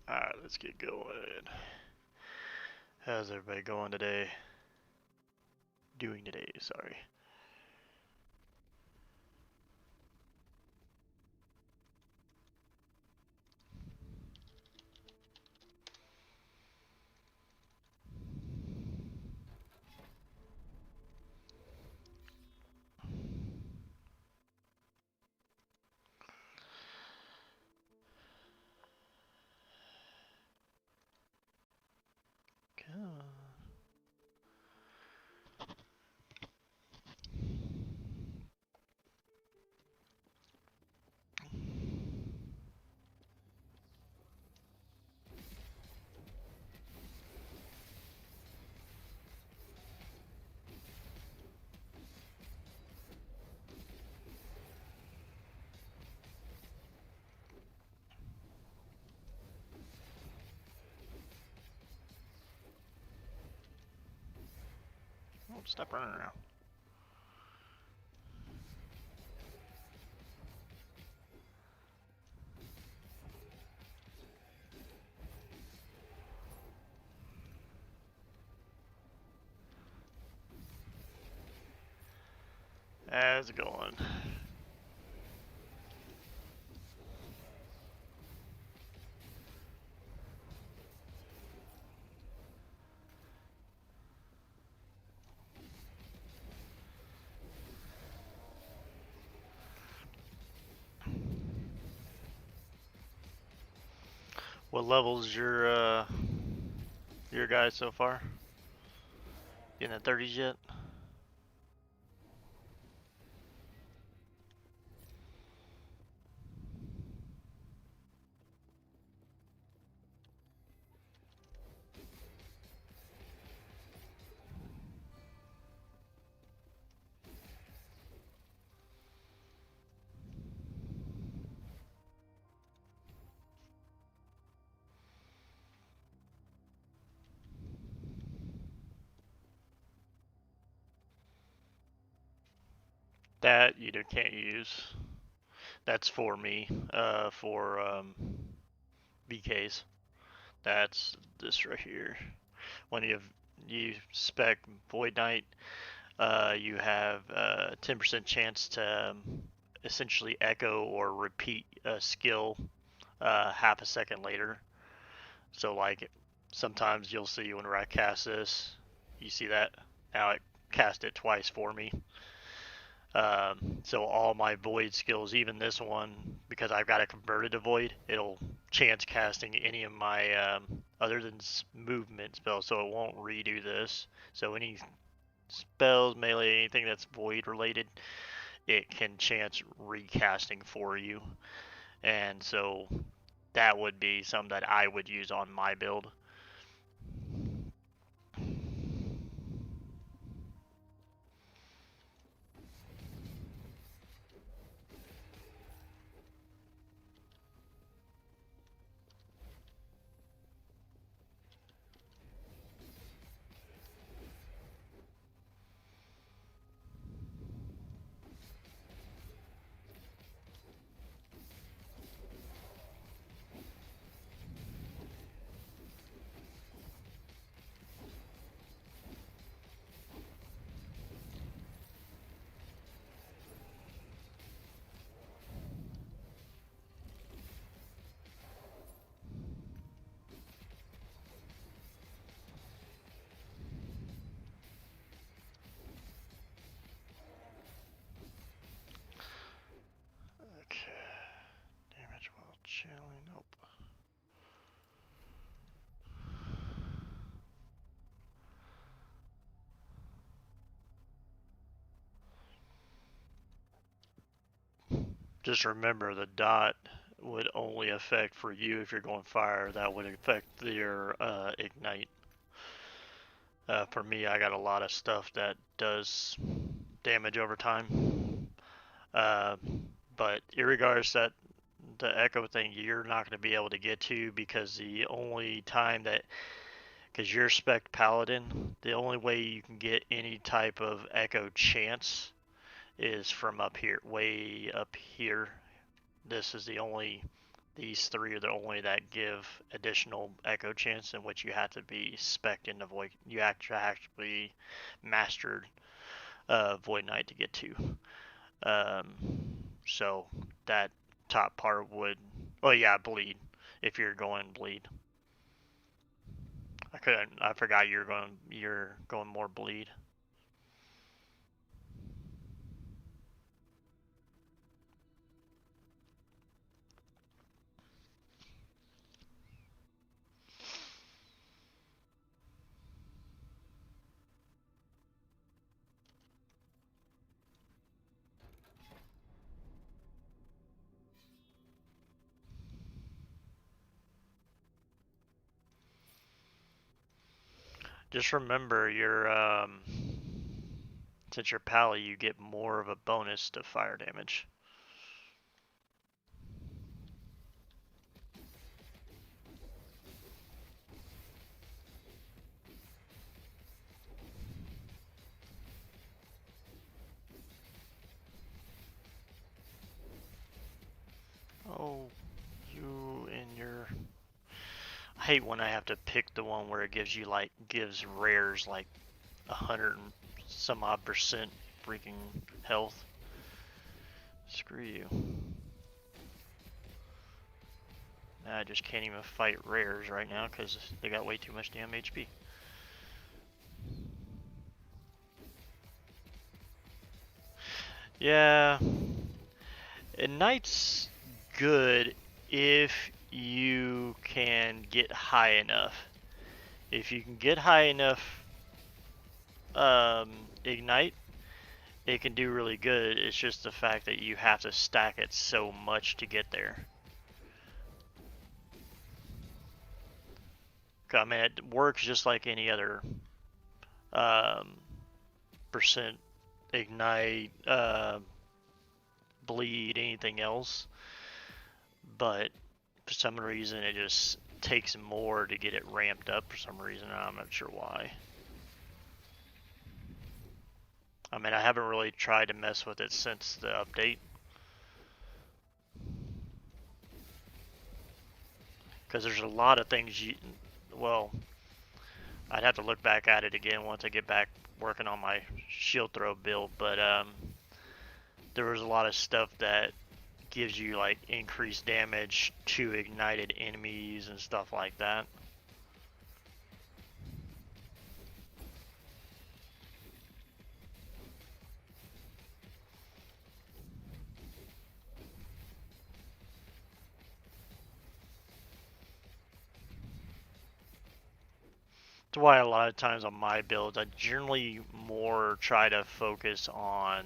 Alright, let's get going. How's everybody going today? Doing today, sorry. Come on. Oh, stop running around. How's it going? What level's your guy so far? In the 30s yet? That you can't use. That's for me, for BKs. That's this right here. When you spec Void Knight, you have a 10% chance to essentially echo or repeat a skill half a second later. So like sometimes you'll see whenever I cast this, you see that now it cast it twice for me. So all my void skills, even this one, because I've got it converted to void, it'll chance casting any of my other than movement spells, so it won't redo this. So any spells, melee, anything that's void related, it can chance recasting for you. And so that would be something that I would use on my build. Okay. Damage while chilling. Nope. Just remember the dot would only affect for you if you're going fire. That would affect your ignite. For me, I got a lot of stuff that does damage over time. Uh, but irregardless, that the echo thing you're not going to be able to get to because the only time that because you're spec paladin, the only way you can get any type of echo chance is from up here, way up here. This is the only These three are the only that give additional echo chance, in which you have to be spec'd into Void. You actually mastered Void Knight to get to. So that top part would, oh yeah, bleed if you're going bleed. I forgot you're going more bleed. Just remember since you're pally, you get more of a bonus to fire damage. Oh, you and your... I hate when I have to pick the one where it gives rares like 100 and some odd percent freaking health. Screw you. I just can't even fight rares right now because they got way too much damn HP. Yeah, and Knight's good if you can get high enough. If you can get high enough Ignite, it can do really good. It's just the fact that you have to stack it so much to get there. I mean, it works just like any other percent Ignite, bleed, anything else. But for some reason, it just takes more to get it ramped up for some reason. I'm not sure why. I mean, I haven't really tried to mess with it since the update. Because there's a lot of things well, I'd have to look back at it again once I get back working on my shield throw build, but there was a lot of stuff that gives you like increased damage to ignited enemies and stuff like that. That's why a lot of times on my builds, I generally more try to focus on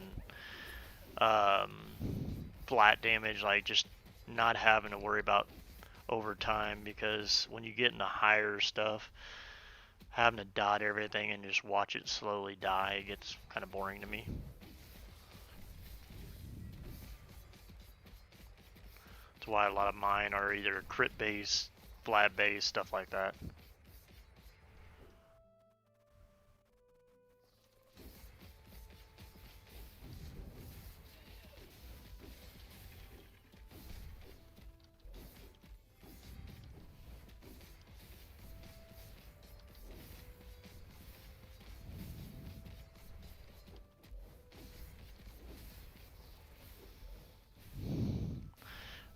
flat damage, like just not having to worry about overtime, because when you get into higher stuff, having to dot everything and just watch it slowly die gets kind of boring to me. That's why a lot of mine are either crit based, flat based, stuff like that.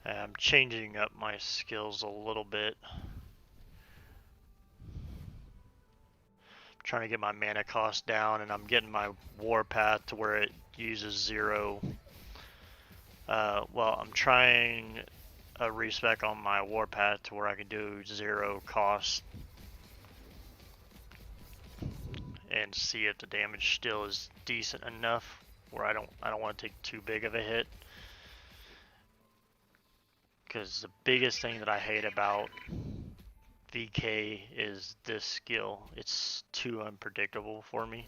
I'm changing up my skills a little bit. Trying to get my mana cost down, and I'm getting my Warpath to where it uses 0. Well, I'm trying a respec on my Warpath to where I can do 0 cost and see if the damage still is decent enough where I don't want to take too big of a hit. Because the biggest thing that I hate about VK is this skill. It's too unpredictable for me,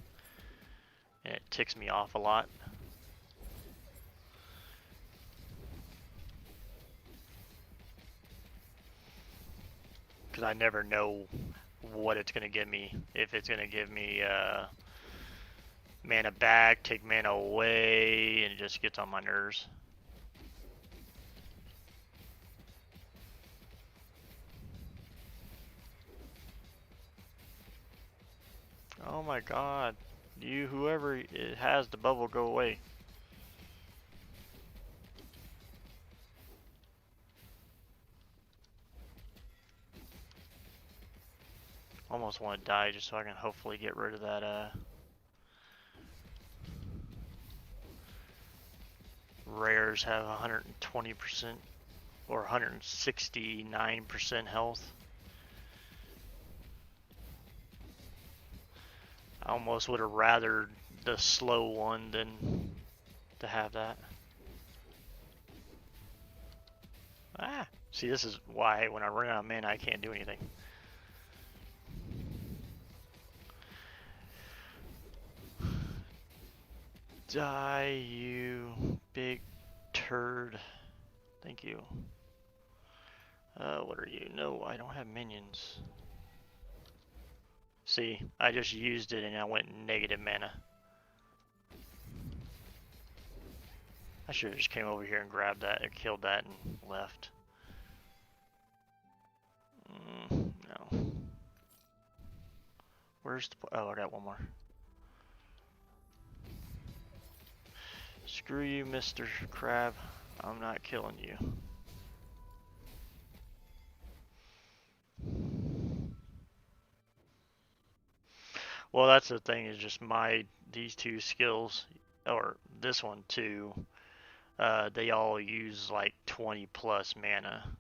and it ticks me off a lot. Because I never know what it's going to give me. If it's going to give me mana back, take mana away, and it just gets on my nerves. Oh my god. You, whoever it has the bubble, go away. Almost want to die just so I can hopefully get rid of that, Rares have 120% or 169% health. I almost would have rathered the slow one than to have that. Ah, see, this is why when I run out of mana, I can't do anything. Die, you big turd. Thank you. What are you? No, I don't have minions. See, I just used it and I went negative mana. I should have just came over here and grabbed that or killed that and left. No. Where's the... Oh, I got one more. Screw you, Mr. Crab. I'm not killing you. Well, that's the thing, is just these two skills, or this one too, they all use like 20 plus mana.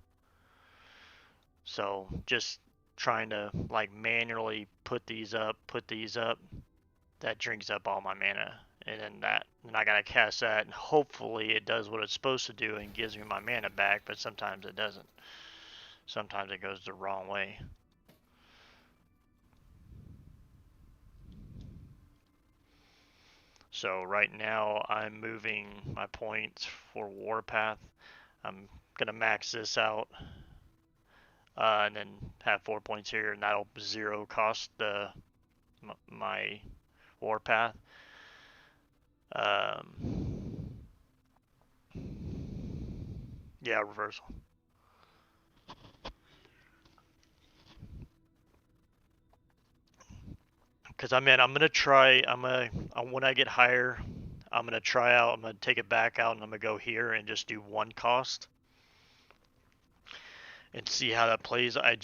So just trying to like manually put these up, that drinks up all my mana. And then I gotta cast that, and hopefully it does what it's supposed to do and gives me my mana back, but sometimes it doesn't. Sometimes it goes the wrong way. So right now I'm moving my points for Warpath. I'm gonna max this out, and then have 4 points here, and that'll zero cost my Warpath. Yeah, reversal. Because I'm gonna try. When I get higher, I'm gonna try out. I'm gonna take it back out, and I'm gonna go here and just do one cost and see how that plays. I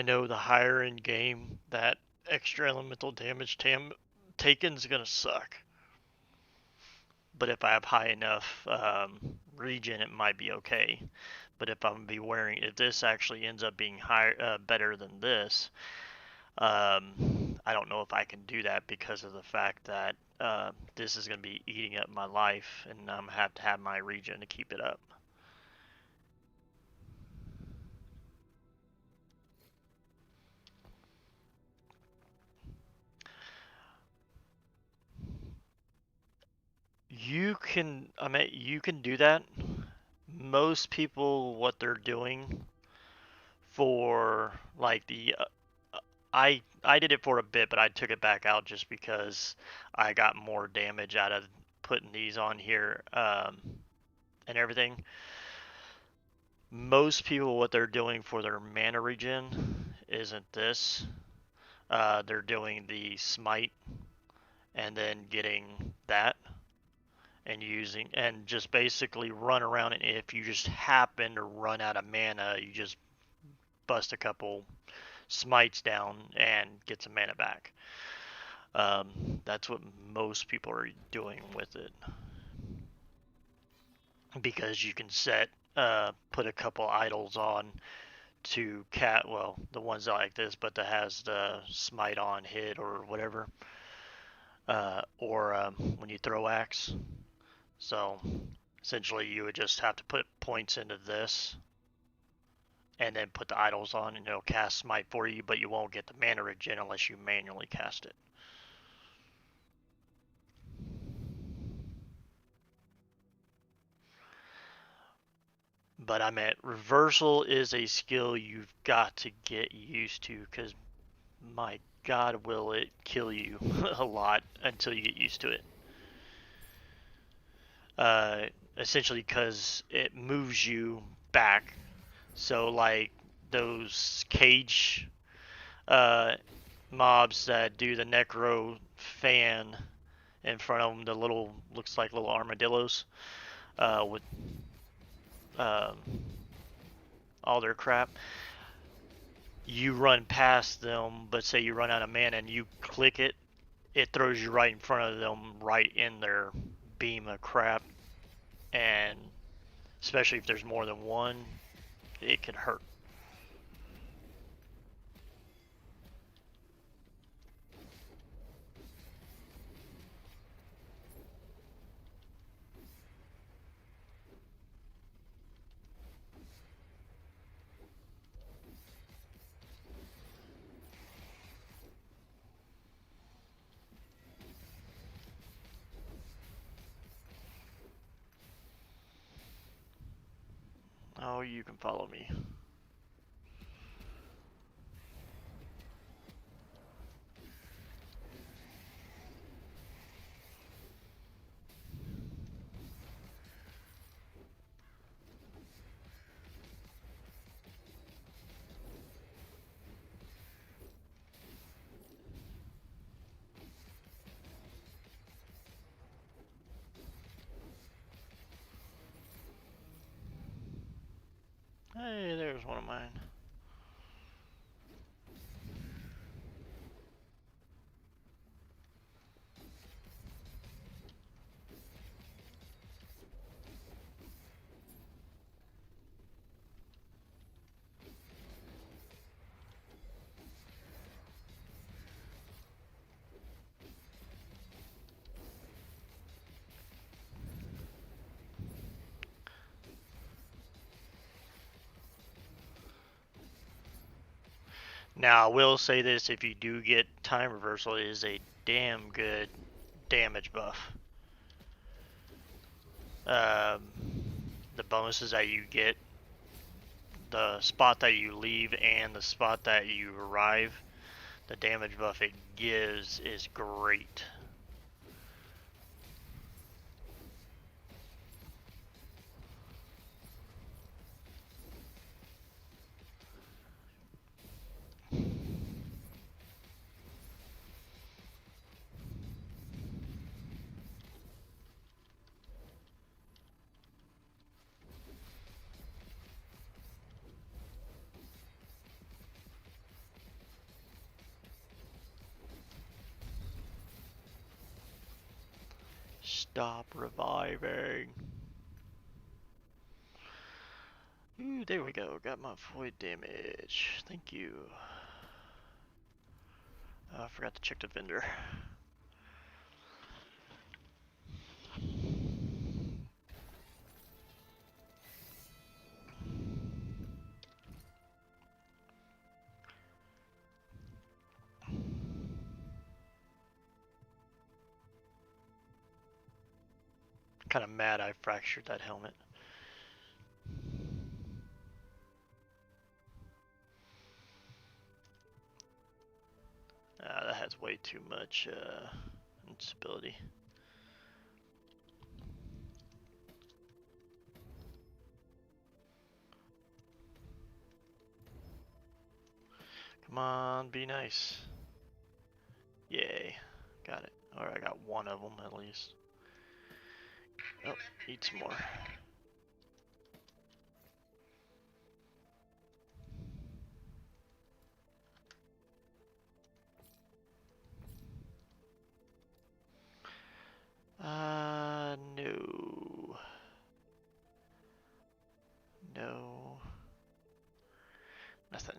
know the higher in game, that extra elemental damage taken's gonna suck. But if I have high enough regen, it might be okay. But if this actually ends up being better than this, I don't know if I can do that because of the fact that this is going to be eating up my life, and I'm going to have to have my regen to keep it up. You can do that. Most people, what they're doing for like I did it for a bit, but I took it back out just because I got more damage out of putting these on here and everything. Most people, what they're doing for their mana regen isn't this. They're doing the smite and then getting that and just basically run around, and if you just happen to run out of mana, you just bust a couple smites down and get some mana back. That's what most people are doing with it, because you can put a couple idols on to the ones like this, but that has the smite on hit or whatever, or when you throw axe. So essentially you would just have to put points into this and then put the idols on, and it'll cast smite for you, but you won't get the mana regen unless you manually cast it. But reversal is a skill you've got to get used to, because my god, will it kill you a lot until you get used to it. Essentially because it moves you back. So like those cage mobs that do the necro fan in front of them, the little, looks like little armadillos, with um, all their crap. You run past them, but say you run out of mana and you click it, it throws you right in front of them, right in their beam of crap, and especially if there's more than one, it can hurt. Oh, you can follow me. Hey, there's one of mine. Now, I will say this, if you do get time reversal, it is a damn good damage buff. Um, the bonuses that you get, the spot that you leave and the spot that you arrive, the damage buff it gives is great. Stop reviving. Ooh, there we go. Got my void damage. Thank you. I forgot to check the vendor. Kind of mad I fractured that helmet. That has way too much instability. Come on, be nice. Yay, got it. Or I got one of them at least. Oh, eat some more. No. No. Nothing.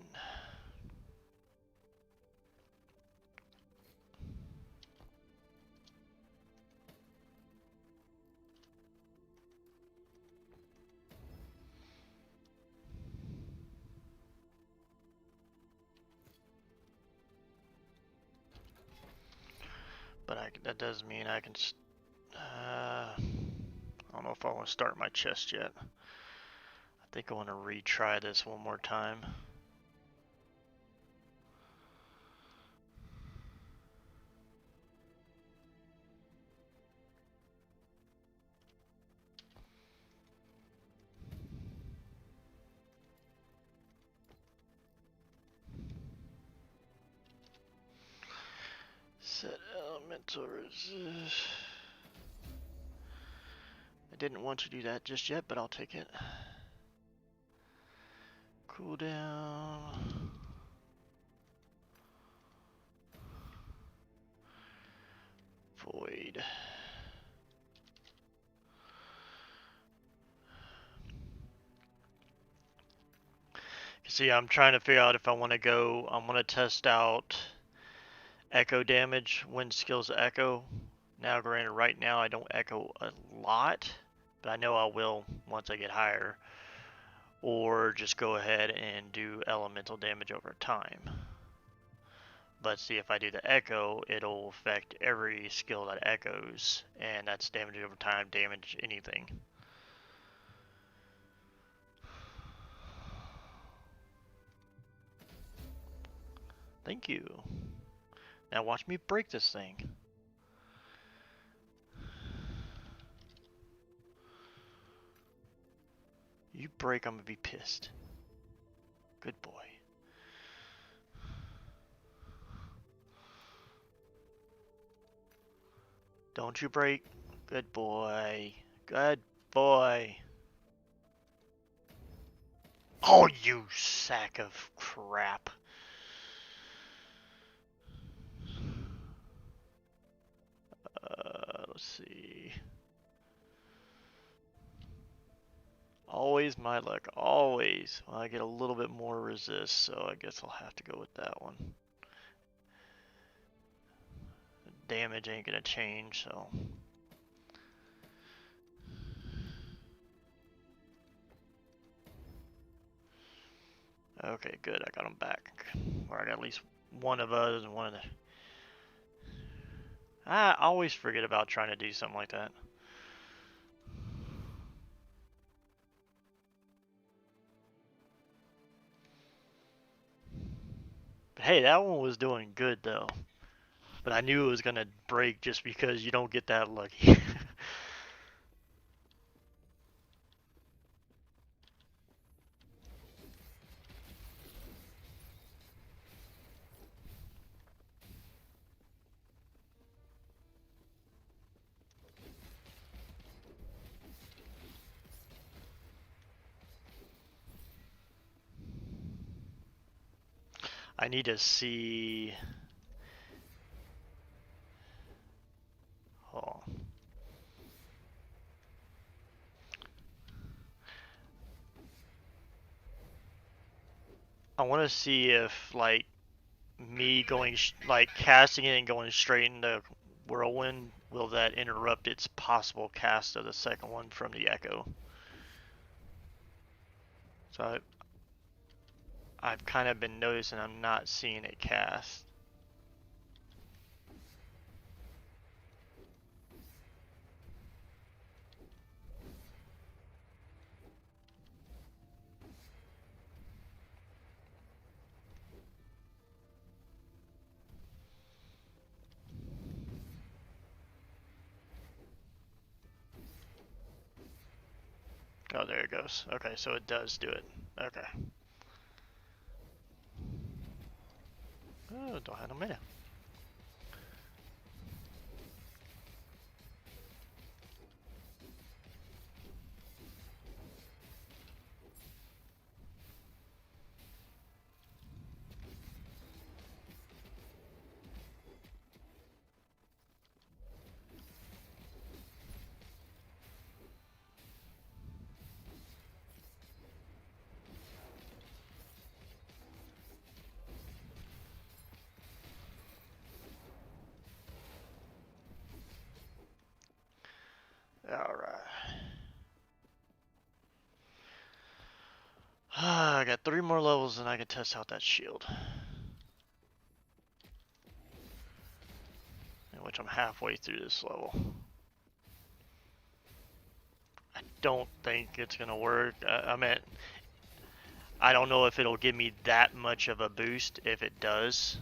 But that does mean I can. I don't know if I want to start my chest yet. I think I want to retry this one more time. Set elemental resist. I didn't want to do that just yet, but I'll take it. Cooldown. Void. See, I'm trying to figure out if I want to go. I want to test out echo damage when skills echo. Now, granted, right now I don't echo a lot, but I know I will once I get higher. Or just go ahead and do elemental damage over time. But see, if I do the echo, it'll affect every skill that echoes, and that's damage over time, damage anything. Thank you. Now watch me break this thing. You break, I'm gonna be pissed. Good boy. Don't you break. Good boy. Good boy. Oh, you sack of crap. Let's see. Always my luck. Always. Well, I get a little bit more resist, so I guess I'll have to go with that one. Damage ain't gonna change, so. Okay, good. I got them back. Or I got at least one of us and one of the. I always forget about trying to do something like that. But hey, that one was doing good though. But I knew it was gonna break just because you don't get that lucky. I need to see. Oh. I want to see if like me going like casting it and going straight into whirlwind, will that interrupt its possible cast of the second one from the echo? So I've kind of been noticing I'm not seeing it cast. Oh, there it goes. Okay, so it does do it. Okay. Oh, don't have no mana. Alright. I got 3 more levels and I can test out that shield. In which I'm halfway through this level. I don't think it's gonna work. I mean, I don't know if it'll give me that much of a boost if it does,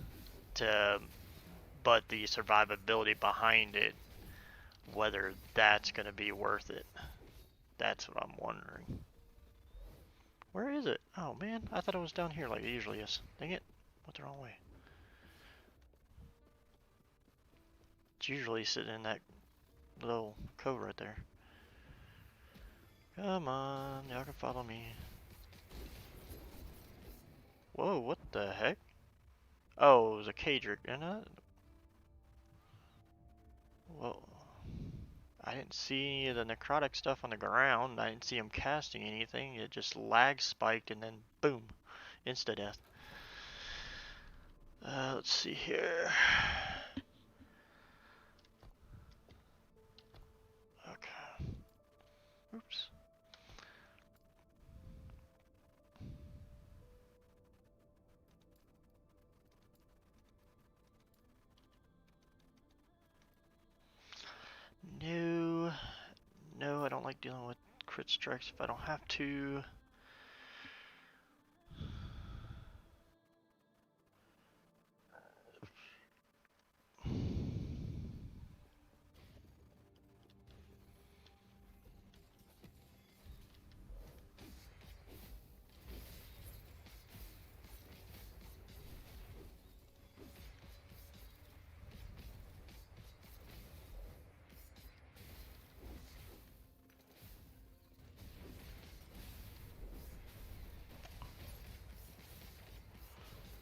but the survivability behind it, whether that's gonna be worth it. That's what I'm wondering. Where is it? Oh man, I thought it was down here like it usually is. Dang it. Went the wrong way. It's usually sitting in that little cove right there. Come on, y'all can follow me. Whoa, what the heck? Oh, it was a cager, isn't it? Well, I didn't see any of the necrotic stuff on the ground. I didn't see him casting anything. It just lag spiked and then boom, insta death. Let's see here. Okay. Oops. No. No, I don't like dealing with crit strikes if I don't have to.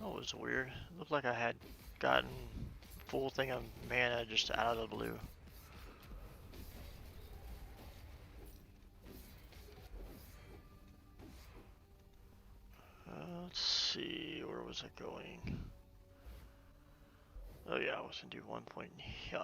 That was weird. It looked like I had gotten full thing of mana just out of the blue. Let's see, where was I going? Oh yeah, I was gonna do 1 point here.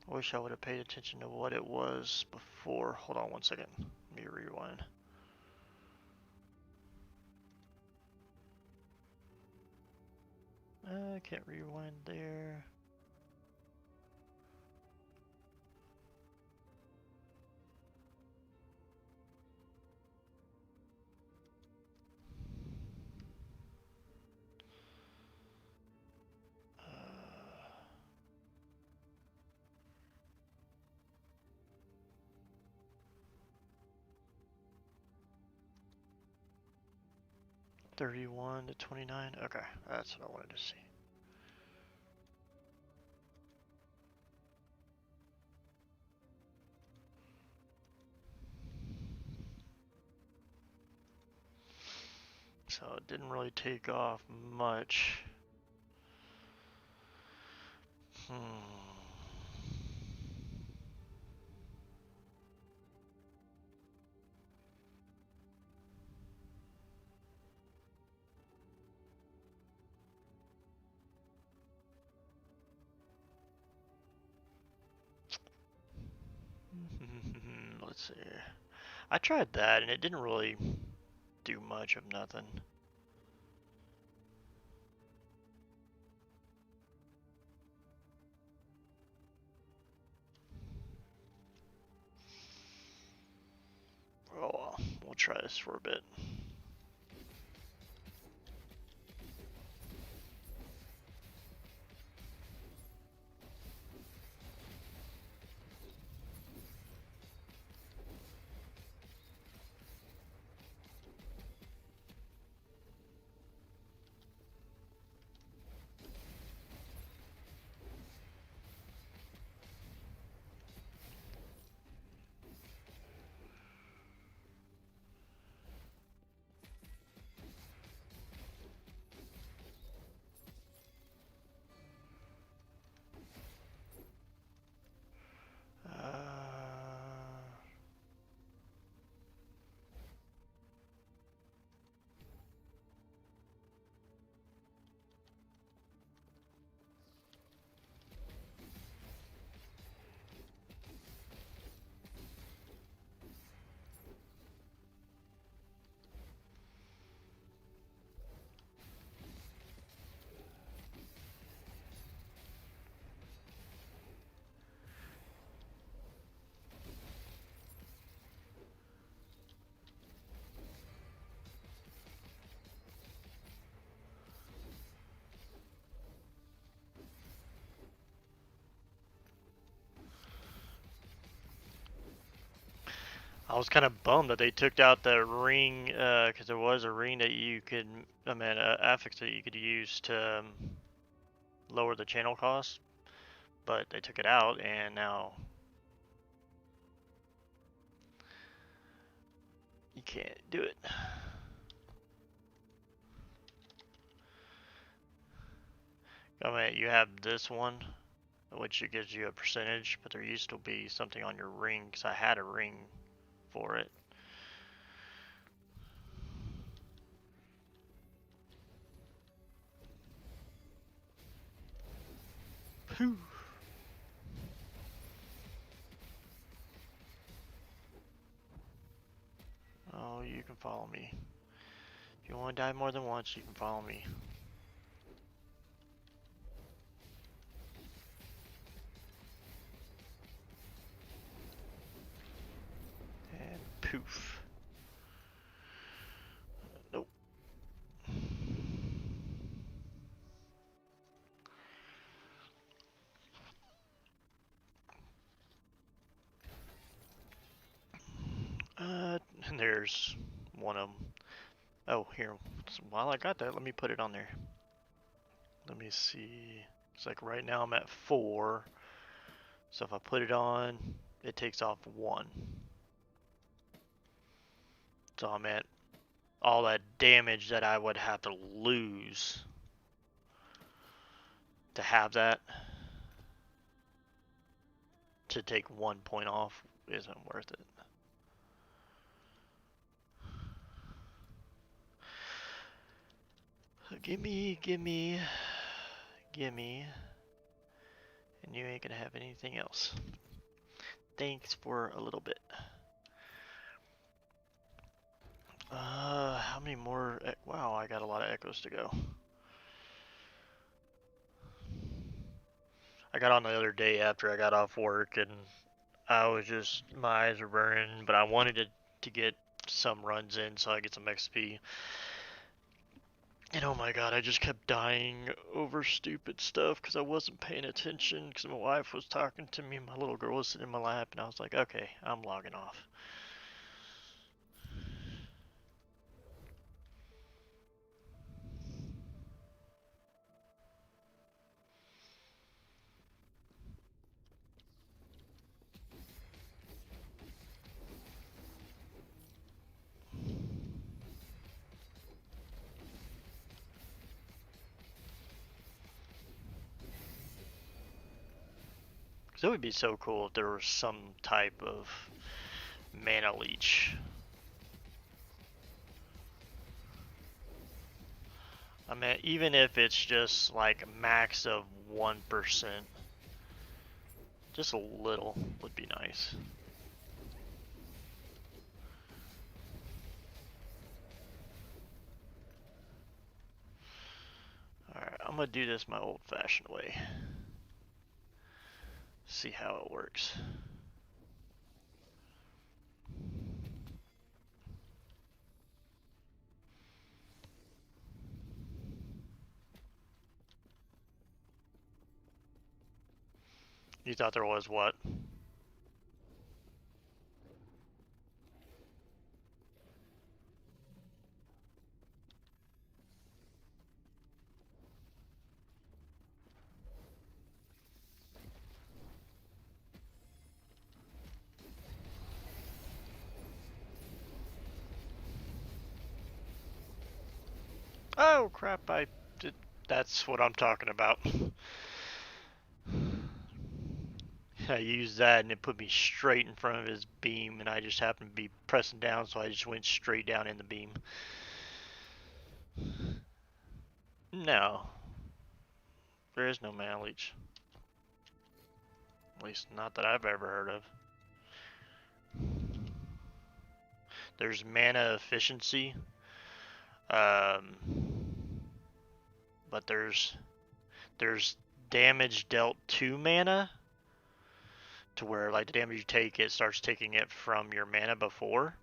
I wish I would have paid attention to what it was before. Hold on 1 second. Let me rewind. I can't rewind there. Uh, 31 to 29. Okay, that's what I wanted to see. So it didn't really take off much. Let's see. I tried that and it didn't really do much of nothing. Oh well, we'll try this for a bit. I was kind of bummed that they took out the ring, because there was a ring that you could, affix that you could use to lower the channel cost, but they took it out, and now you can't do it. You have this one, which gives you a percentage, but there used to be something on your ring, because I had a ring for it. Phew. Oh, you can follow me. If you want to die more than once, you can follow me. And poof. Nope. And there's one of them. Oh, here. While I got that, let me put it on there. Let me see. It's like right now I'm at 4. So if I put it on, it takes off 1. So I'm at all that damage that I would have to lose to have that. To take 1 point off isn't worth it. Gimme, gimme, gimme. And you ain't gonna have anything else. Thanks for a little bit. How many more? Wow, I got a lot of echoes to go. I got on the other day after I got off work, and I was just, my eyes were burning, but I wanted to get some runs in so I get some XP. And oh my god, I just kept dying over stupid stuff because I wasn't paying attention because my wife was talking to me, my little girl was sitting in my lap, and I was like, okay, I'm logging off. Because it would be so cool if there was some type of mana leech. I mean, even if it's just like max of 1%, just a little would be nice. Alright, I'm gonna do this my old-fashioned way. See how it works. You thought there was what? Oh crap, I did. That's what I'm talking about. I used that and it put me straight in front of his beam, and I just happened to be pressing down, so I just went straight down in the beam. No. There is no mana leech. At least not that I've ever heard of. There's mana efficiency. But there's damage dealt to mana, to where like the damage you take, it starts taking it from your mana before,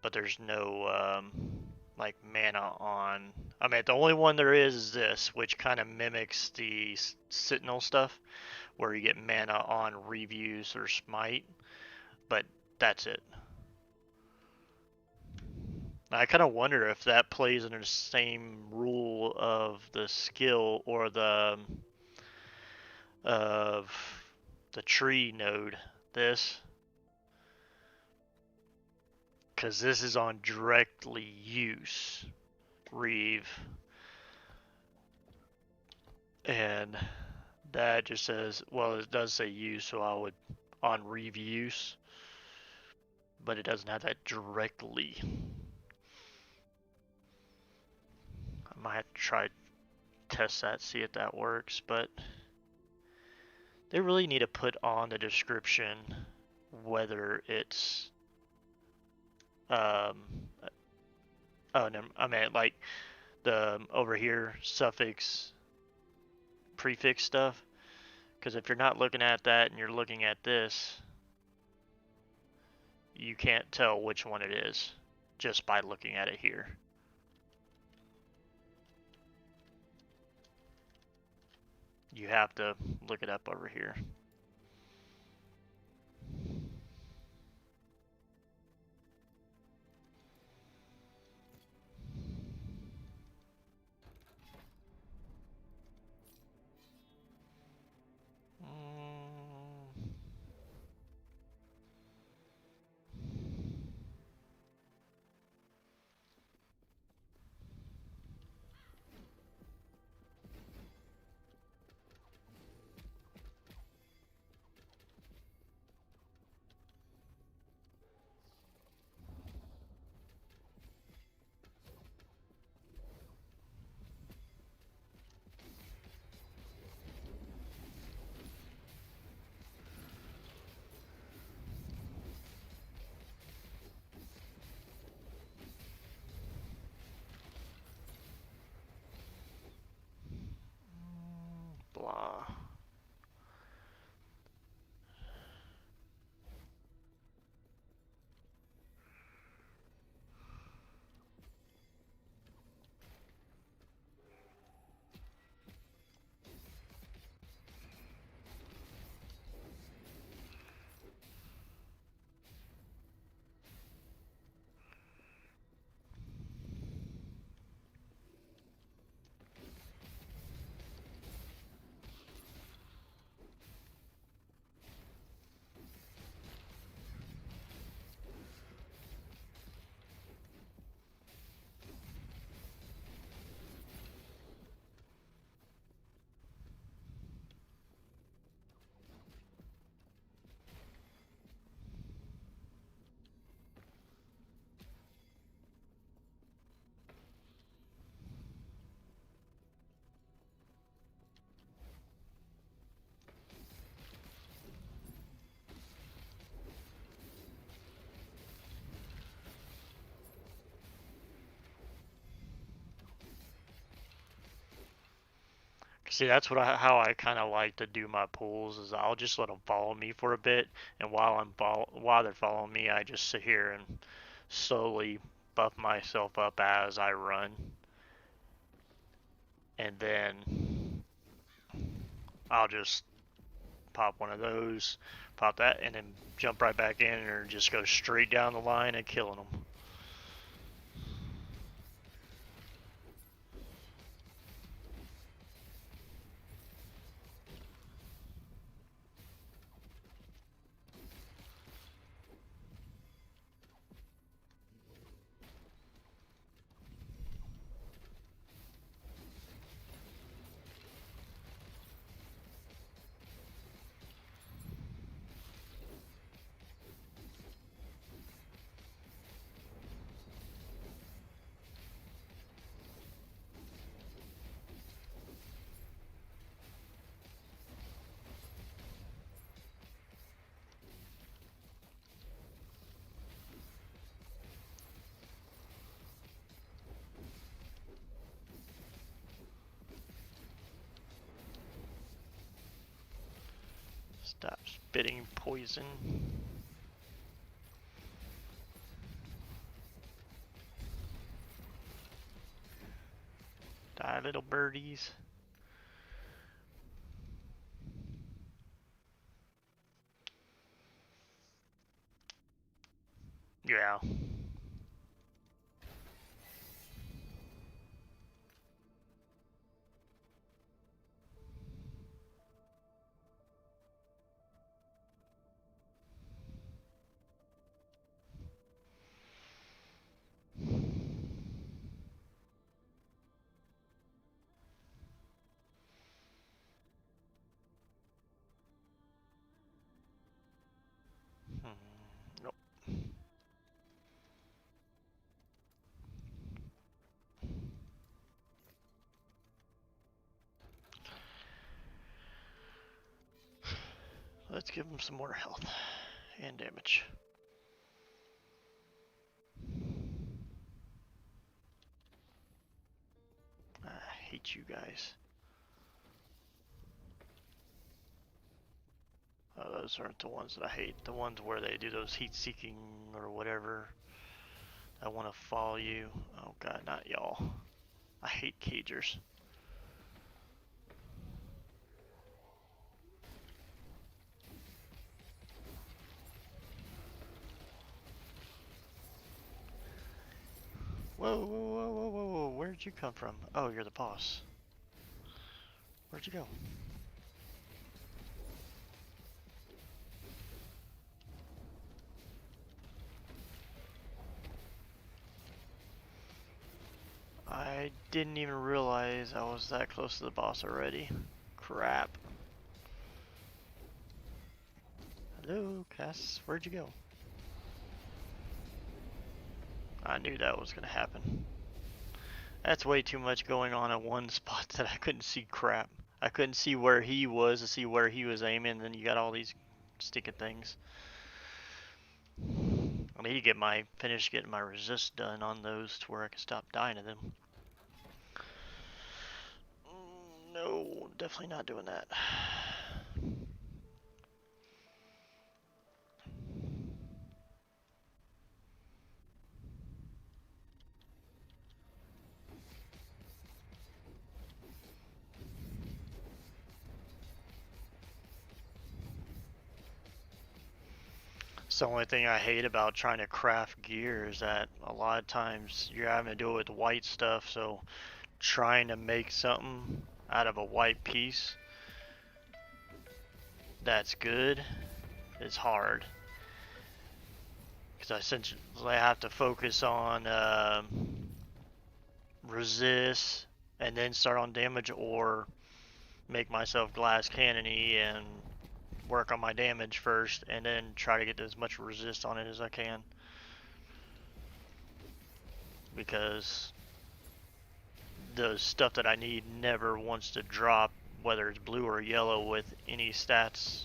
but there's no like mana on. I mean, the only one there is this, which kind of mimics the Sentinel stuff, where you get mana on reviews or smite, but that's it. I kind of wonder if that plays under the same rule of the skill or of the tree node. This, because this is on directly use Reeve, and that just says, well, it does say use, so I would on Reeve use, but it doesn't have that directly. I might have to try test that, see if that works, but they really need to put on the description whether it's oh no, I meant like the over here suffix prefix stuff, because if you're not looking at that and you're looking at this, you can't tell which one it is just by looking at it here. You have to look it up over here. Blah. See, that's how I kind of like to do my pulls. Is I'll just let them follow me for a bit, and while they're following me, I just sit here and slowly buff myself up as I run, and then I'll just pop one of those, pop that, and then jump right back in, or just go straight down the line and killing them. Stop spitting poison. Die, little birdies. Yeah. Nope. Let's give him some more health and damage. I hate you guys. Oh, those aren't the ones that I hate. The ones where they do those heat-seeking or whatever. I want to follow you. Oh god, not y'all. I hate cagers. Whoa, whoa, whoa, whoa, whoa, whoa. Where'd you come from? Oh, you're the boss. Where'd you go? I didn't even realize I was that close to the boss already. Crap. Hello, Cass. Where'd you go? I knew that was gonna happen. That's way too much going on at one spot that I couldn't see crap. I couldn't see where he was to see where he was aiming, and then you got all these sticking things. I need to finish getting my resist done on those to where I can stop dying to them. No, definitely not doing that. It's the only thing I hate about trying to craft gear is that a lot of times you're having to do it with white stuff, so trying to make something out of a white piece that's good is hard. Because I essentially have to focus on resist and then start on damage, or make myself glass cannony and work on my damage first and then try to get as much resist on it as I can, because the stuff that I need never wants to drop, whether it's blue or yellow, with any stats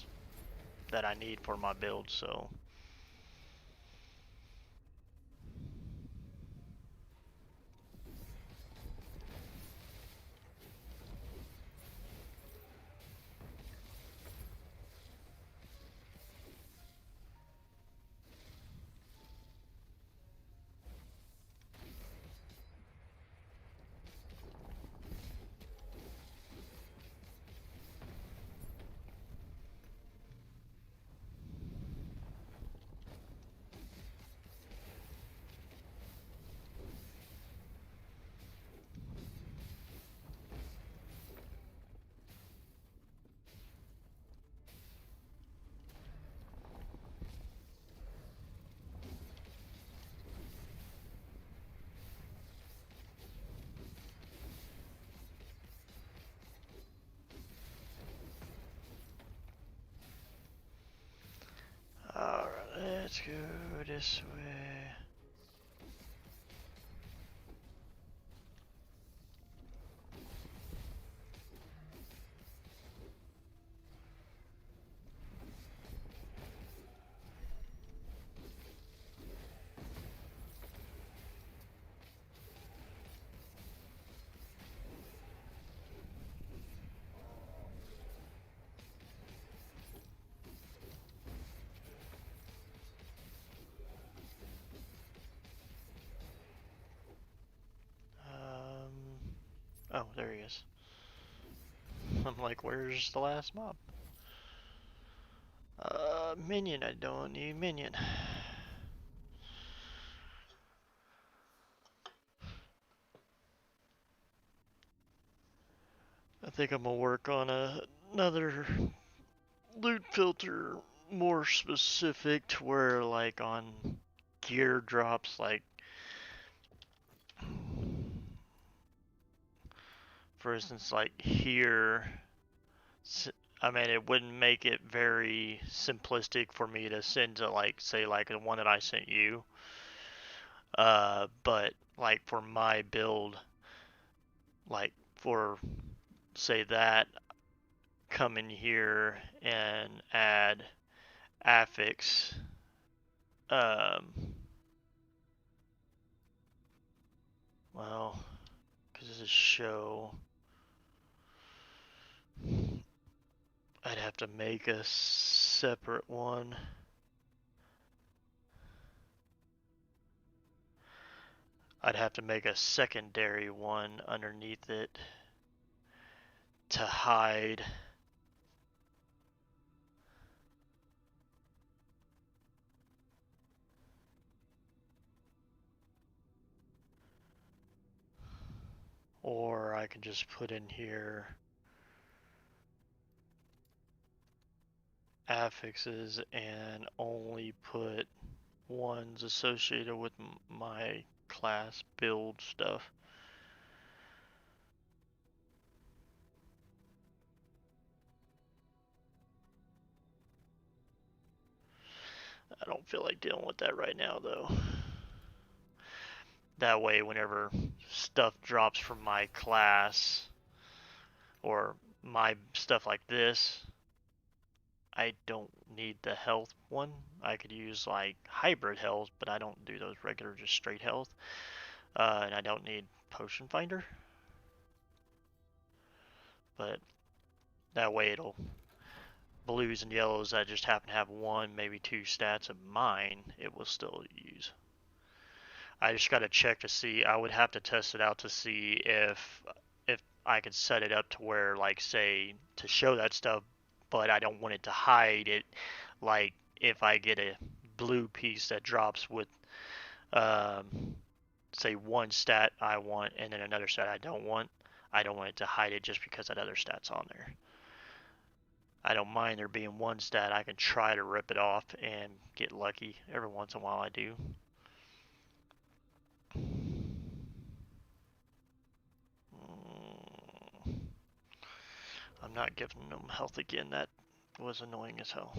that I need for my build. So alright, let's go this way. Oh, there he is. I'm like, where's the last mob? Minion, I don't need minion. I think I'm gonna work on another loot filter more specific to where, like, on gear drops, like, for instance, like here, I mean, it wouldn't make it very simplistic for me to send to like, say, like the one that I sent you. But like for my build, like for say that, come in here and add affix. Um, well, because this is show, I'd have to make a separate one. I'd have to make a secondary one underneath it to hide. Or I can just put in here affixes and only put ones associated with my class build stuff. I don't feel like dealing with that right now though. That way whenever stuff drops from my class or my stuff like this, I don't need the health one. I could use like hybrid health, but I don't do those regular just straight health. And I don't need potion finder. But that way it'll blues and yellows that just happen to have one, maybe two stats of mine, it will still use. I just got to check to see. I would have to test it out to see if I could set it up to where, like, say, to show that stuff, but I don't want it to hide it. Like, if I get a blue piece that drops with, say, one stat I want and then another stat I don't want it to hide it just because that other stat's on there. I don't mind there being one stat. I can try to rip it off and get lucky. Every once in a while I do. I'm not giving them health again. That was annoying as hell.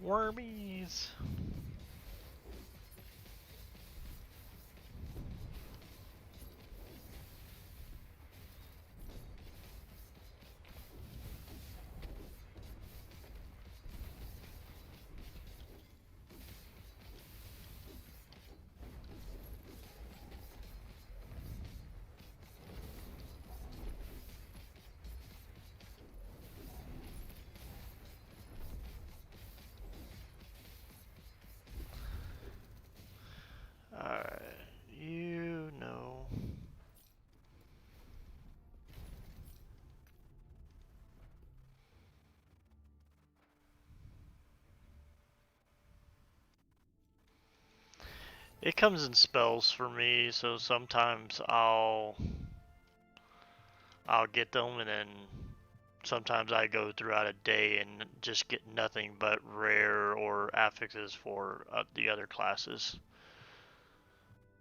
Wormies. Alright, you know. It comes in spells for me, so sometimes I'll get them and then sometimes I go throughout a day and just get nothing but rare or affixes for the other classes.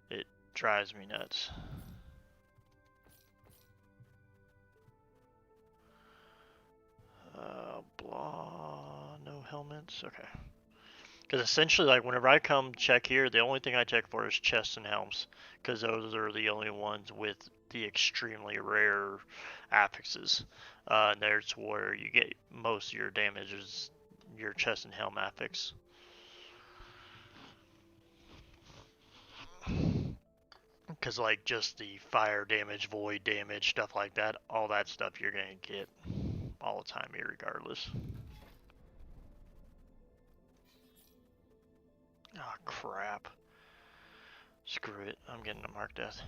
It drives me nuts. Blah, no helmets. Okay. Because essentially, like, whenever I come check here, the only thing I check for is chests and helms. Because those are the only ones with the extremely rare affixes. There's where you get most of your damage is your chest and helm affix. Because like just the fire damage, void damage, stuff like that, all that stuff you're gonna get all the time, irregardless. Oh crap! Screw it. I'm getting a mark death.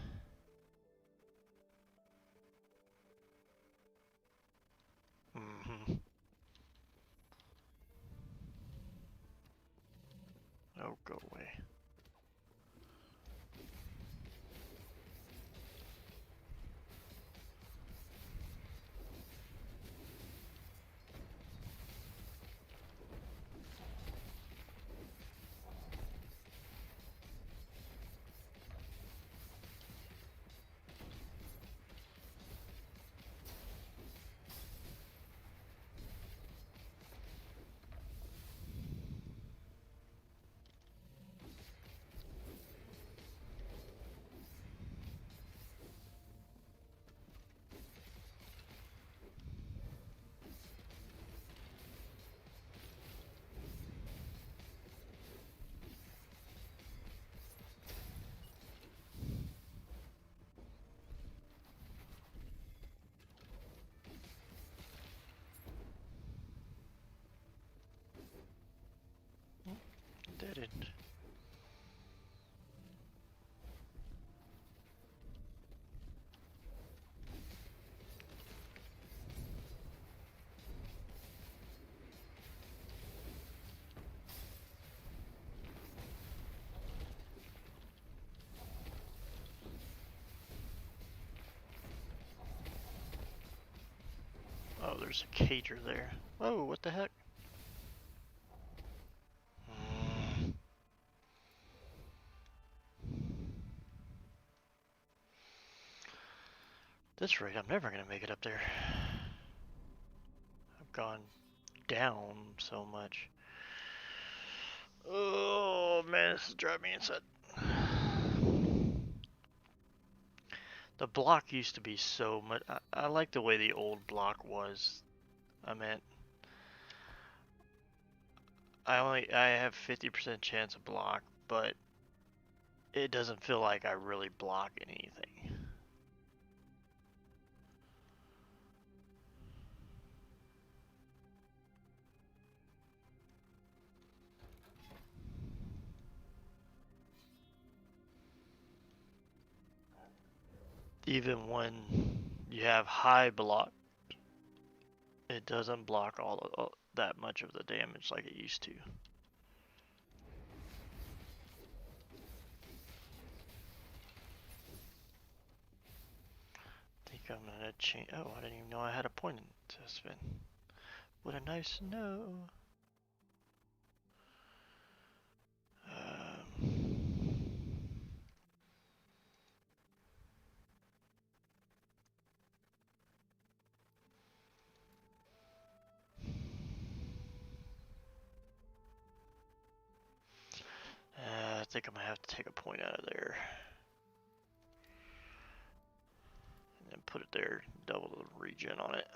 Oh, go away. Didn't. Oh, there's a cager there. Oh, what the heck? This rate, I'm never gonna make it up there. I've gone down so much. Oh man, this is driving me insane. The block used to be so much. I like the way the old block was. I meant I have 50% chance of block, but it doesn't feel like I really block anything. Even when you have high block, it doesn't block all that much of the damage like it used to. I think I'm gonna change. Oh, I didn't even know I had a point to spin. What a nice to know. I think I'm gonna have to take a point out of there. And then put it there, double the regen on it.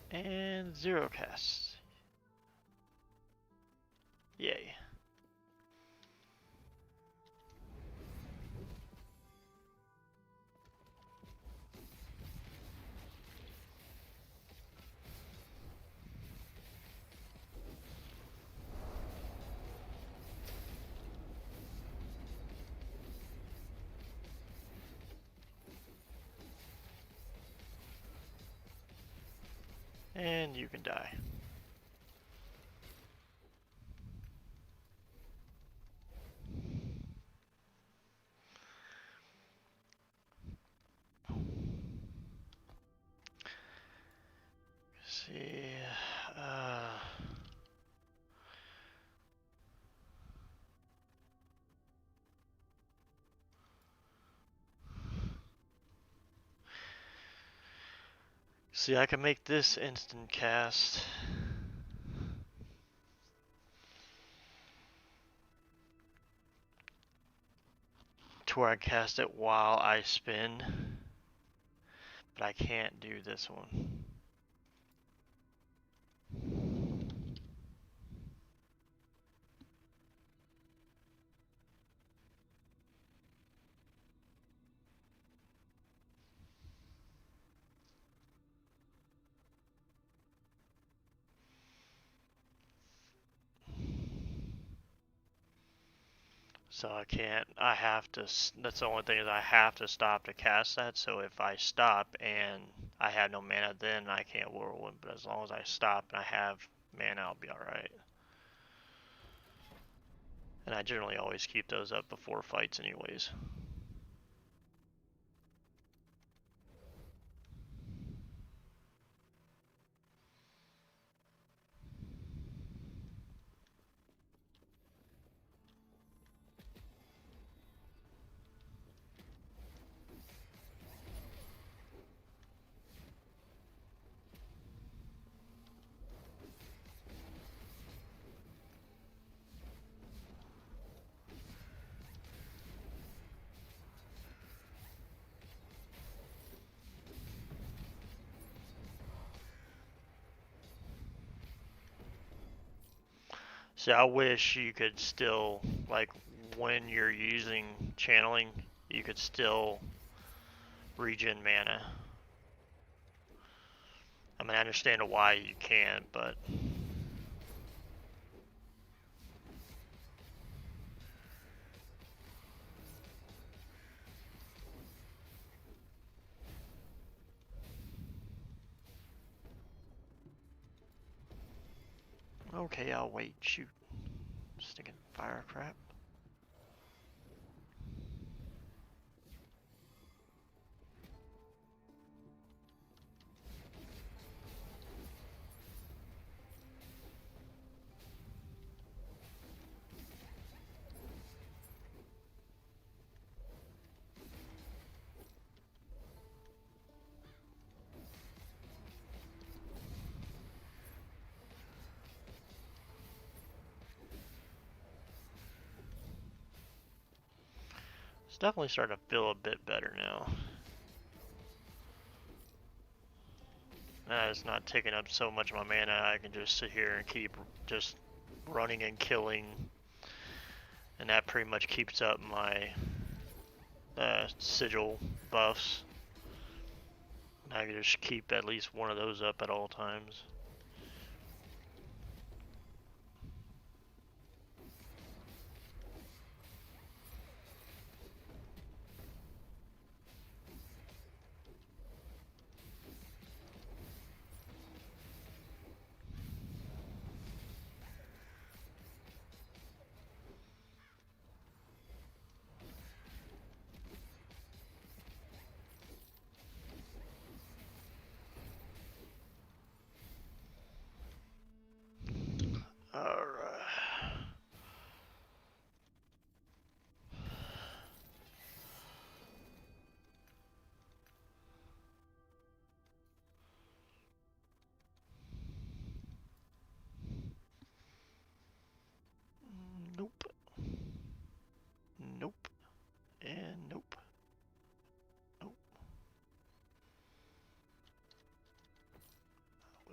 And 0 casts. Yay. And you can die. See, I can make this instant cast. To where I cast it while I spin. But I can't do this one. So I can't, I have to, that's the only thing is I have to stop to cast that. So if I stop and I have no mana, then I can't whirlwind. But as long as I stop and I have mana, I'll be alright. And I generally always keep those up before fights anyways. See, I wish you could still, like, when you're using channeling, you could still regen mana. I mean, I understand why you can't, but... Okay, I'll wait. Shoot. Stinking fire crap. It's definitely starting to feel a bit better now. It's not taking up so much of my mana. I can just sit here and keep just running and killing. And that pretty much keeps up my sigil buffs. I can just keep at least one of those up at all times.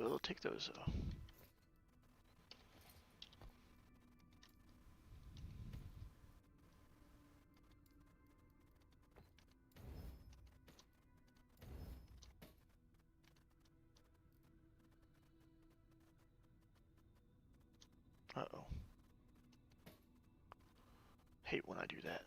We'll take those though. Uh-oh. Hate when I do that.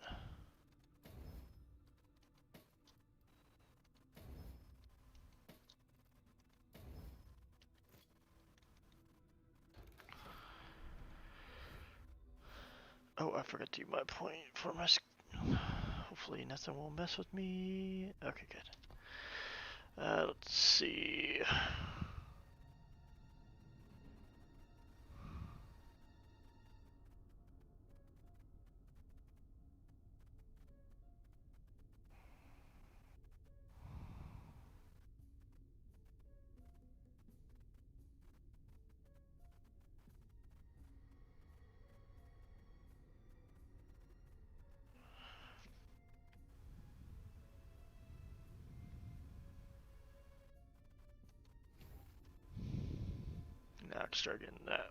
Oh, I forgot to do my point for my... Hopefully nothing will mess with me. Okay, good. Let's see. Now I can start getting that.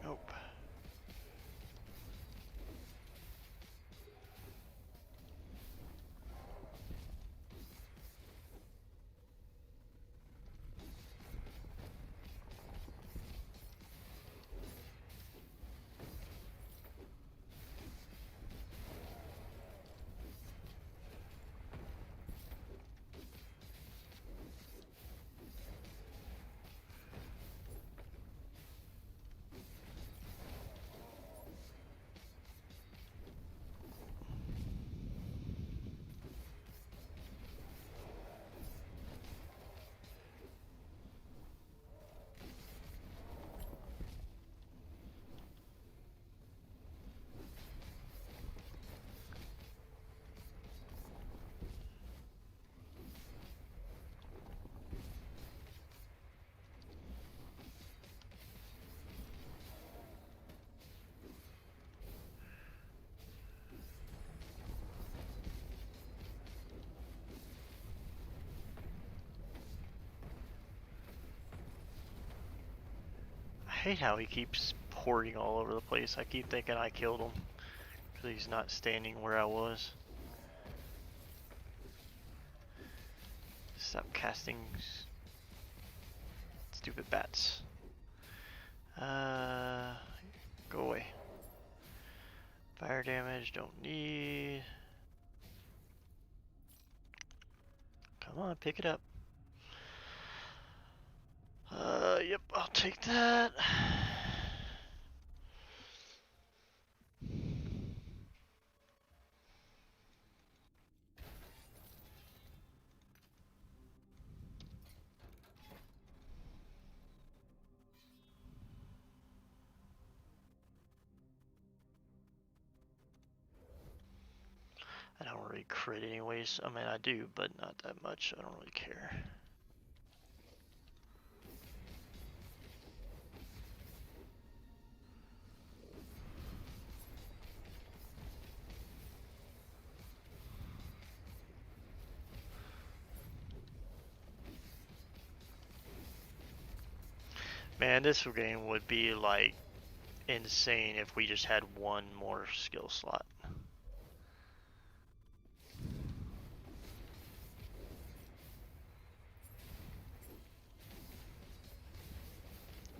Nope. I hate how he keeps porting all over the place. I keep thinking I killed him because he's not standing where I was. Stop casting stupid bats. Go away. Fire damage, don't need. Come on, pick it up. Yep, I'll take that. I don't really crit anyways. I mean, I do, but not that much. I don't really care. Man, this game would be like insane if we just had one more skill slot.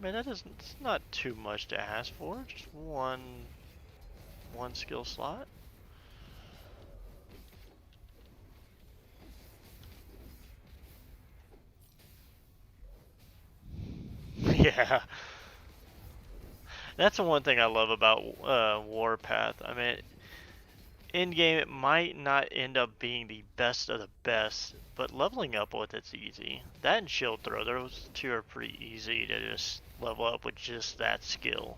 Man, it's not too much to ask for. Just one skill slot. Yeah. That's the one thing I love about Warpath. I mean, in game it might not end up being the best of the best, but leveling up with it's easy. That and shield throw, those two are pretty easy to just level up with just that skill.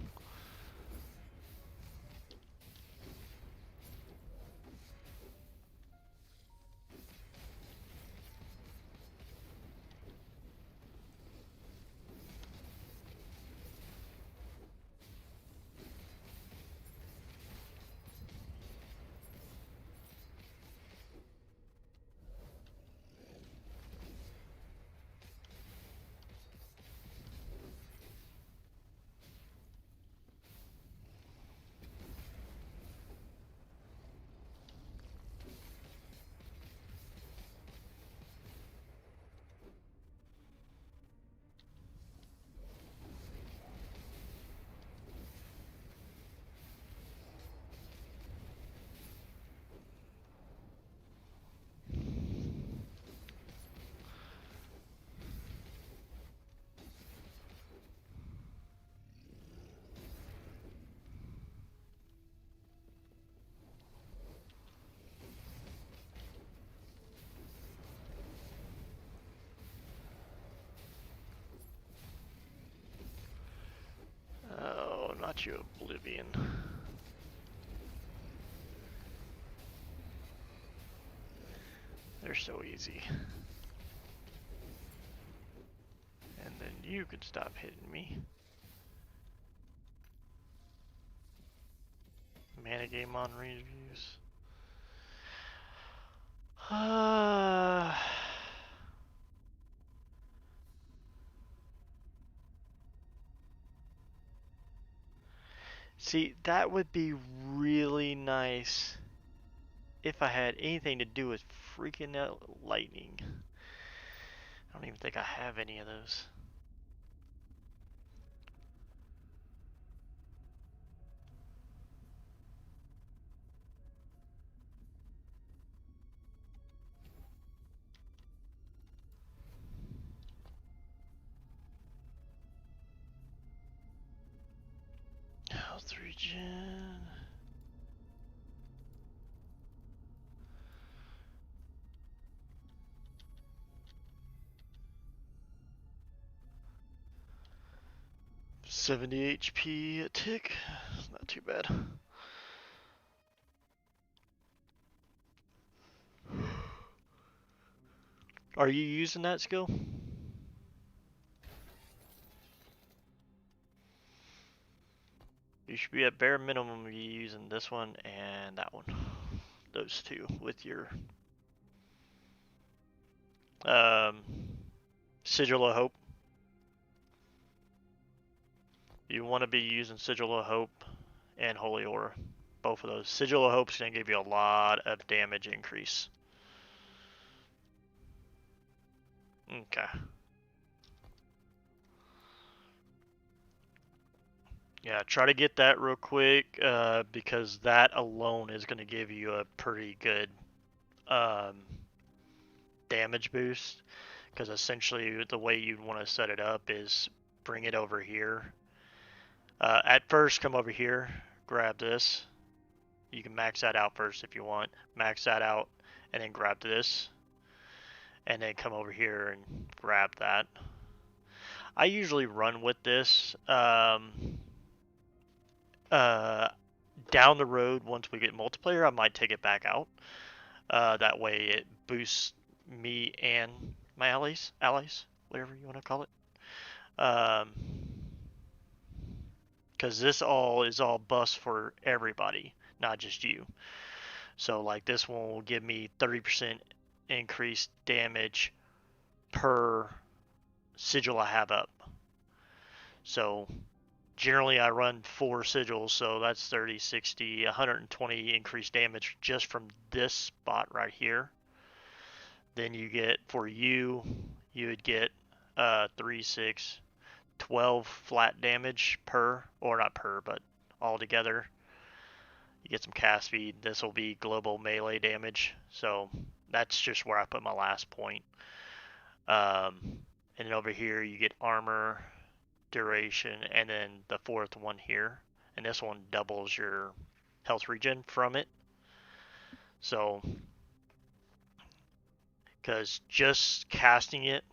Oh, not you, Oblivion. They're so easy. And then you can stop hitting me. Mana game on reviews. See, that would be really nice if I had anything to do with freaking out lightning. I don't even think I have any of those. Health regen. $70 HP a tick. Not too bad. Are you using that skill? You should be at bare minimum using this one and that one. Those two with your Sigil of Hope. You want to be using Sigil of Hope and Holy Aura. Both of those. Sigil of Hope is going to give you a lot of damage increase. Okay. Yeah, try to get that real quick because that alone is going to give you a pretty good damage boost. Because essentially the way you'd want to set it up is bring it over here. At first, come over here, grab this. You can max that out first if you want. Max that out, and then grab this. And then come over here and grab that. I usually run with this. Down the road, once we get multiplayer, I might take it back out. That way it boosts me and my allies, whatever you want to call it. Because this is all buffs for everybody, not just you. So like this one will give me 30% increased damage per sigil I have up. So generally I run 4 sigils, so that's 30, 60, 120 increased damage just from this spot right here. Then you get, for you would get 3, 6, 12 flat damage per, or not per, but all together. You get some cast speed. This will be global melee damage. So that's just where I put my last point. And then over here you get armor, duration, and then the fourth one here, and this one doubles your health regen from it. So, because just casting it,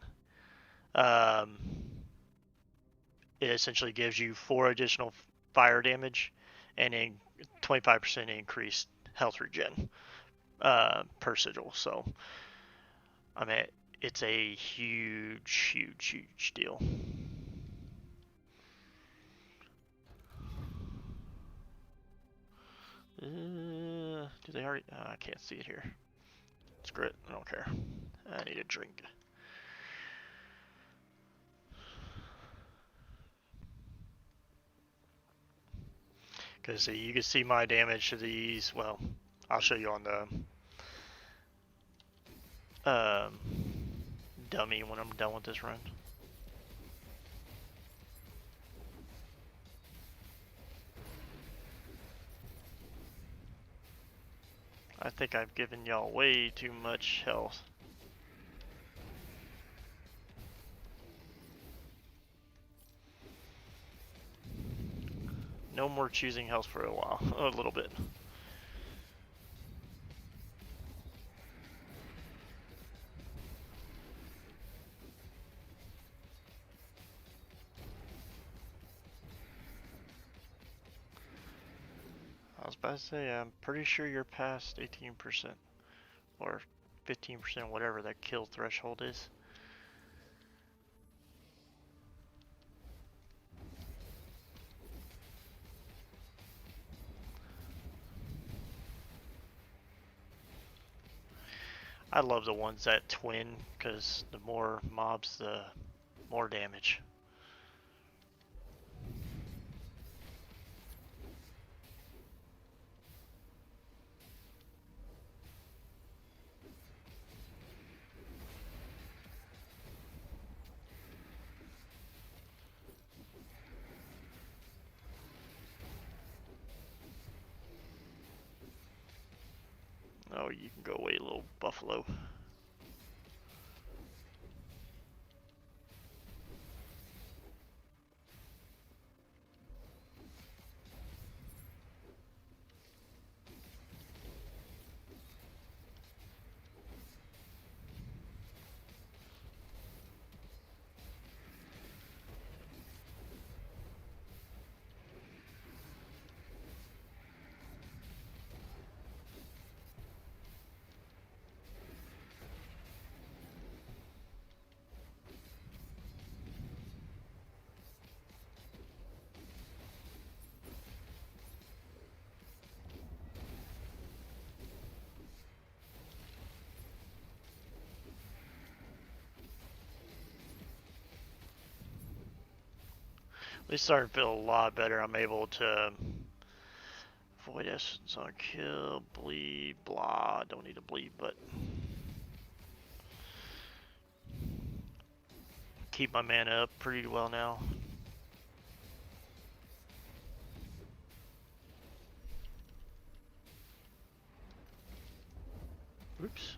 it essentially gives you 4 additional fire damage and a 25% increased health regen per sigil. So, I mean, it's a huge deal. Do they already? I can't see it here. Screw it. I don't care. I need a drink. Because you can see my damage to these. Well, I'll show you on the dummy when I'm done with this run. I think I've given y'all way too much health. No more choosing health for a while. A little bit. I was about to say, I'm pretty sure you're past 18% or 15%, whatever that kill threshold is. I love the ones that twin, because the more mobs, the more damage. Oh, you can go away, little buffalo. It's starting to feel a lot better. I'm able to avoid essence on kill, bleed, blah. Don't need to bleed, but keep my mana up pretty well now. Oops.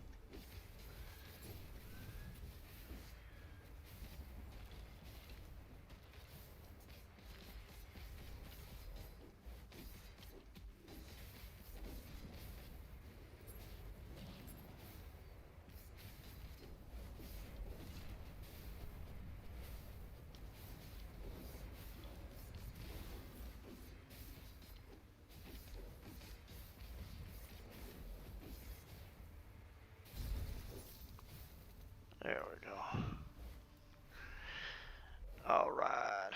There we go. All right.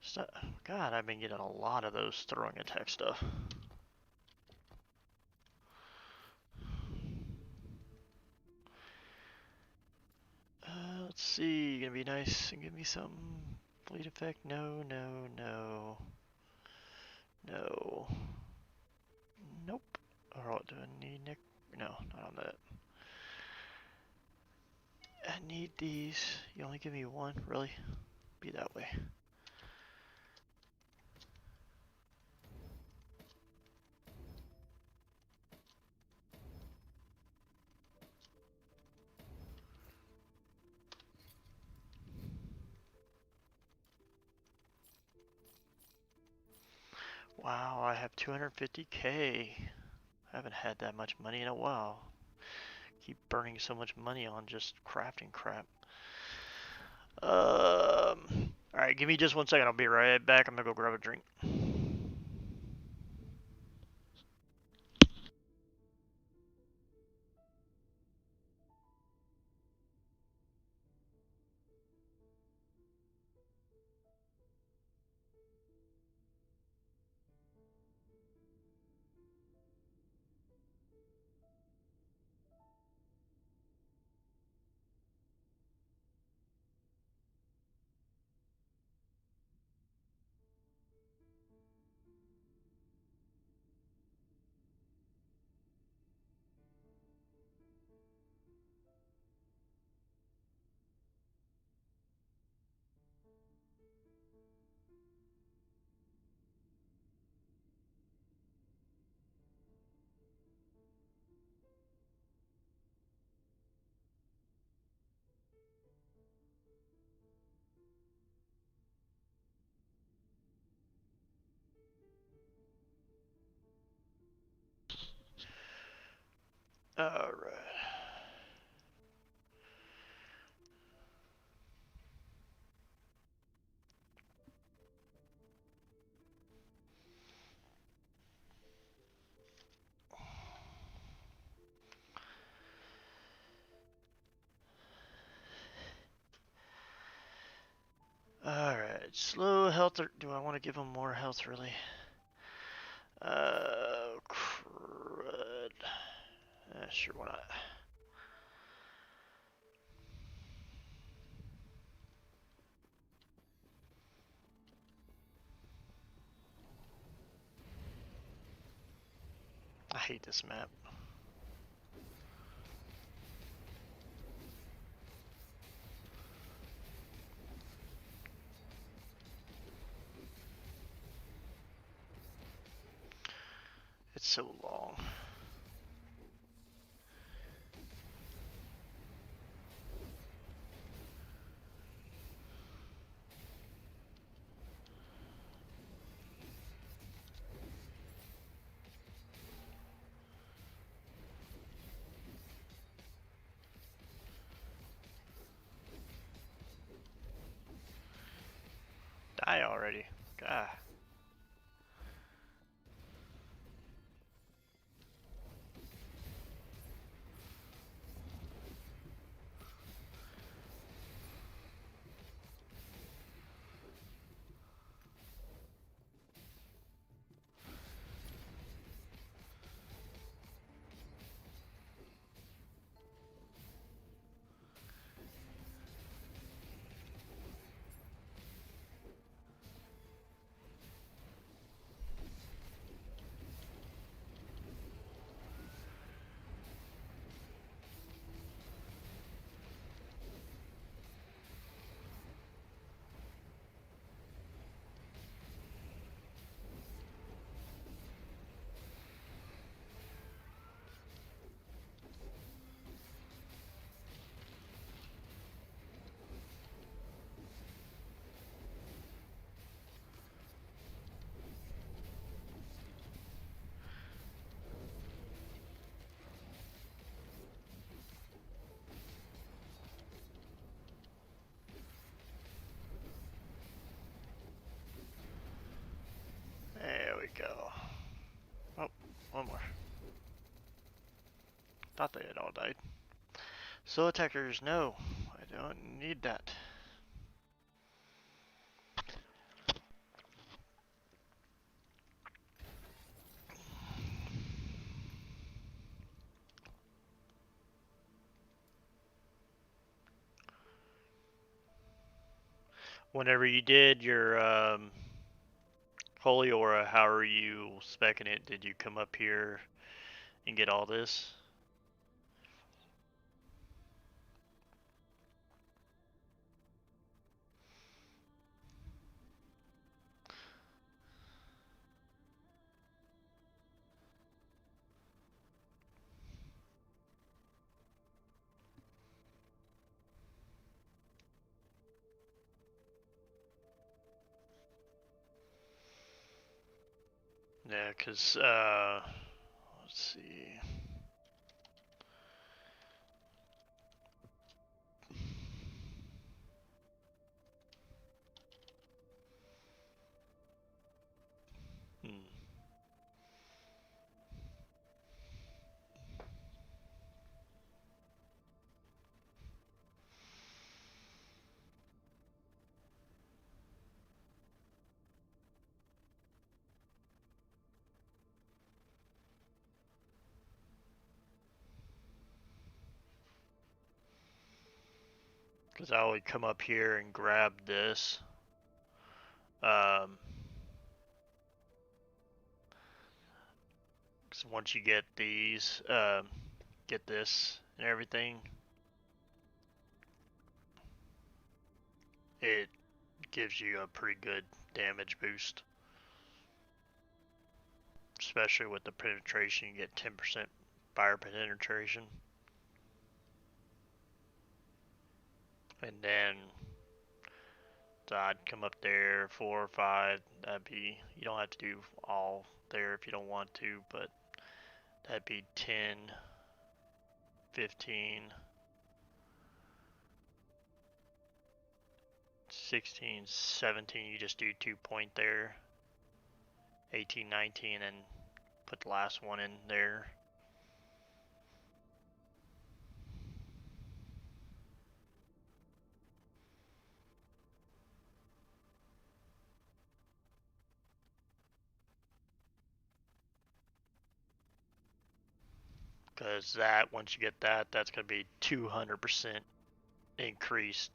So, God, I've been getting a lot of those throwing attack stuff. Let's see. Gonna be nice and give me some bleed effect. No, no, no. No. Nope. Or do I need Nick? No, not on that. I need these. You only give me one? Really? Be that way. Wow, I have 250K. I haven't had that much money in a while. Keep burning so much money on just crafting crap. Alright, give me just 1 second. I'll be right back. I'm gonna go grab a drink. Alright. Alright, slow health. Do I want to give him more health, really? Crud. Sure, why not? I hate this map. It's so long. Die already. God. There we go. Oh, one more. Thought they had all died. Slow attackers, no. I don't need that. Whenever you did your Holy Aura, how are you specking it? Did you come up here and get all this? Yeah, because, let's see. Hmm. Because I would come up here and grab this. Um, Because once you get these, get this and everything, it gives you a pretty good damage boost. Especially with the penetration, you get 10% fire penetration. And then so I'd come up there 4 or 5. That'd be, you don't have to do all there if you don't want to, but that'd be 10, 15, 16, 17. You just do 2 point there. 18, 19, and put the last one in there. Because that, once you get that, that's going to be 200% increased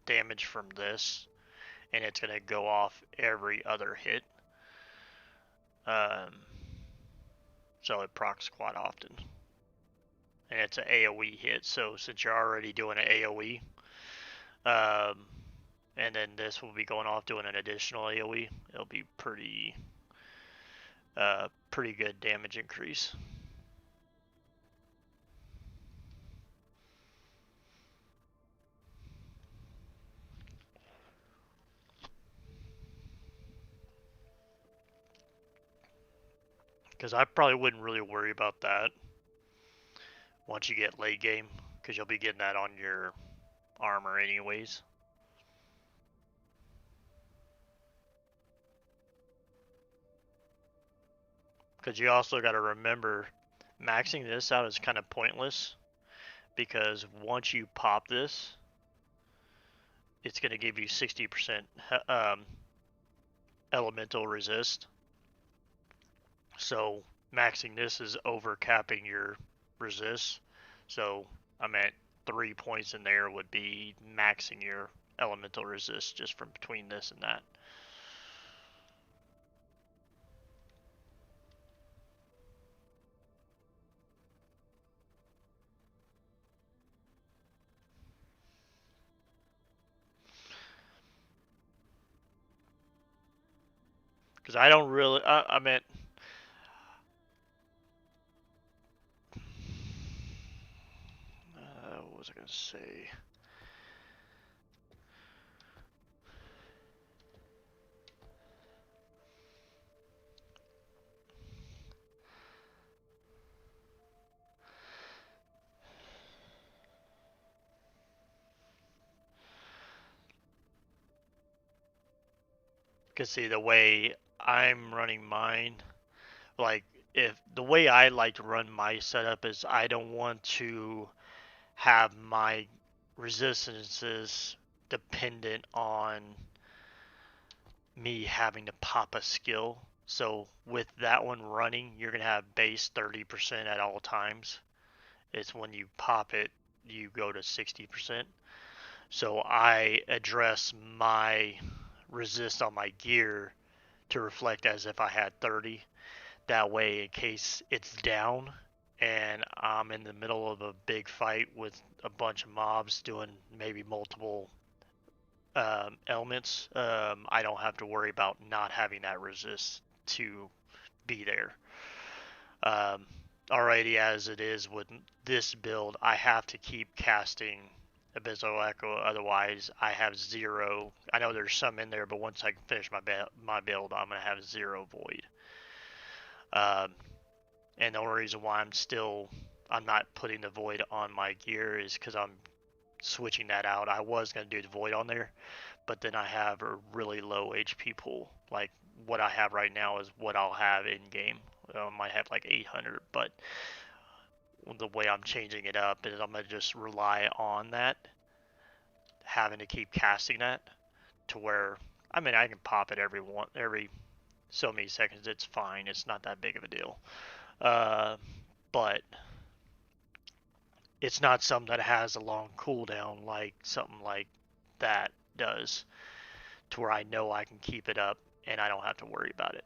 damage from this, and it's going to go off every other hit. Um, so it procs quite often. And it's an AoE hit, so since you're already doing an AoE, and then this will be going off doing an additional AoE, it'll be pretty good damage increase. Because I probably wouldn't really worry about that once you get late game, because you'll be getting that on your armor anyways. Because you also got to remember, maxing this out is kind of pointless, because once you pop this, it's going to give you 60% elemental resist. So maxing this is over capping your resist. So I'm at 3 points in there would be maxing your elemental resist just from between this and that. Because I don't really, I meant, what was I going to say? Because see, the way I'm running mine, like, if the way I like to run my setup is I don't want to have my resistances dependent on me having to pop a skill. So with that one running, you're gonna have base 30% at all times. It's when you pop it, you go to 60%. So I address my resist on my gear to reflect as if I had 30. That way, in case it's down and I'm in the middle of a big fight with a bunch of mobs doing maybe multiple elements, I don't have to worry about not having that resist to be there. Already as it is with this build, I have to keep casting Abyssal Echo. Otherwise, I have 0. I know there's some in there, but once I finish my build, I'm gonna have 0 void. And the only reason why I'm not putting the void on my gear is because I'm switching that out. I was gonna do the void on there, but then I have a really low HP pool. Like what I have right now is what I'll have in game. I might have like 800, but the way I'm changing it up is I'm gonna just rely on that, having to keep casting that to where I mean I can pop it every so many seconds. It's fine. It's not that big of a deal. But it's not something that has a long cooldown like something like that does, to where I know I can keep it up and I don't have to worry about it.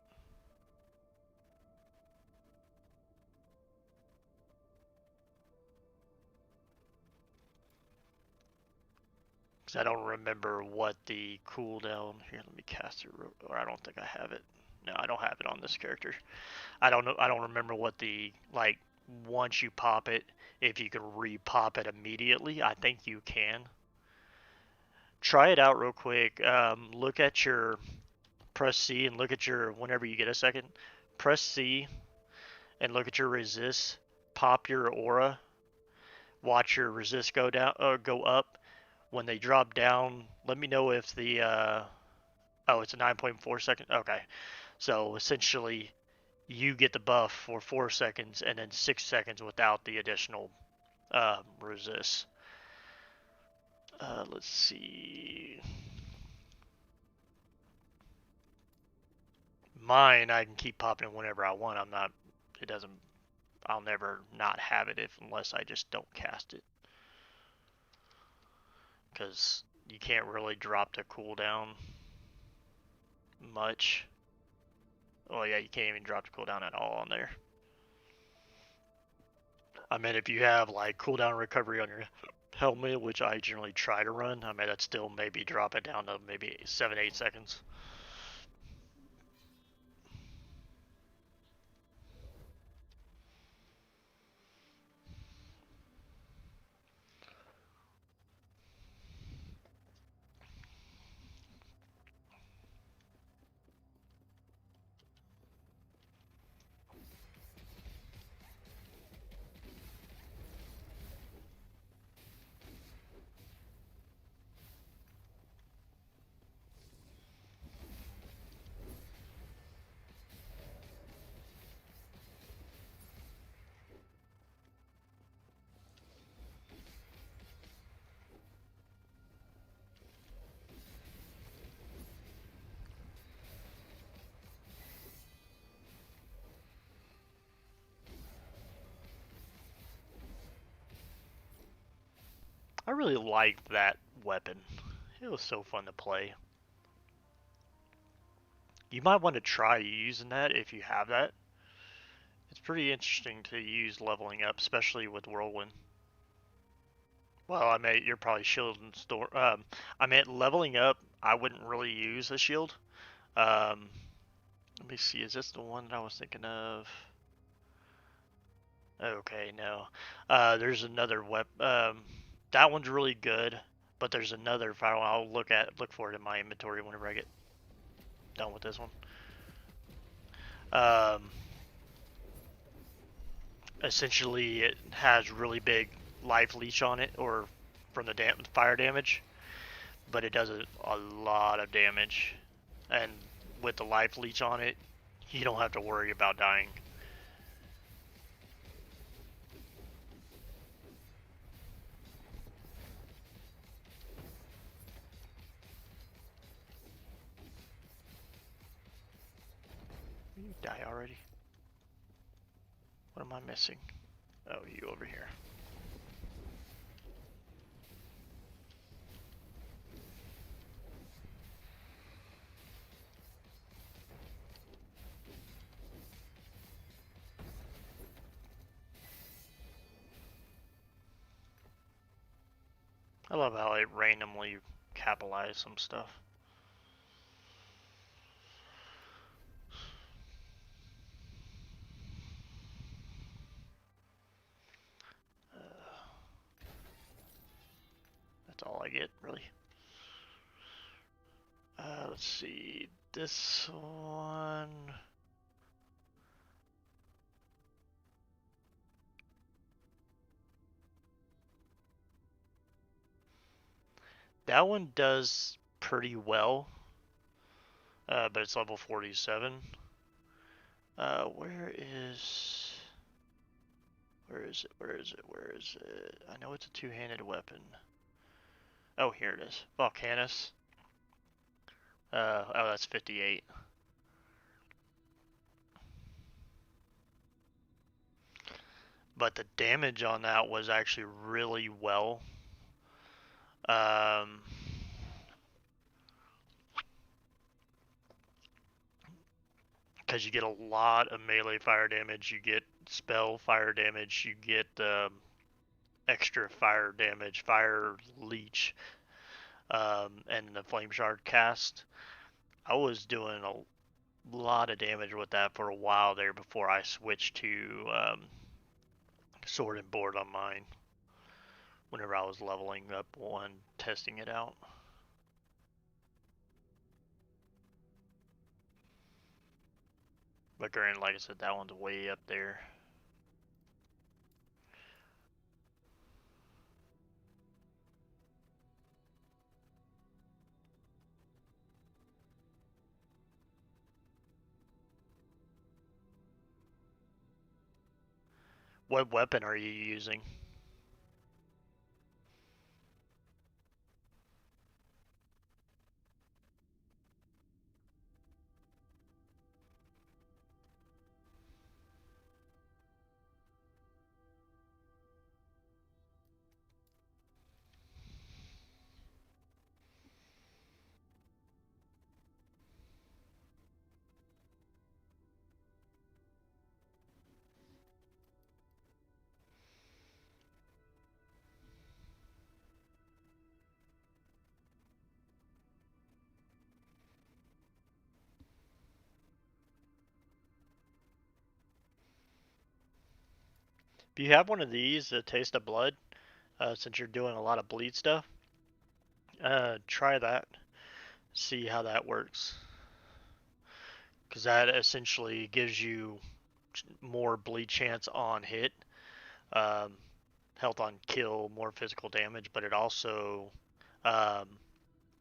Because I don't remember what the cooldown here. Let me cast it, or I don't think I have it. No, I don't have it on this character. I don't know. I don't remember what the like. Once you pop it, if you can re-pop it immediately, I think you can. Try it out real quick. Look at your press C and look at your whenever you get a second. Press C and look at your resist. Pop your aura. Watch your resist go down or go up. When they drop down, let me know if the oh, it's a 9.4 second. Okay, so essentially you get the buff for 4 seconds and then 6 seconds without the additional resist. Let's see. Mine, I can keep popping it whenever I want. I'm not. It doesn't. I'll never not have it unless I just don't cast it. Because you can't really drop the cooldown much. Oh yeah, you can't even drop the cooldown at all on there. I mean, if you have like cooldown recovery on your helmet, which I generally try to run, I mean, I'd still maybe drop it down to maybe 7-8 seconds. I really liked that weapon. It was so fun to play. You might want to try using that if you have that. It's pretty interesting to use leveling up, especially with Whirlwind. Well, I mean, you're probably shield and store. I meant leveling up. I wouldn't really use a shield. Um, Let me see. Is this the one that I was thinking of? Okay, no. There's another that one's really good, but there's another file I'll look for it in my inventory whenever I get done with this one. Um, Essentially, it has really big life leech on it, or from the fire damage, but it does a lot of damage. And with the life leech on it, you don't have to worry about dying. You die already? What am I missing? Oh, you over here. I love how it randomly capitalized some stuff. I get, really. Let's see. This one. That one does pretty well, but it's level 47. Where is it? I know it's a two-handed weapon. Oh, here it is. Volcanus. Oh, that's 58. But the damage on that was actually really well. Because you get a lot of melee fire damage, you get spell fire damage, you get extra fire damage, fire leech, and the flame shard cast. I was doing a lot of damage with that for a while there before I switched to sword and board on mine. Whenever I was leveling up one, testing it out. But granted, like I said, that one's way up there. What weapon are you using? If you have one of these, a Taste of Blood, since you're doing a lot of bleed stuff, try that. See how that works. Because that essentially gives you more bleed chance on hit, um, health on kill, more physical damage, but it also, um,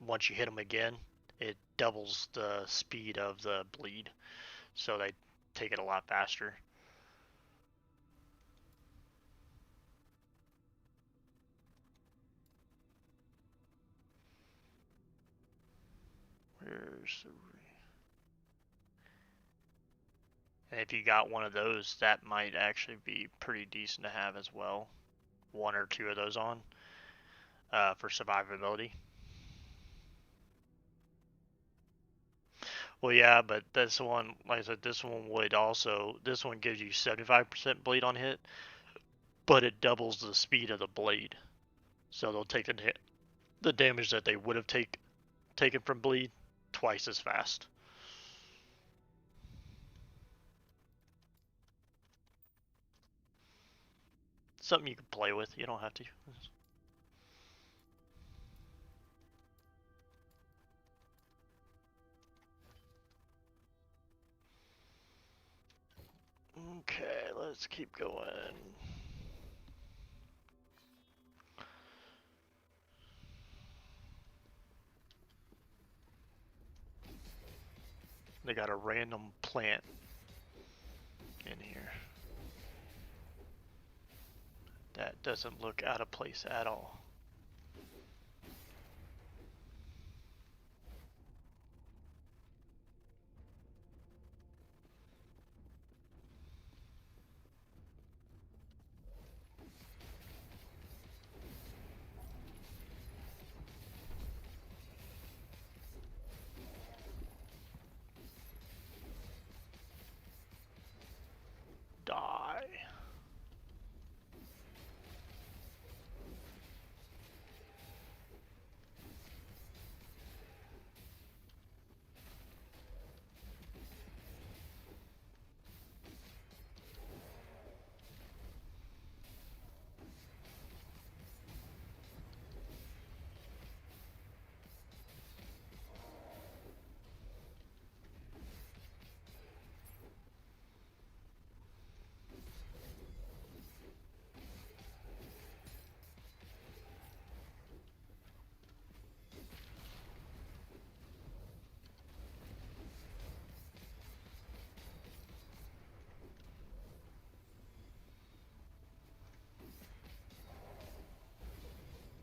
once you hit them again, it doubles the speed of the bleed. So they take it a lot faster. Where's the... And if you got one of those, that might actually be pretty decent to have as well. One or two of those on for survivability. Well, yeah, but this one, like I said, this one gives you 75% bleed on hit, but it doubles the speed of the blade. So they'll take the damage that they would have taken from bleed twice as fast. Something you can play with. You don't have to. Okay, let's keep going. They got a random plant in here. That doesn't look out of place at all. Die.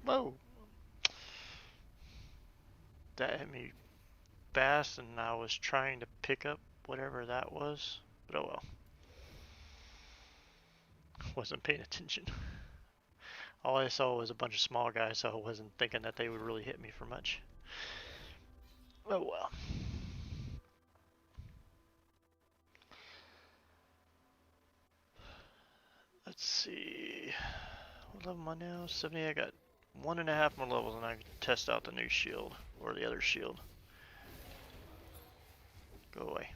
Whoa! That hit me fast, and I was trying to pick up whatever that was. But oh well. Wasn't paying attention. All I saw was a bunch of small guys, so I wasn't thinking that they would really hit me for much. Oh well. Let's see. What level am I now? 70. I got 1.5 more levels, and I can test out the new shield or the other shield. Go away.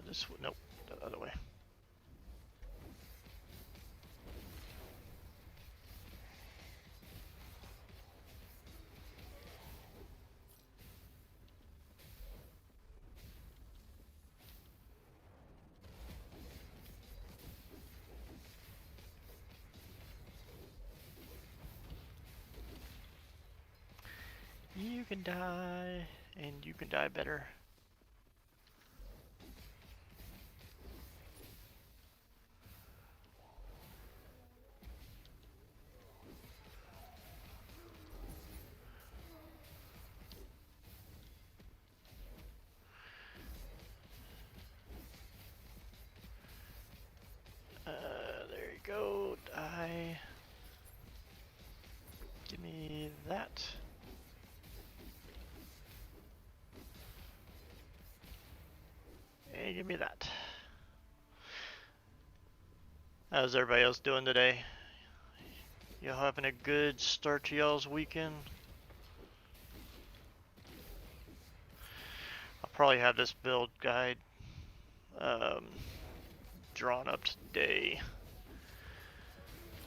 This nope, the other way. You can die, and you can die better. There you go, die. Give me that. And give me that. How's everybody else doing today? Y'all having a good start to y'all's weekend? I'll probably have this build guide drawn up today.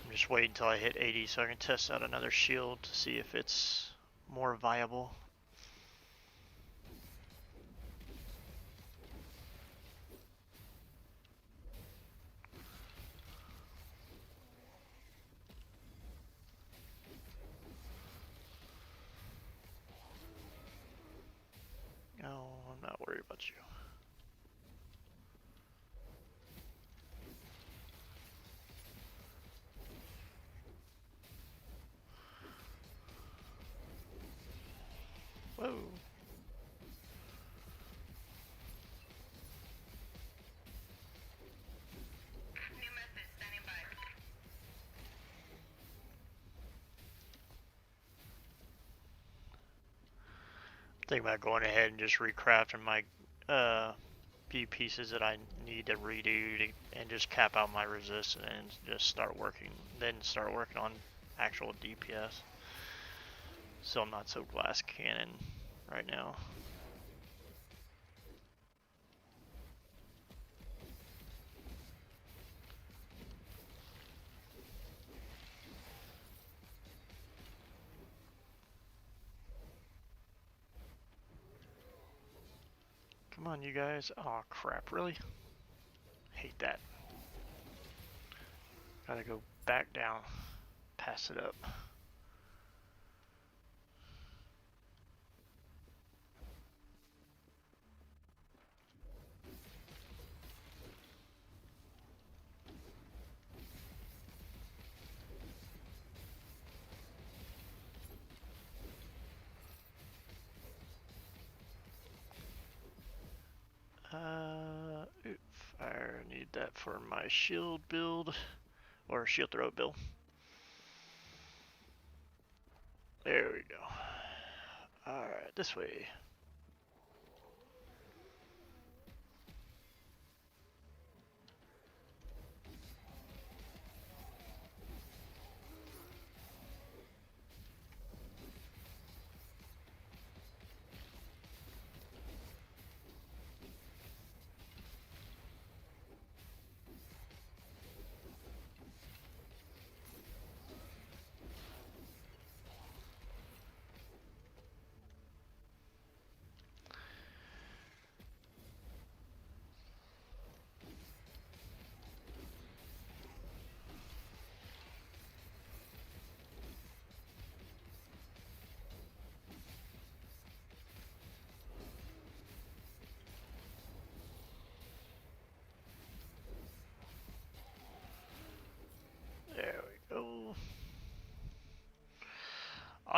I'm just waiting until I hit 80 so I can test out another shield to see if it's more viable. No, I'm not worried about you. Whoa. New message, standing by. Think about going ahead and just recrafting my few pieces that I need to redo to, and just cap out my resist and just start working on actual DPS. So I'm not so glass cannon right now. Come on, you guys. Oh crap, really? Hate that. Gotta go back down. Pass it up. I need that for my shield build, or shield throw build. There we go. Alright, this way.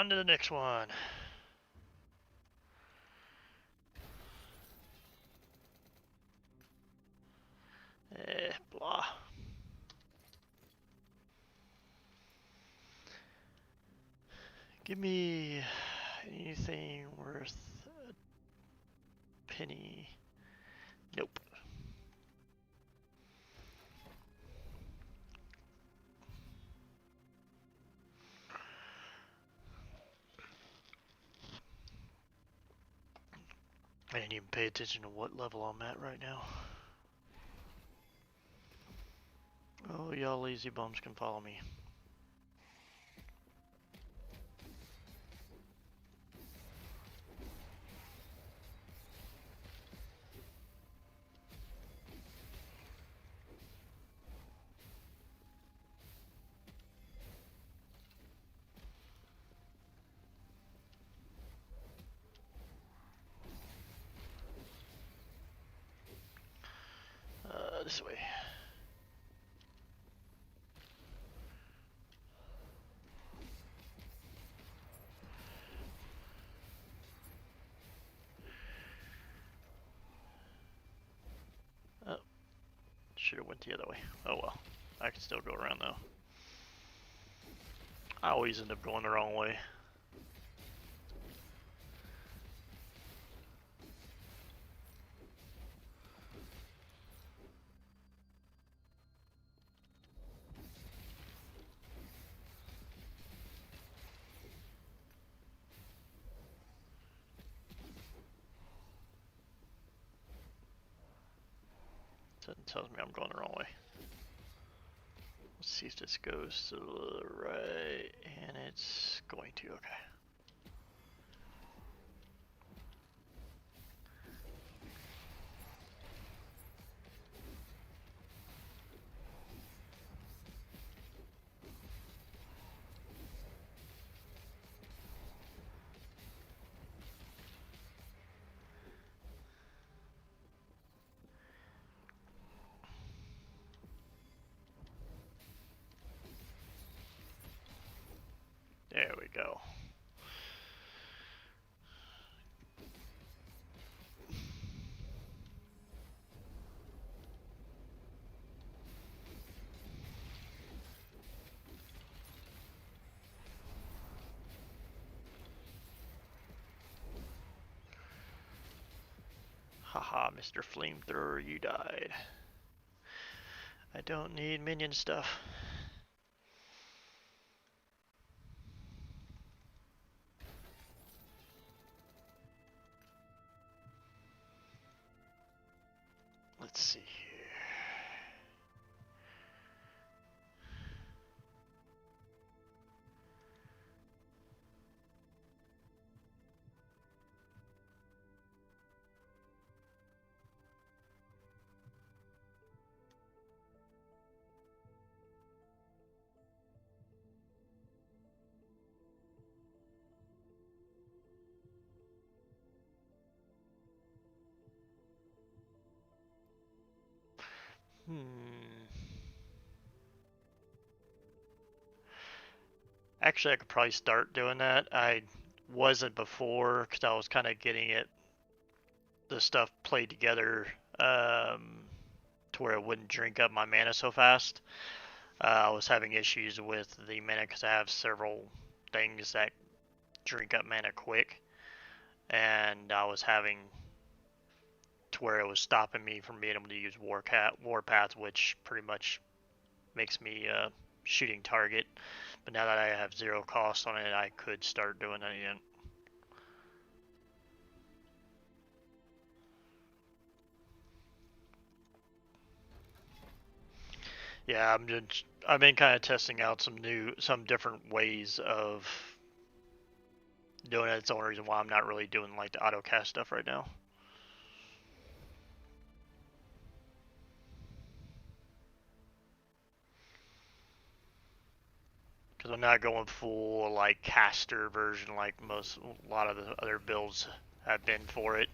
On to the next one. Blah. Give me anything worth a penny. Nope. I didn't even pay attention to what level I'm at right now. Oh, y'all lazy bums can follow me. This way. Oh, should have went the other way. Oh well, I can still go around though. I always end up going the wrong way. Something tells me I'm going the wrong way. Let's see if this goes to the right, and it's going to, okay. There we go. Haha, Mr. Flamethrower, you died. I don't need minion stuff. Let's see here. Actually, I could probably start doing that. I wasn't before because I was kind of getting the stuff played together to where it wouldn't drink up my mana so fast. I was having issues with the mana because I have several things that drink up mana quick, and I was having to where it was stopping me from being able to use Warpath, which pretty much makes me shooting target. But now that I have 0 cost on it, I could start doing that again. Yeah, I've been kind of testing out some different ways of doing it. It's the only reason why I'm not really doing like the autocast stuff right now. Because I'm not going full like caster version like a lot of the other builds have been for it.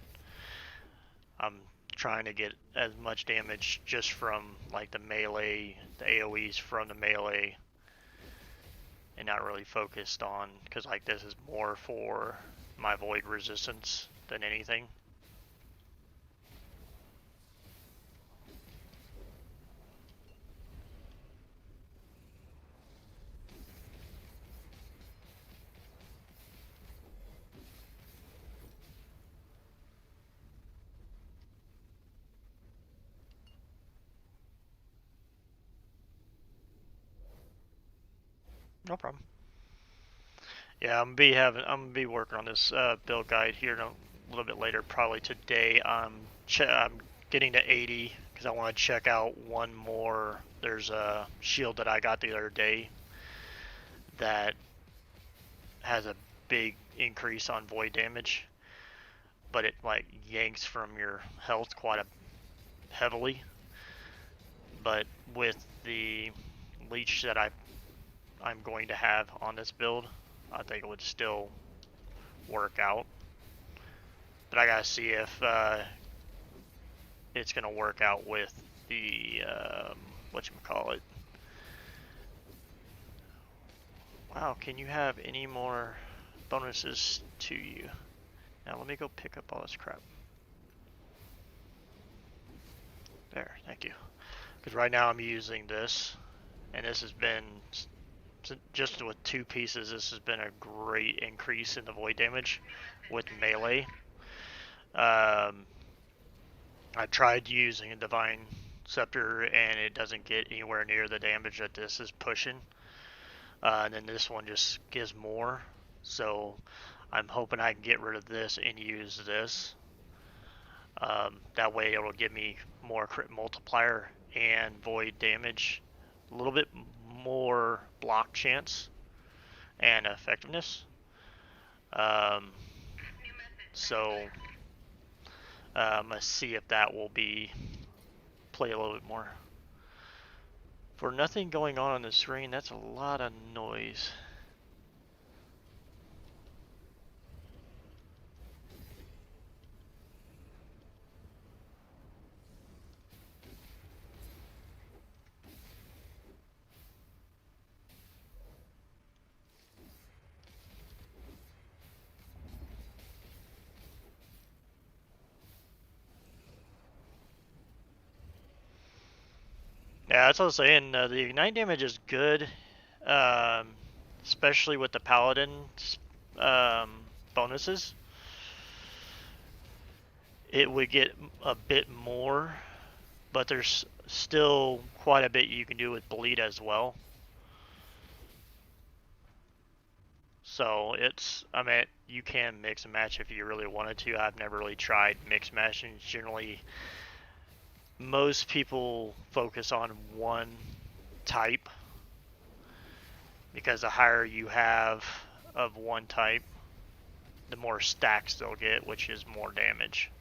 I'm trying to get as much damage just from like the melee, the AoEs from the melee, and not really focused on, because like this is more for my void resistance than anything. No problem. Yeah, I'm gonna be working on this build guide here in a little bit later, probably today. I'm getting to 80 because I want to check out one more. There's a shield that I got the other day that has a big increase on void damage, but it like yanks from your health quite heavily. But with the leech that I'm going to have on this build, I think it would still work out. But I gotta see if it's gonna work out with the whatchamacallit. Wow, can you have any more bonuses to you? Now let me go pick up all this crap. There, thank you. Because right now I'm using this, and this has been, just with 2 pieces, this has been a great increase in the void damage with melee. I tried using a Divine Scepter, and it doesn't get anywhere near the damage that this is pushing. And then this one just gives more. So I'm hoping I can get rid of this and use this. That way it'll give me more crit multiplier and void damage, a little bit more block chance and effectiveness. So I'm gonna see if that will play a little bit more. For nothing going on the screen, that's a lot of noise. Yeah, that's what I was saying. The ignite damage is good, um, especially with the paladin um, bonuses. It would get a bit more, but there's still quite a bit you can do with bleed as well. So I mean, you can mix and match if you really wanted to. I've never really tried mix matching. Generally, most people focus on one type because the higher you have of one type, the more stacks they'll get, which is more damage.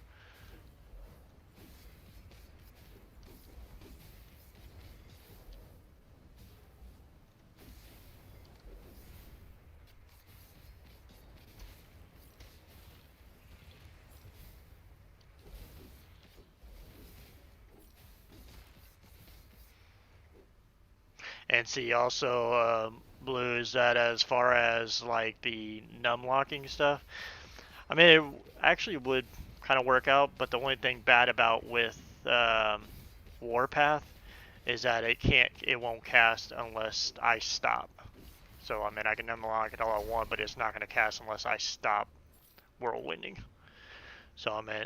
And see also, Blue, is that as far as like the numb locking stuff, I mean, it actually would kind of work out, but the only thing bad about with Warpath is that it won't cast unless I stop. So I mean, I can unlock it all I want, but it's not going to cast unless I stop whirlwinding. So I mean,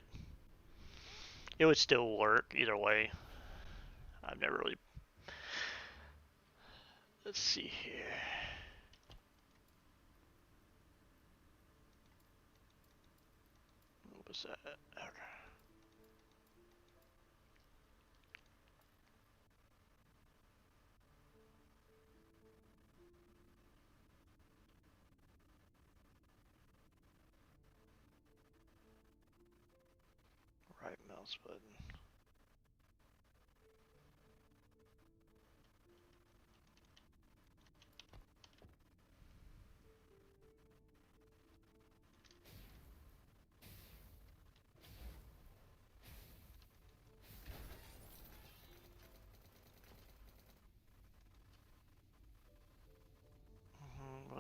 it would still work either way. I've never really. Let's see here. What was that? Okay. Right mouse button.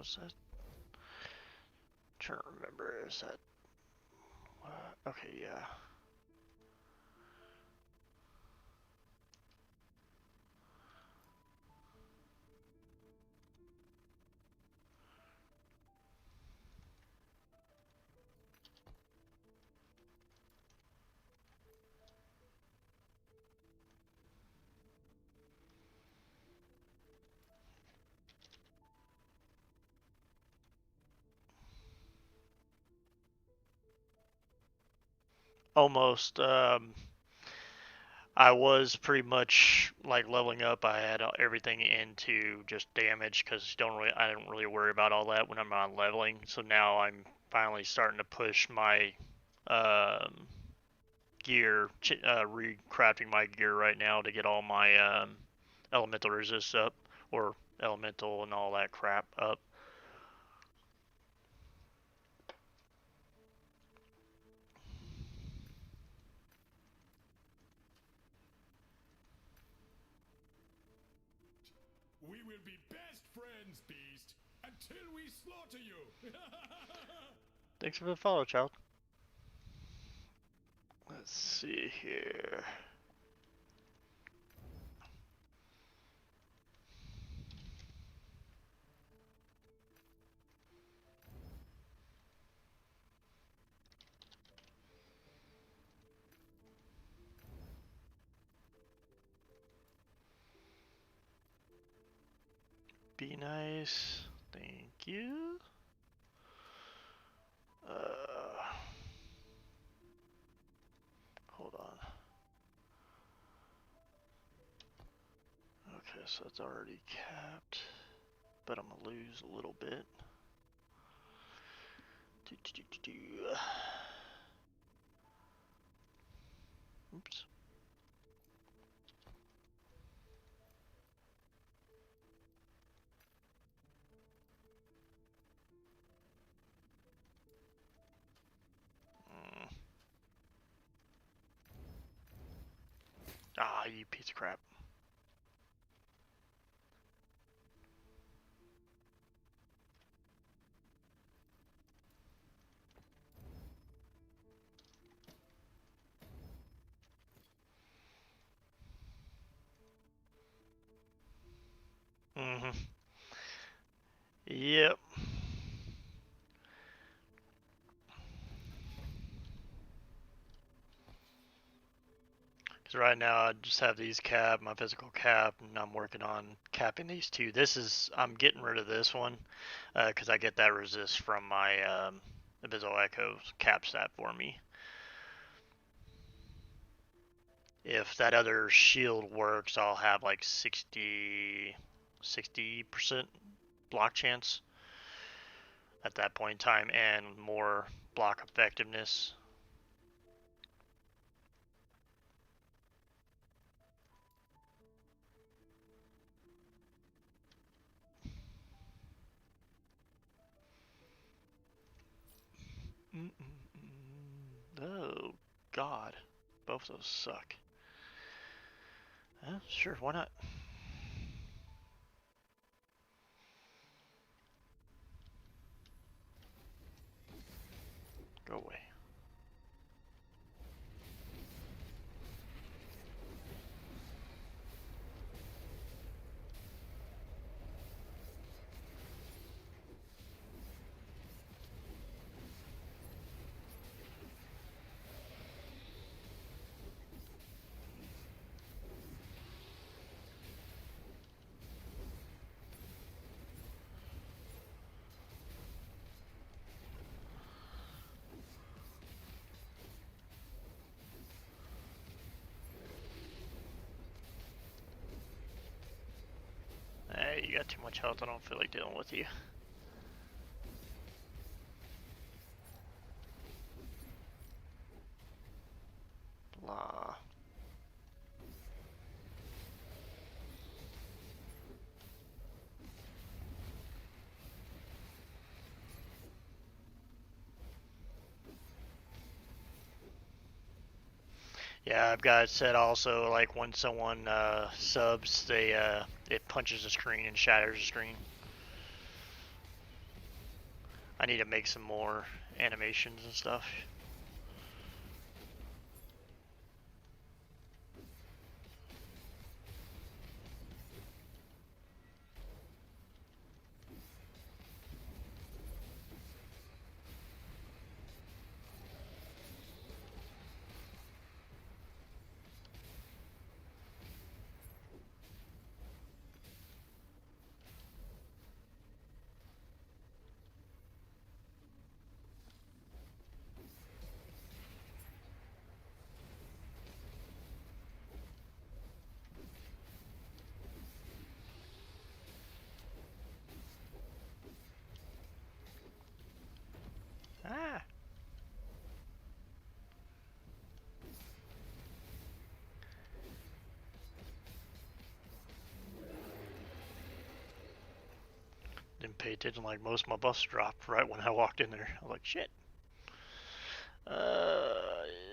Was that? Trying to remember. Is that? Okay, yeah. Almost. I was pretty much like leveling up. I had everything into just damage because I don't really worry about all that when I'm on leveling. So now I'm finally starting to push my um, gear, recrafting my gear right now to get all my elemental resist up, or elemental and all that crap up. We will be best friends, Beast, until we slaughter you! Thanks for the follow, child. Let's see here. Be nice. Thank you. Hold on. Okay, so it's already capped, but I'm gonna lose a little bit. Oops. Ah, you piece of crap. Mm-hmm. Yep. Because right now I just have these cap, my physical cap, and I'm working on capping these two. I'm getting rid of this one because I get that resist from my Abyssal Echoes caps that for me. If that other shield works, I'll have like 60% block chance at that point in time and more block effectiveness. Oh, God. Both of those suck. Sure, why not? Go away. Hey, you got too much health. I don't feel like dealing with you. Blah. Yeah, I've got it set also, like when someone subs, it punches the screen and shatters the screen. I need to make some more animations and stuff. Ah! Didn't pay attention, like most of my buffs dropped right when I walked in there. I was like, shit.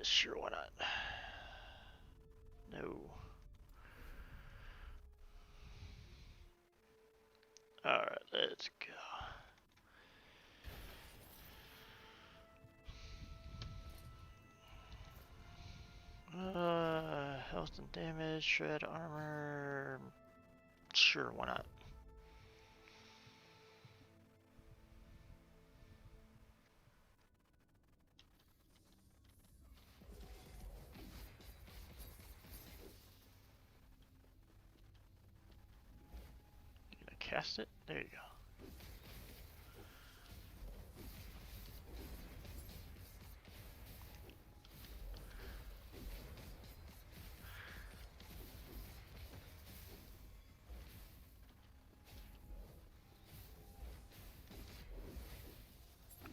Sure, why not? No. Alright, let's go. Health and damage, shred armor. Sure, why not? You gonna cast it? There you go.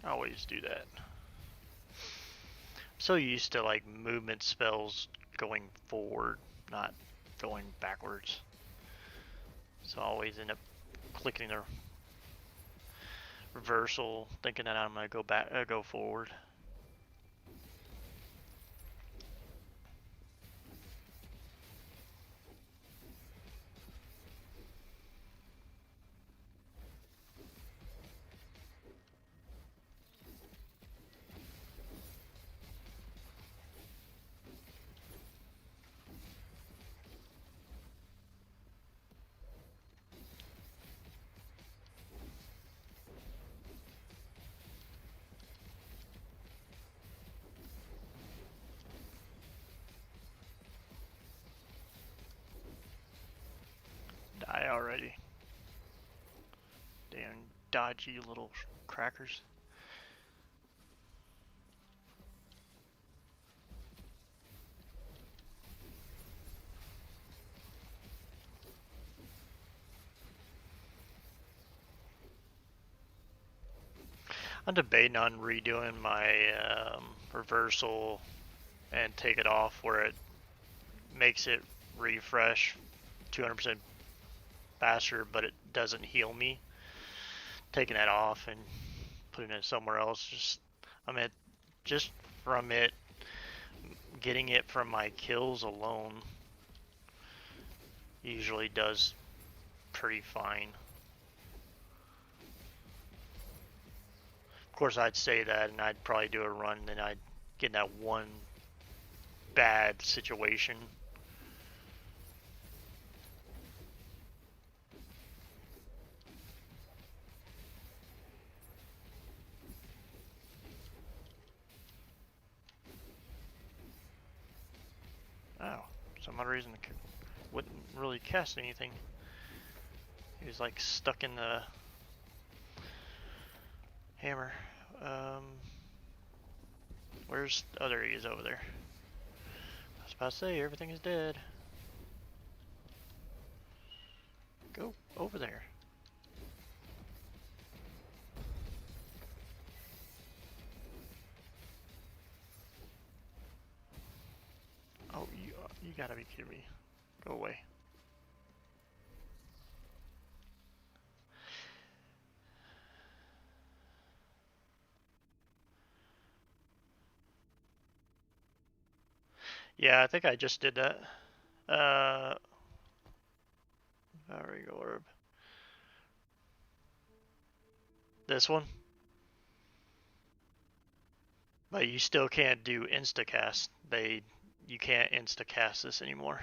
I always do that. I'm so used to like movement spells going forward, not going backwards. So I always end up clicking the reversal, thinking that I'm gonna go back, go forward. Die already. Damn dodgy little crackers. I'm debating on redoing my reversal and take it off where it makes it refresh 200% faster, but it doesn't heal me. Taking that off and putting it somewhere else. Just from it, getting it from my kills alone usually does pretty fine. Of course, I'd say that, and I'd probably do a run, and then I'd get in that one bad situation. Oh, some odd reason it wouldn't really cast anything. He was like stuck in the hammer. Where's the other? He is over there. I was about to say everything is dead. Go over there. Oh, you gotta be kidding me. Go away. Yeah, I think I just did that. There we go, orb. This one? But you still can't do instacast. You can't instacast this anymore.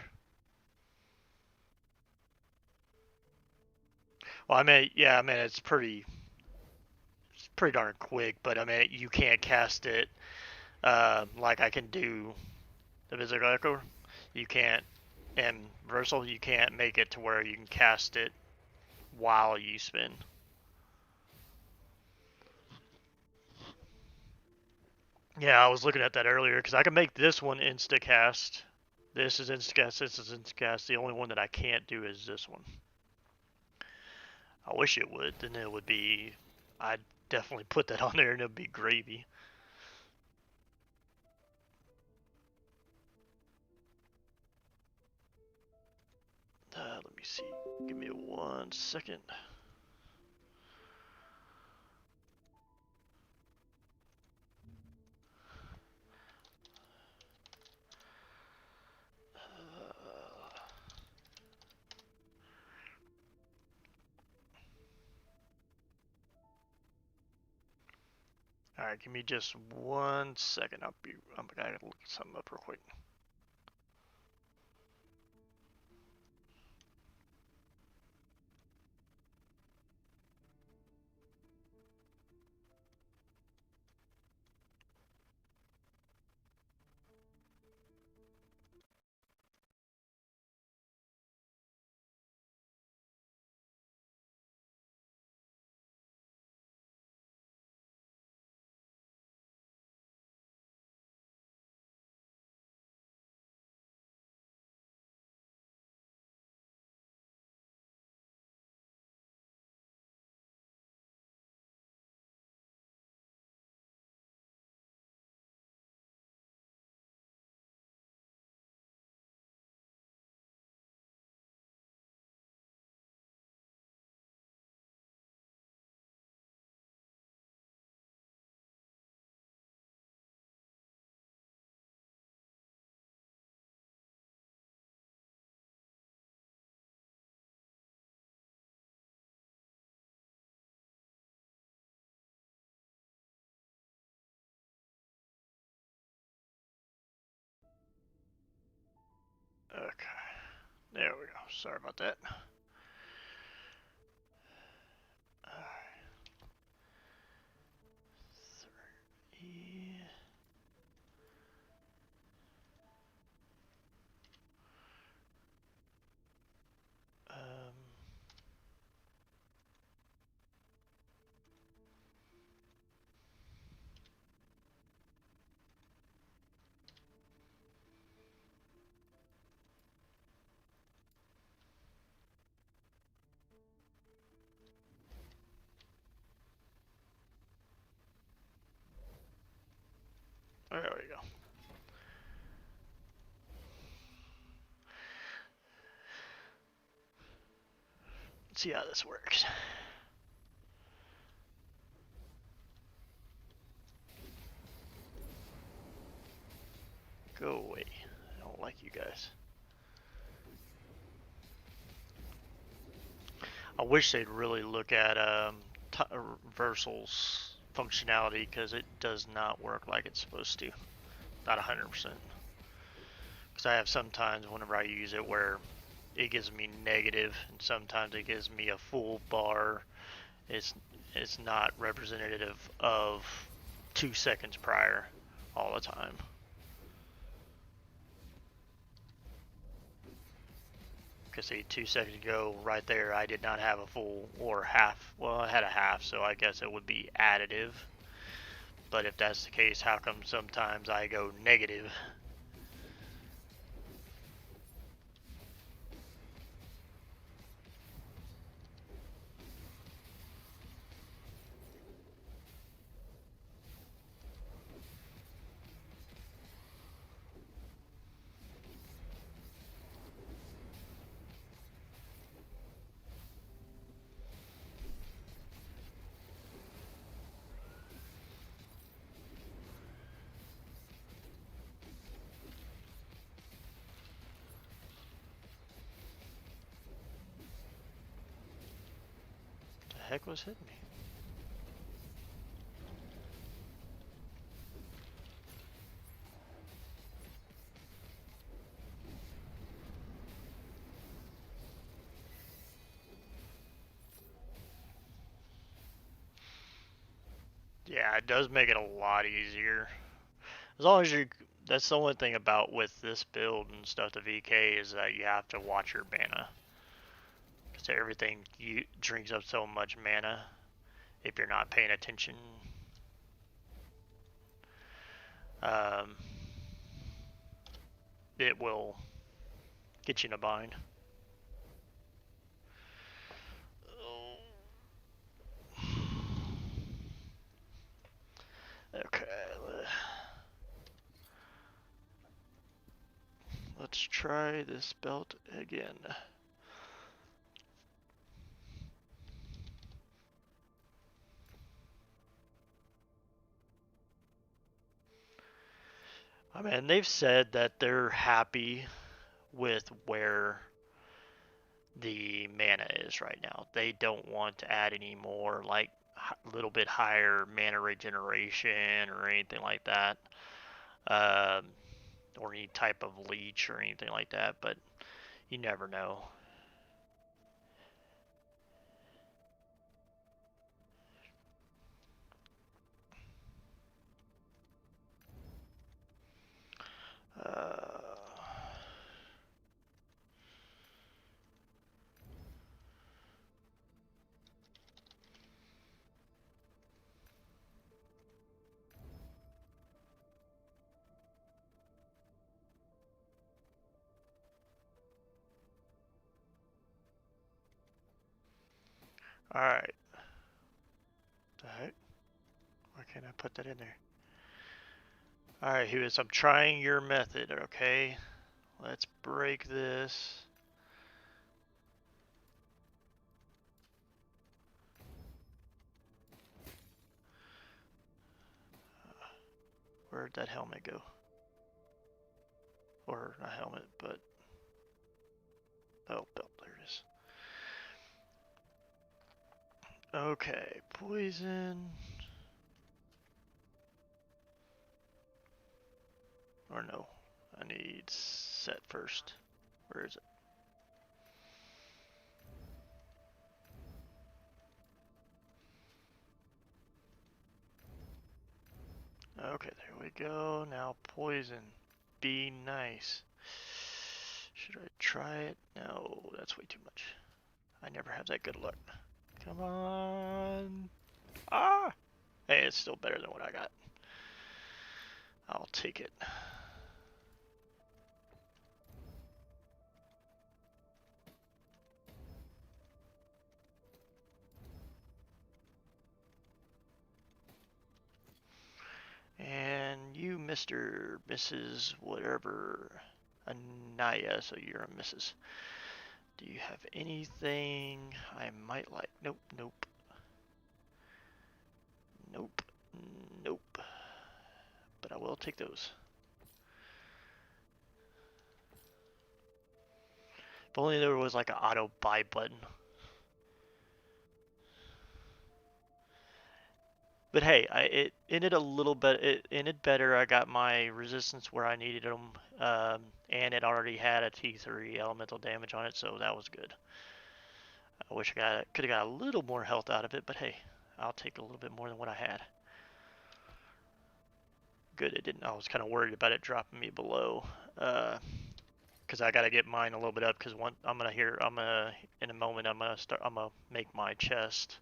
Well, I mean, yeah, I mean it's pretty darn quick, but I mean you can't cast it like I can do the physical echo. You can't, and Versal, you can't make it to where you can cast it while you spin. Yeah, I was looking at that earlier because I can make this one instacast. This is instacast. This is instacast. The only one that I can't do is this one. I wish it would. Then it would be. I'd definitely put that on there and it'd be gravy. Let me see. Give me 1 second. All right, give me just 1 second. I'm gonna look something up real quick. Okay, there we go. Sorry about that. All right. 3. There we go. Let's see how this works. Go away. I don't like you guys. I wish they'd really look at Versal's functionality because it does not work like it's supposed to. Not 100%. Because I have sometimes whenever I use it where it gives me negative and sometimes it gives me a full bar. It's not representative of 2 seconds prior all the time. Because see, 2 seconds ago, right there, I did not have a full or half. Well, I had a half, so I guess it would be additive. But if that's the case, how come sometimes I go negative? The heck was hitting me? Yeah, it does make it a lot easier. As long as you, that's the only thing about with this build and stuff, the VK, is that you have to watch your mana. Because everything drinks up so much mana if you're not paying attention. Um, it will get you in a bind. Okay. Let's try this belt again. I mean, they've said that they're happy with where the mana is right now. They don't want to add any more, like, a little bit higher mana regeneration or anything like that. Or any type of leech or anything like that, but you never know. Alright. The heck? Why can't I put that in there? Alright, Hughes, I'm trying your method, okay? Let's break this. Where'd that helmet go? Or not helmet, but... Oh, belt, there it is. Okay, poison. Or no, I need set first. Where is it? Okay, there we go. Now poison. Be nice. Should I try it? No, that's way too much. I never have that good luck. Come on. Ah! Hey, it's still better than what I got. I'll take it. And you, Mr. Mrs. whatever, Anaya, so you're a Mrs. Do you have anything I might like? Nope, nope. Nope, nope. But I will take those. If only there was like an auto buy button. But hey, it ended a little bit. It ended better. I got my resistance where I needed them, and it already had a T3 elemental damage on it, so that was good. I wish I could have got a little more health out of it, but hey, I'll take a little bit more than what I had. Good, it didn't. I was kind of worried about it dropping me below, because I got to get mine a little bit up. Because in a moment, I'm gonna make my chest.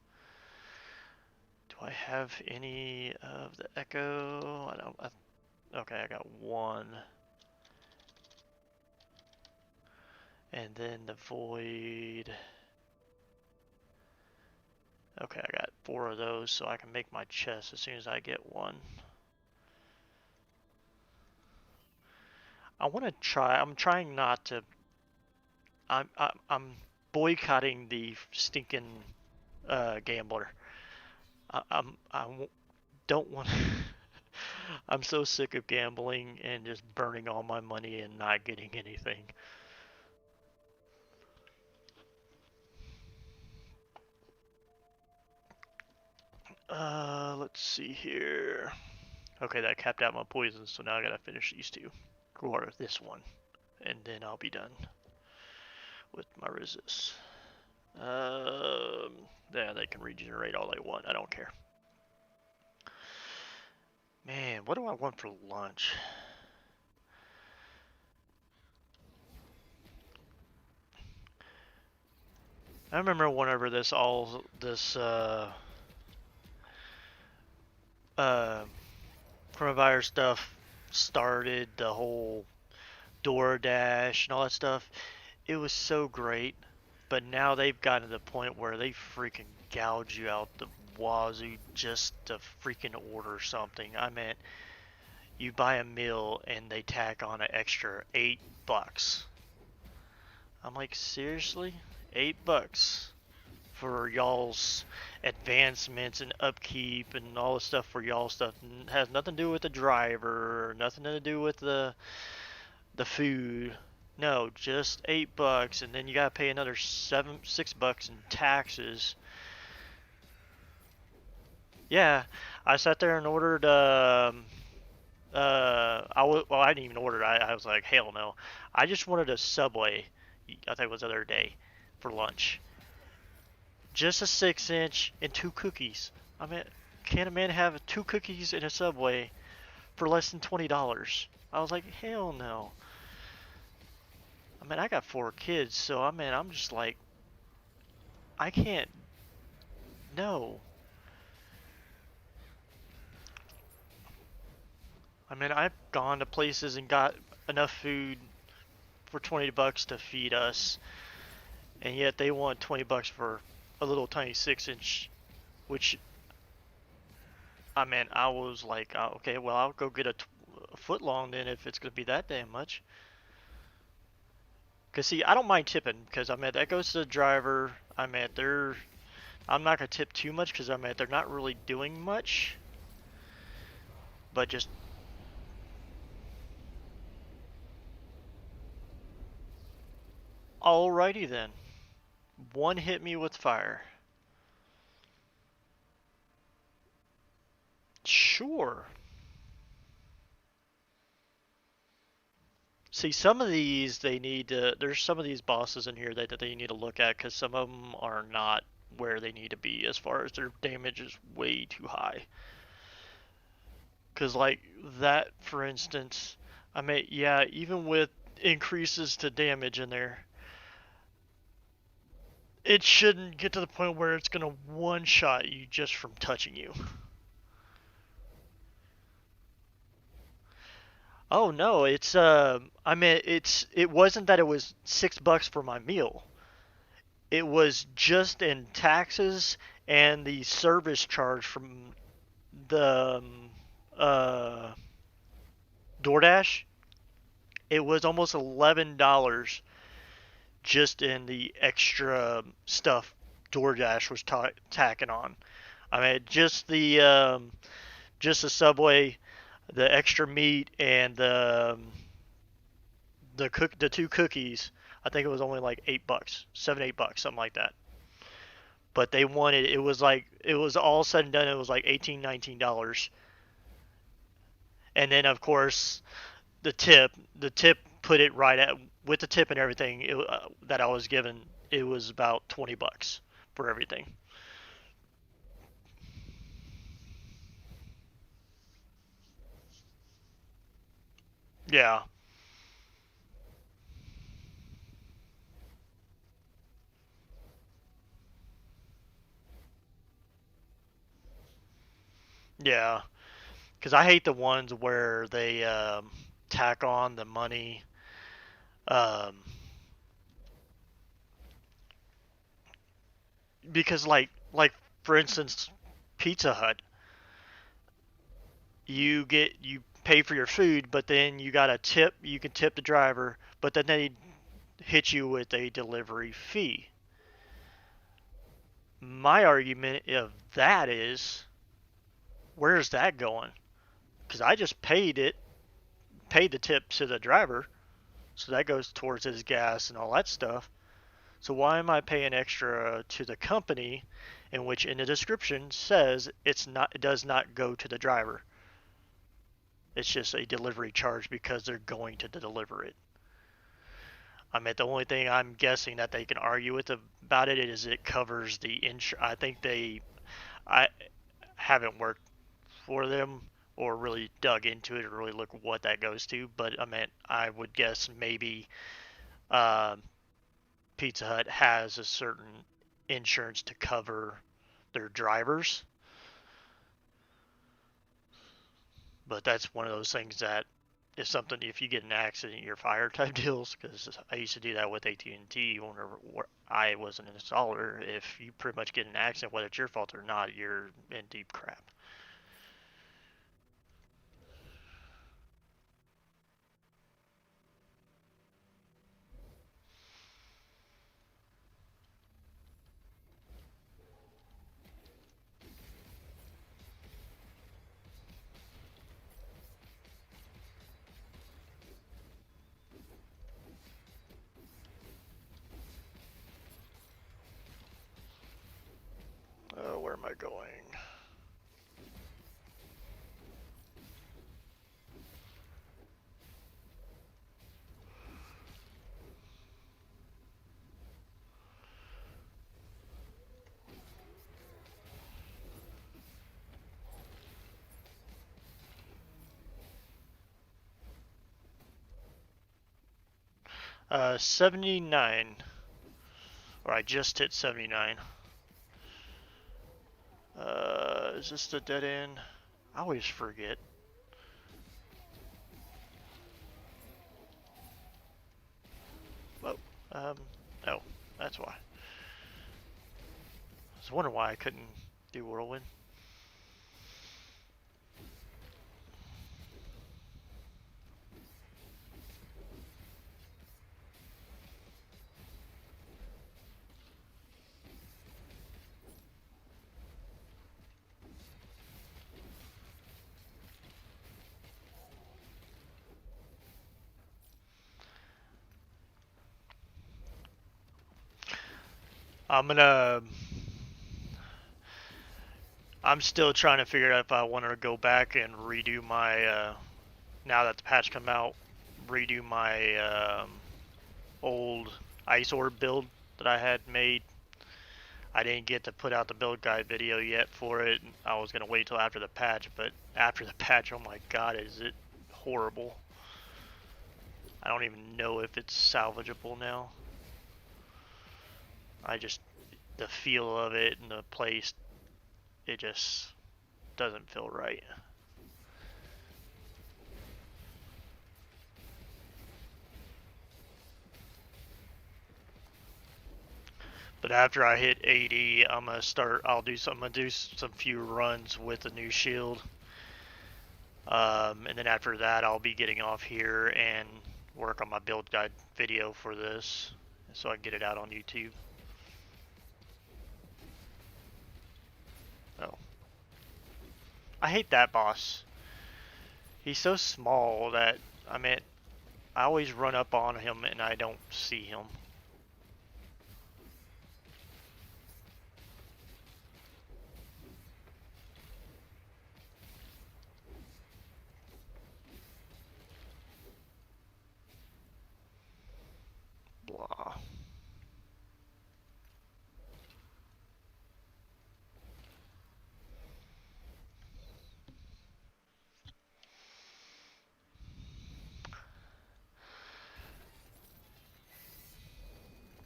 Do I have any of the echo? I don't. Okay, I got one. And then the void. Okay, I got 4 of those, so I can make my chest as soon as I get one. I want to try. I'm trying not to. I'm boycotting the stinking gambler. I don't want. I'm so sick of gambling and just burning all my money and not getting anything. Let's see here. Okay, that capped out my poisons, so now I gotta finish these 2. Or this one. And then I'll be done with my resist. Yeah, they can regenerate all they want. I don't care. Man, what do I want for lunch? I remember whenever this uh coronavirus stuff started, the whole DoorDash and all that stuff. It was so great, but now they've gotten to the point where they freaking gouge you out the wazoo just to freaking order something. I mean, you buy a meal and they tack on an extra $8. I'm like, seriously? $8 for y'all's advancements and upkeep and all the stuff for y'all stuff. Has nothing to do with the driver, nothing to do with the food. No, just $8, and then you gotta pay another $6 in taxes. Yeah, I sat there and ordered. Well, I didn't even order. I was like, hell no. I just wanted a Subway. I think it was the other day for lunch. Just a 6-inch and two cookies. I mean, can a man have two cookies and a Subway for less than $20? I was like, hell no. I mean, I got 4 kids, so I mean, I'm just like, I can't. No. I mean, I've gone to places and got enough food for $20 to feed us, and yet they want $20 for a little tiny 6-inch, which, I mean, I was like, okay, well, I'll go get a foot long then if it's gonna be that damn much. Cause see, I don't mind tipping, because I mean that goes to the driver. I mean I'm not gonna tip too much, because I mean they're not really doing much, but just alrighty then. One hit me with fire. Sure. See, some of these there's some of these bosses in here that they need to look at, because some of them are not where they need to be as far as their damage is way too high. Because, like, that, for instance, I mean, yeah, even with increases to damage in there, it shouldn't get to the point where it's going to one-shot you just from touching you. Oh no, I mean it wasn't that it was $6 for my meal. It was just in taxes and the service charge from the uh DoorDash. It was almost $11 just in the extra stuff DoorDash was tacking on. I mean, just the Subway, the extra meat, and the two cookies. I think it was only like $8, $7, $8, something like that. But they wanted it was all said and done. It was like 18, $19, and then of course the tip put it right at with the tip and everything that I was given. It was about $20 for everything. Yeah, yeah. Because I hate the ones where they tack on the money. Um, because like for instance, Pizza Hut, you pay for your food, but then you got a tip. You can tip the driver, but then they hit you with a delivery fee. My argument of that is, where's that going? Because I just paid the tip to the driver, so that goes towards his gas and all that stuff. So why am I paying extra to the company, in which in the description says it does not go to the driver. It's just a delivery charge because they're going to deliver it. I mean, the only thing I'm guessing that they can argue with about it is it covers the insurance. I think I haven't worked for them or really dug into it or really look what that goes to. But I mean, I would guess maybe Pizza Hut has a certain insurance to cover their drivers. But that's one of those things that is something if you get an accident, you're fired type deals. Because I used to do that with AT&T whenever I was an installer. If you pretty much get an accident, whether it's your fault or not, you're in deep crap. Where am I going? Uh, 79. Or I just hit 79. Is this the dead end? I always forget. Oh, no, that's why. I was wondering why I couldn't do whirlwind. I'm still trying to figure out if I want to go back and redo my, now that the patch come out, redo my old ice orb build that I had made. I didn't get to put out the build guide video yet for it. I was going to wait till after the patch, but after the patch, oh my god, is it horrible. I don't even know if it's salvageable now. The feel of it and the place, it just doesn't feel right. But after I hit 80, I'm gonna do some few runs with the new shield. And then after that, I'll be getting off here and work on my build guide video for this, so I can get it out on YouTube. Oh. I hate that boss. He's so small that, I mean, I always run up on him and I don't see him. Blah.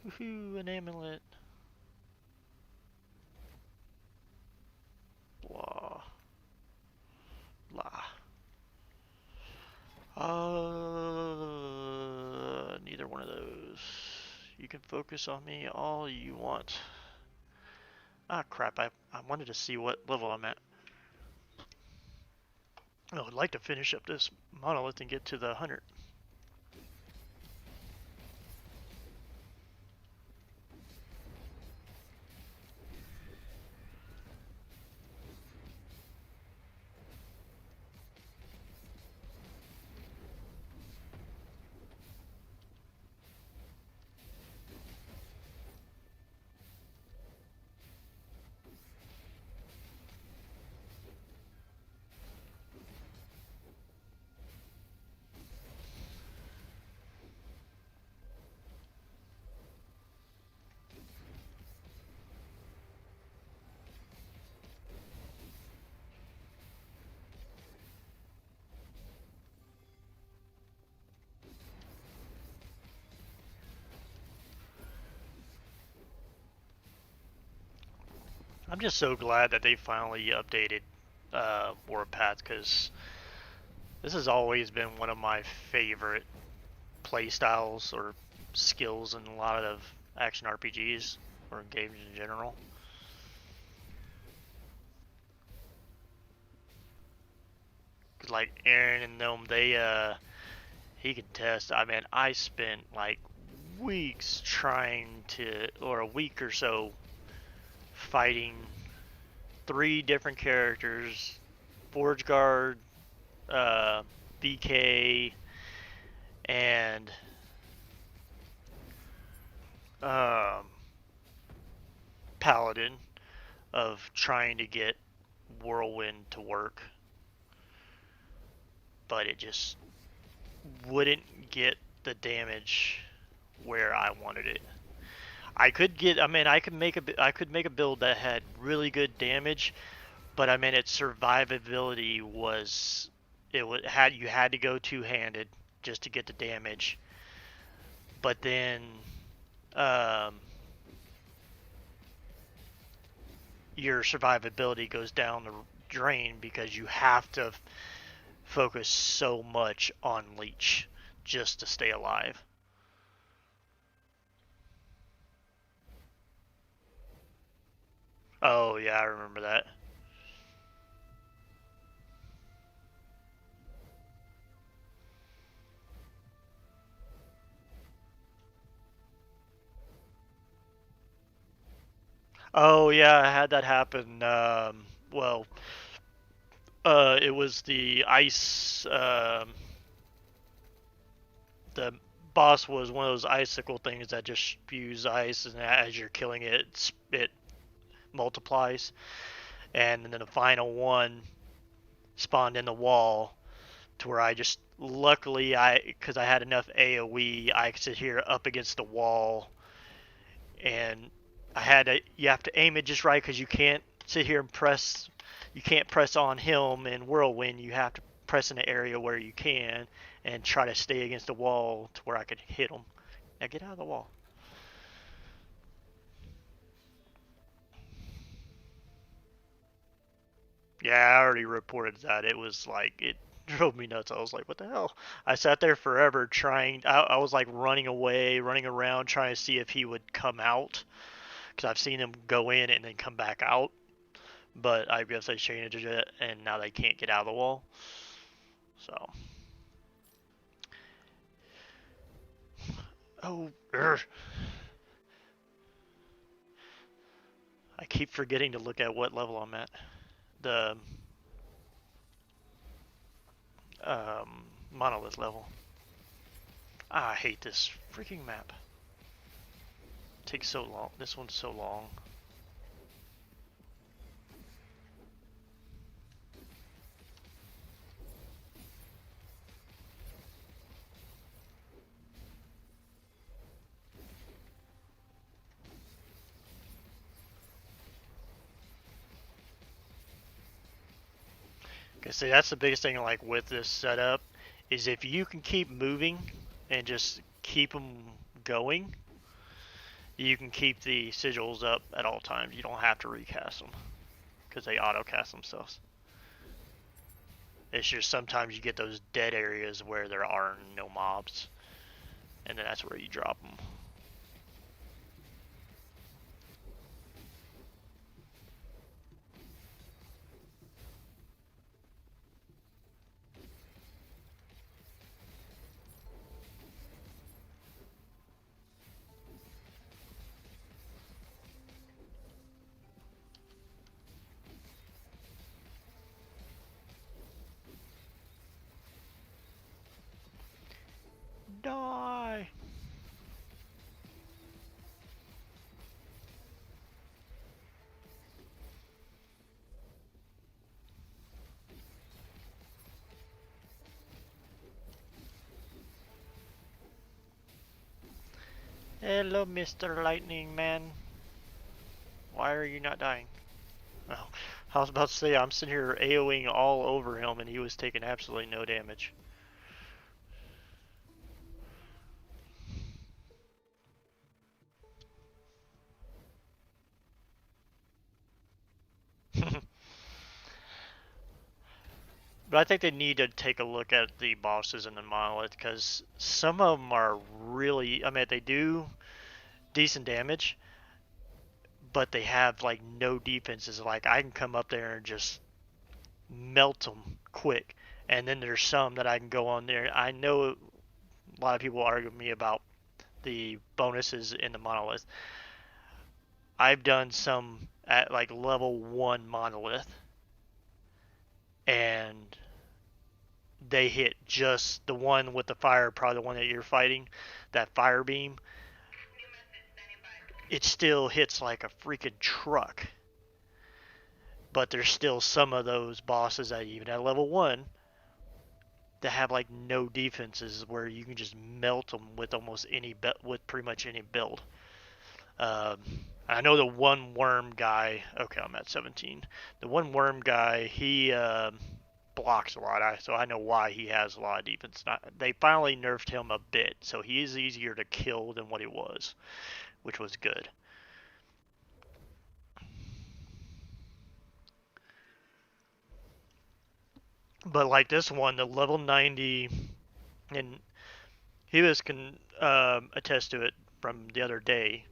Woohoo, an amulet. Blah. Blah. Neither one of those. You can focus on me all you want. Ah, crap, I wanted to see what level I'm at. I would like to finish up this monolith and get to the 100. I'm just so glad that they finally updated Warpath, because this has always been one of my favorite playstyles or skills in a lot of action RPGs or games in general. Cause like Aaron and them, he can test. I mean, I spent like weeks trying to, or a week or so, fighting 3 different characters: Forge Guard, BK, and um, Paladin, of trying to get Whirlwind to work, but it just wouldn't get the damage where I wanted it. I could get, I mean, I could make a build that had really good damage, but I mean, its survivability was, you had to go two-handed just to get the damage, but then um, your survivability goes down the drain because you have to focus so much on leech just to stay alive. Oh yeah, I remember that. Oh yeah, I had that happen. Well, it was the ice. The boss was one of those icicle things that just spews ice, and as you're killing it, it multiplies. And then the final one spawned in the wall, to where I just, luckily, because I had enough AOE, I could sit here up against the wall, and you have to aim it just right, because you can't sit here and you can't press on him in Whirlwind. You have to press in the area where you can and try to stay against the wall to where I could hit him. Now get out of the wall. Yeah, I already reported that. It was like, it drove me nuts. I was like, what the hell? I sat there forever trying. I was like running away, running around, trying to see if he would come out, because I've seen him go in and then come back out. But I guess they changed it, and now they can't get out of the wall. So. Oh, I keep forgetting to look at what level I'm at. The monolith level. Ah, I hate this freaking map. It takes so long. This one's so long. Okay, see, that's the biggest thing, like, with this setup, is if you can keep moving and just keep them going, you can keep the sigils up at all times. You don't have to recast them, because they auto-cast themselves. It's just sometimes you get those dead areas where there are no mobs, and then that's where you drop them. Die! Hello, Mr. Lightning Man. Why are you not dying? Oh, I was about to say, I'm sitting here AoEing all over him, and he was taking absolutely no damage. But I think they need to take a look at the bosses in the monolith because some of them are really. I mean, they do decent damage, but they have like no defenses. Like I can come up there and just melt them quick, and then there's some that I can go on there. I know a lot of people argue with me about the bonuses in the monolith. I've done some at like level 1 monolith, and they hit just the one with the fire, probably the one that you're fighting, that fire beam. It still hits like a freaking truck. But there's still some of those bosses that even at level 1 that have like no defenses where you can just melt them with almost any with pretty much any build. Um, I know the one worm guy. Okay, I'm at 17. The one worm guy, he blocks a lot, so I know why he has a lot of defense. They finally nerfed him a bit, so he is easier to kill than what he was, which was good. But like this one, the level 90, and he was can attest to it from the other day.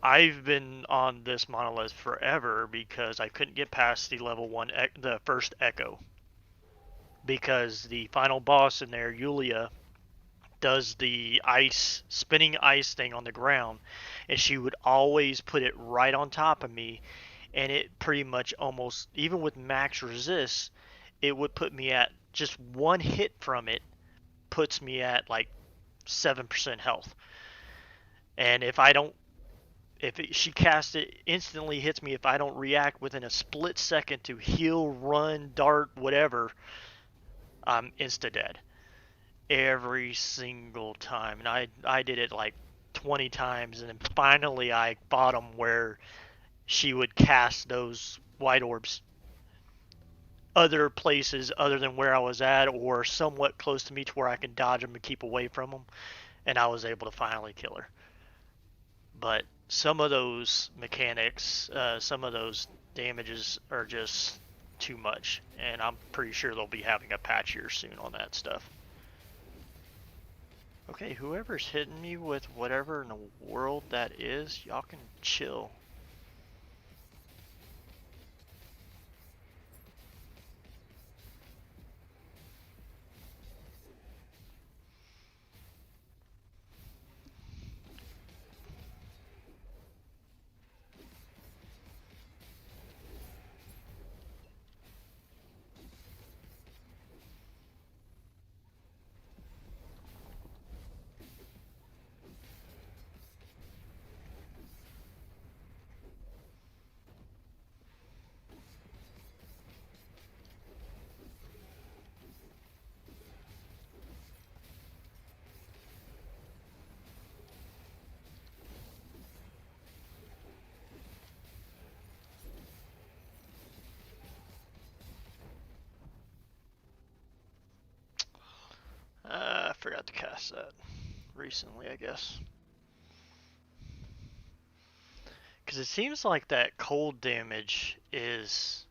I've been on this monolith forever because I couldn't get past the level 1, the first echo. Because the final boss in there, Yulia, does the spinning ice thing on the ground, and she would always put it right on top of me, and it pretty much almost, even with max resist, it would put me at just one hit from it, puts me at like 7% health. And she casts it, instantly hits me if I don't react within a split second to heal, run, dart, whatever, I'm insta dead every single time. And I did it like 20 times, and then finally I bottom where she would cast those white orbs other places other than where I was at, or somewhat close to me to where I can dodge them and keep away from them, and I was able to finally kill her. But some of those mechanics, some of those damages are just too much, and I'm pretty sure they'll be having a patch here soon on that stuff. Okay, whoever's hitting me with whatever in the world that is, y'all can chill. I forgot to cast that recently, I guess. Because it seems like that cold damage is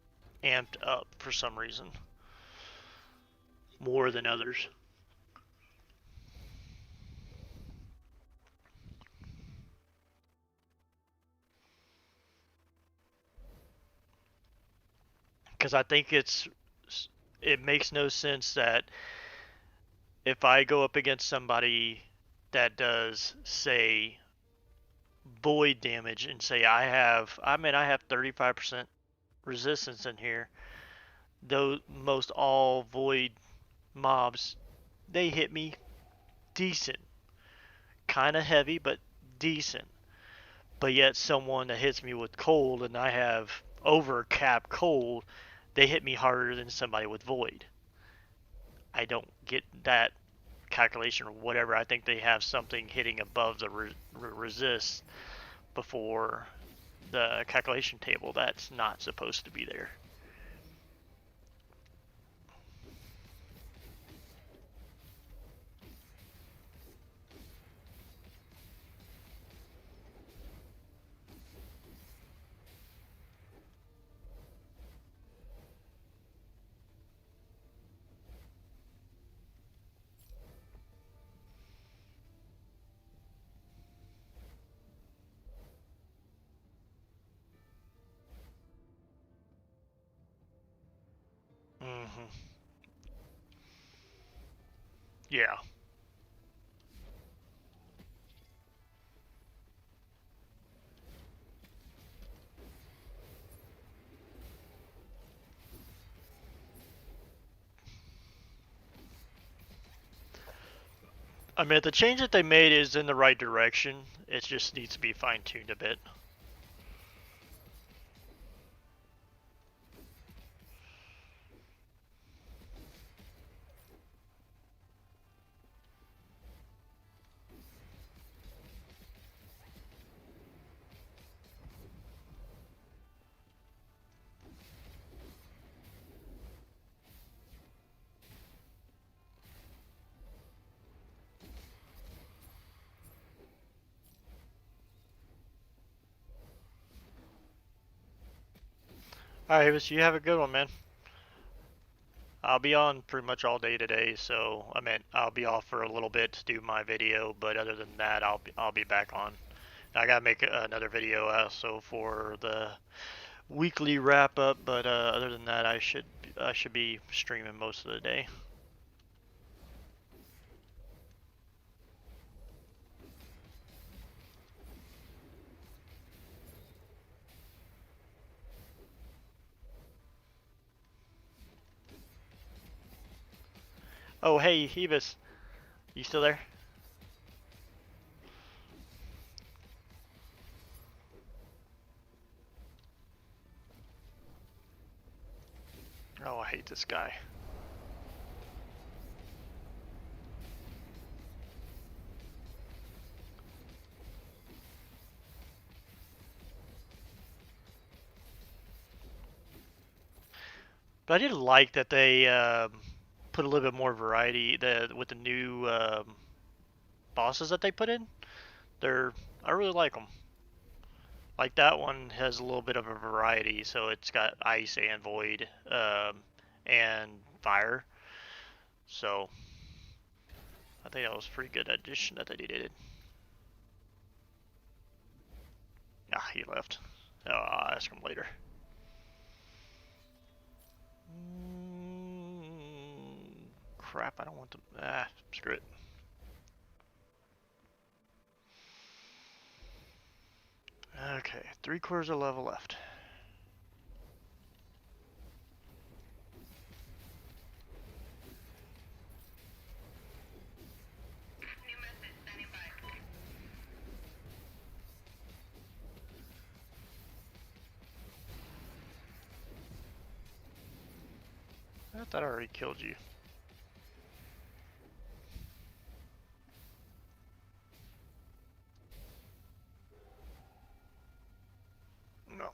amped up for some reason. More than others. Because I think it makes no sense that if I go up against somebody that does, say, void damage, and say I have 35% resistance in here, though most all void mobs, they hit me decent. Kind of heavy, but decent. But yet someone that hits me with cold and I have over cap cold, they hit me harder than somebody with void. I don't get that calculation or whatever. I think they have something hitting above the resist before the calculation table that's not supposed to be there. Yeah. I mean, the change that they made is in the right direction. It just needs to be fine-tuned a bit. Alright, Avis, you have a good one, man. I'll be on pretty much all day today, so I mean I'll be off for a little bit to do my video, but other than that, I'll be back on. I gotta make another video also for the weekly wrap up, but other than that, I should be streaming most of the day. Oh, hey, Hebus, you still there? Oh, I hate this guy. But I did like that they put a little bit more variety with the new bosses that they put in. I really like them. Like that one has a little bit of a variety, so it's got ice and void and fire. So I think that was a pretty good addition that they did. Ah, he left. Oh, I'll ask him later. Crap, I don't want to. Screw it. Okay, 3/4 of level left. New message standing by. I thought I already killed you. No.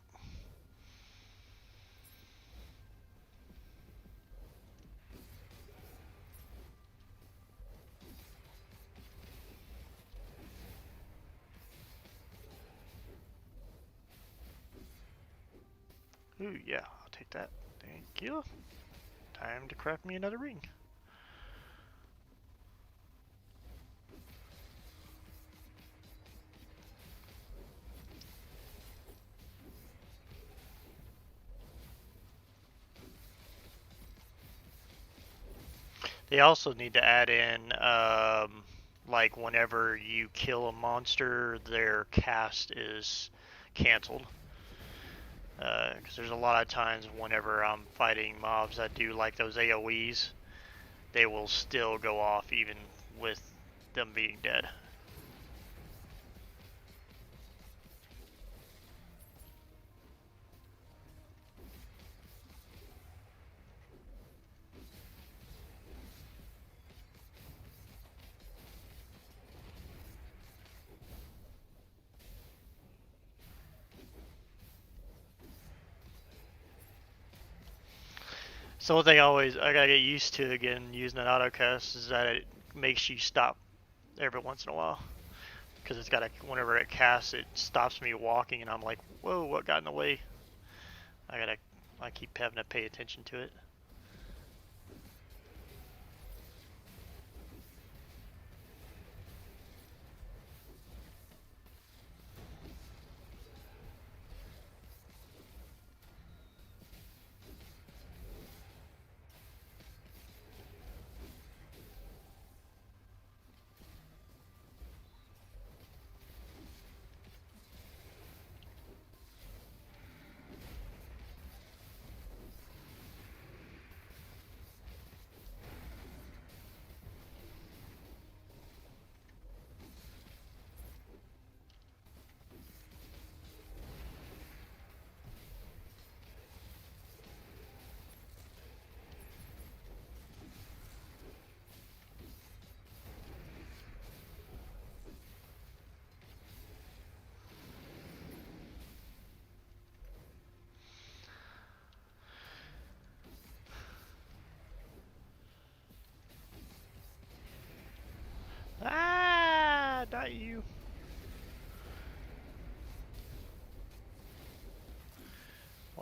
Ooh, yeah, I'll take that. Thank you. Time to craft me another ring. They also need to add in, like whenever you kill a monster, their cast is canceled. Because there's a lot of times whenever I'm fighting mobs that do like those AoEs, they will still go off even with them being dead. So one thing I gotta get used to again using an autocast is that it makes you stop every once in a while. Because it's got whenever it casts, it stops me walking, and I'm like, whoa, what got in the way? I keep having to pay attention to it.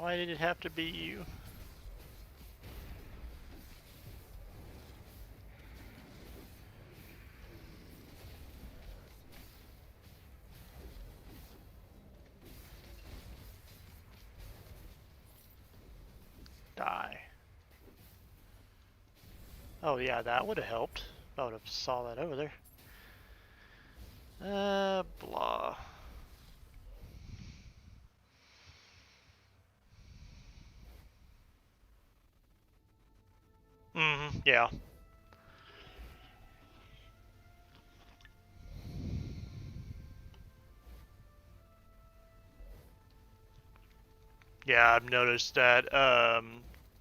Why did it have to be you? Die. Oh yeah, that would have helped. I would have saw that over there. Blah. Yeah. Yeah, I've noticed that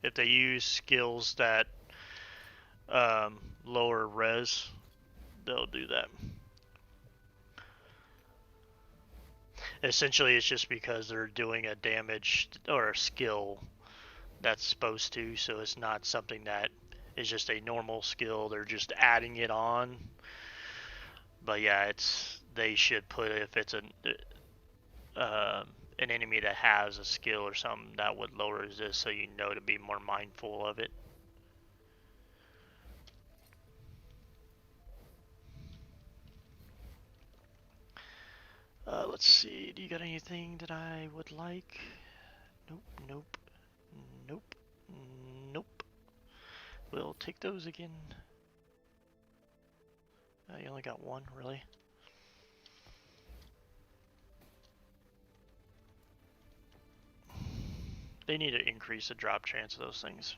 if they use skills that lower res, they'll do that. Essentially, it's just because they're doing a damage or a skill that's supposed to, so it's not something that is just a normal skill. They're just adding it on. But yeah, they should put it if it's an enemy that has a skill or something that would lower resist, so you know to be more mindful of it. Let's see. Do you got anything that I would like? Nope. Nope. Nope. Nope. We'll take those again. You only got one, really? They need to increase the drop chance of those things.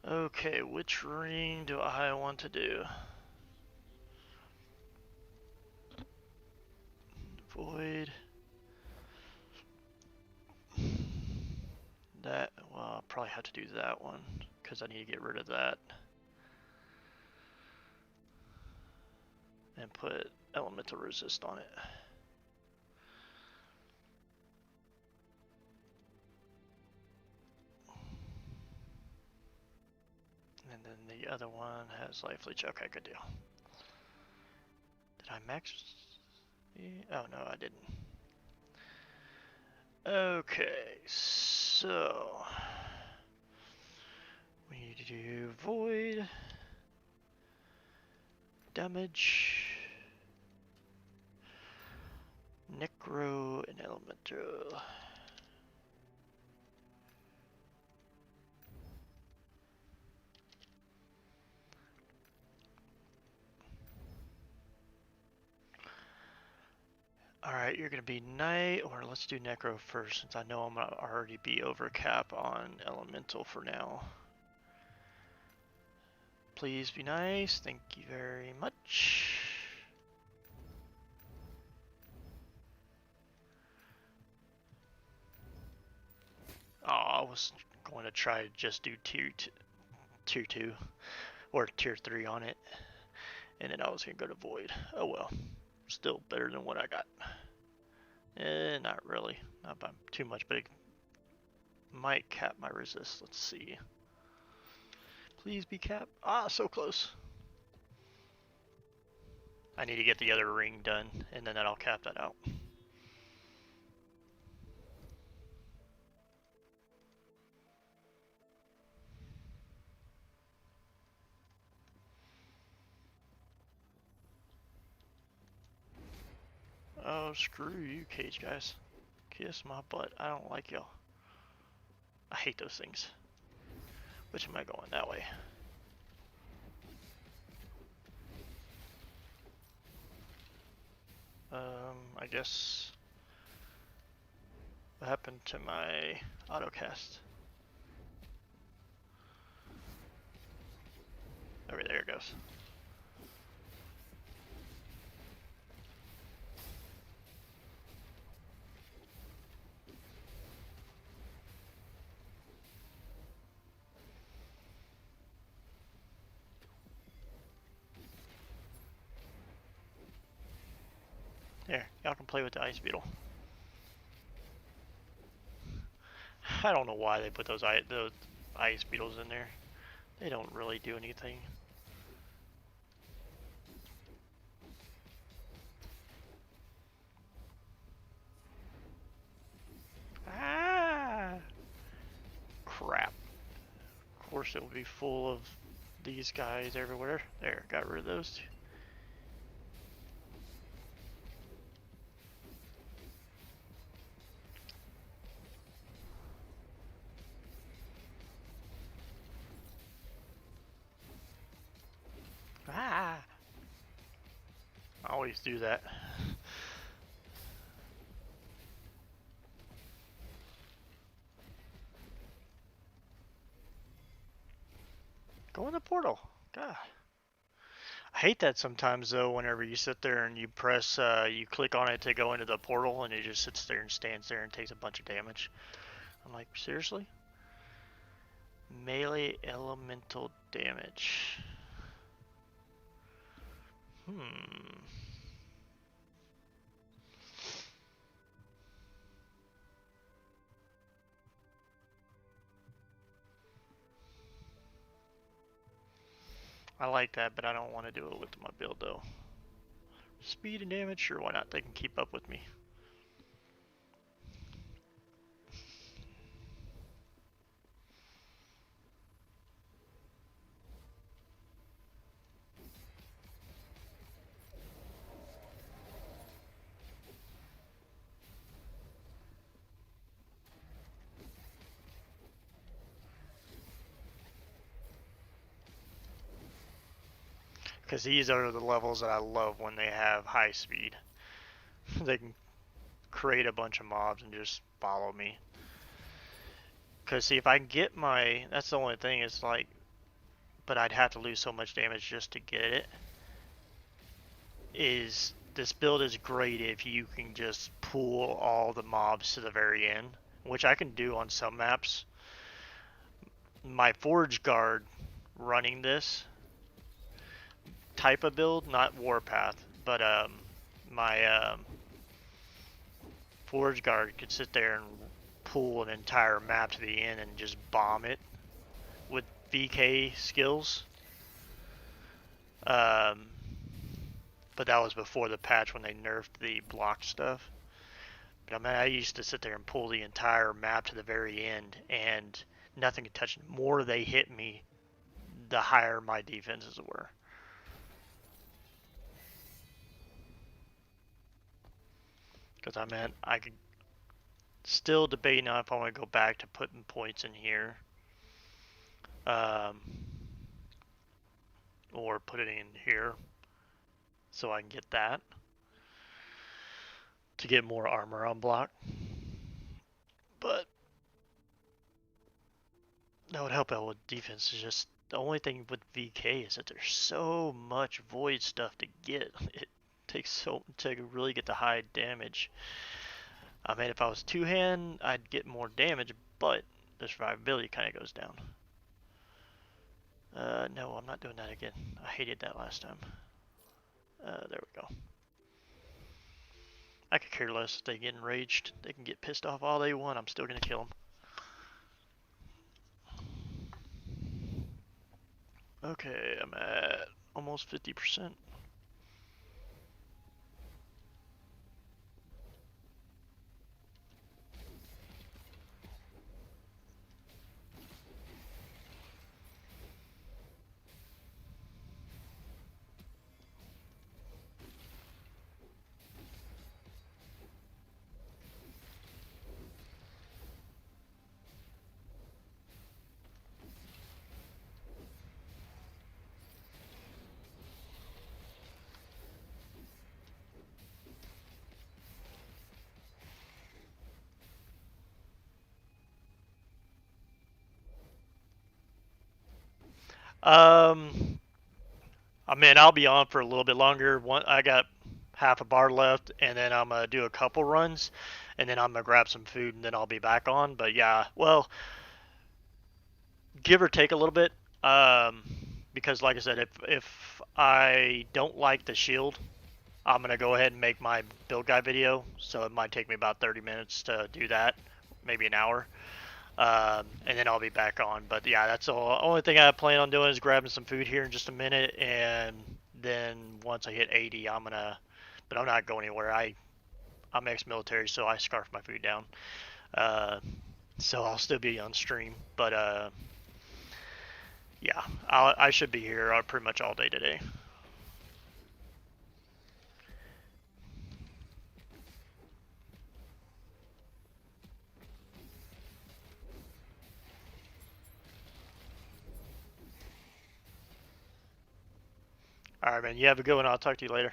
Okay, which ring do I want to do? Void. That, well, I'll probably have to do that one, because I need to get rid of that. And put elemental resist on it. And then the other one has life leech. Okay, good deal. Did I max? Oh no, I didn't. Okay, so we need to do void, damage, necro, and elemental. Alright, you're gonna be knight, or let's do necro first, since I know I'm gonna already be over cap on elemental for now. Please be nice, thank you very much. Oh, I was going to try to just do tier 2 or tier 3 on it, and then I was gonna go to void. Oh well, still better than what I got. Not really, not by too much, but it might cap my resist. Let's see. Please be capped. Ah, so close. I need to get the other ring done, and then I'll cap that out. Oh, screw you, cage guys. Kiss my butt. I don't like y'all. I hate those things. Which am I going? That way. I guess... What happened to my autocast? Okay, there it goes. There, y'all can play with the ice beetle. I don't know why they put those ice beetles in there. They don't really do anything. course it will be full of these guys everywhere. There, got rid of those two. Ah! I always do that. Go in the portal. God. I hate that sometimes though, whenever you sit there and you press, you click on it to go into the portal and it just sits there and stands there and takes a bunch of damage. I'm like, seriously? Melee elemental damage. I like that, but I don't want to do it with my build though. Speed and damage, sure, why not? They can keep up with me. Because these are the levels that I love when they have high speed. They can create a bunch of mobs and just follow me. Because see, if I get my, that's the only thing is like, but I'd have to lose so much damage just to get it. Is this build is great if you can just pull all the mobs to the very end, which I can do on some maps. My Forge Guard running this type of build, not Warpath, but my Forge Guard could sit there and pull an entire map to the end and just bomb it with VK skills. But that was before the patch when they nerfed the block stuff. But I mean, I used to sit there and pull the entire map to the very end, and nothing could touch it. The more they hit me, the higher my defenses were. Because I meant I could still debate now if I want to go back to putting points in here. Or put it in here so I can get that to get more armor on block. But that would help out with defense. It's just the only thing with VK is that there's so much void stuff to get. It takes so to really get the high damage. I mean, if I was two-hand, I'd get more damage, but the survivability kind of goes down. No, I'm not doing that again. I hated that last time. There we go. I could care less if they get enraged. They can get pissed off all they want. I'm still going to kill them. Okay, I'm at almost 50%. I mean, I'll be on for a little bit longer. I got half a bar left, and then I'm gonna do a couple runs, and then I'm gonna grab some food, and then I'll be back on. But yeah, well, give or take a little bit, because like I said, if I don't like the shield, I'm gonna go ahead and make my build guide video. So it might take me about 30 minutes to do that, maybe an hour. And then I'll be back on. But yeah, that's the only thing I plan on doing is grabbing some food here in just a minute, and then once I hit 80, but I'm not going anywhere. I'm ex-military, so I scarf my food down. So I'll still be on stream, but Yeah, I should be here pretty much all day today. Alright, man. You have a good one. I'll talk to you later.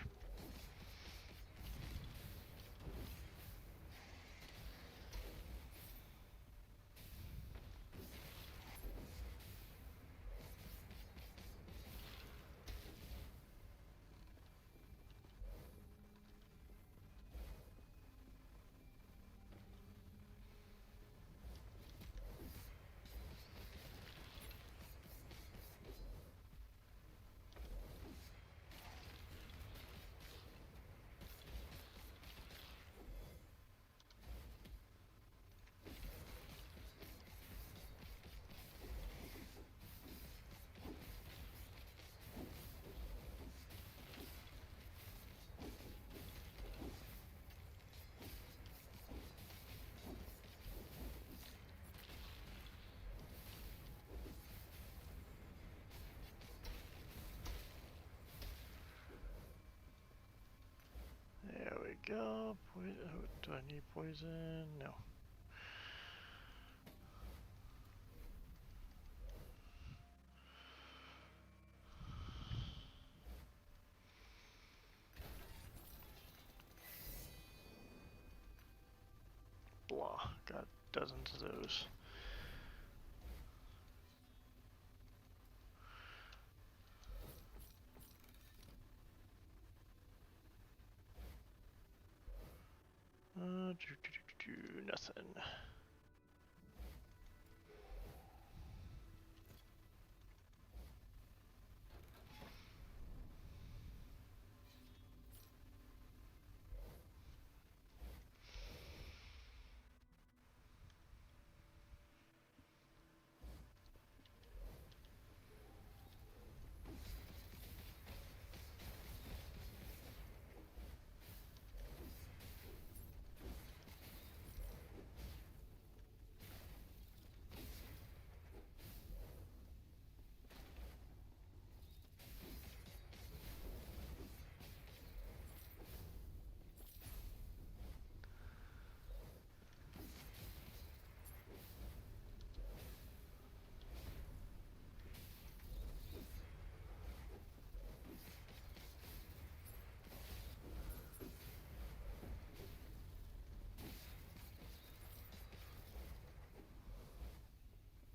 There we go. Do I need poison? No. Blah. Got dozens of those. Nothing.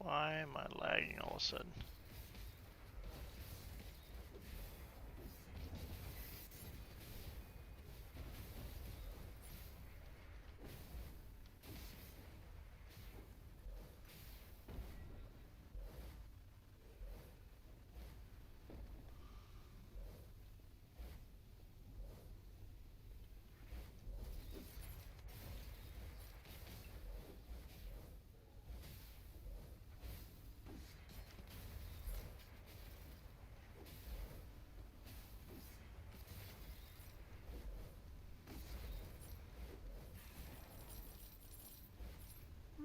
Why am I lagging all of a sudden?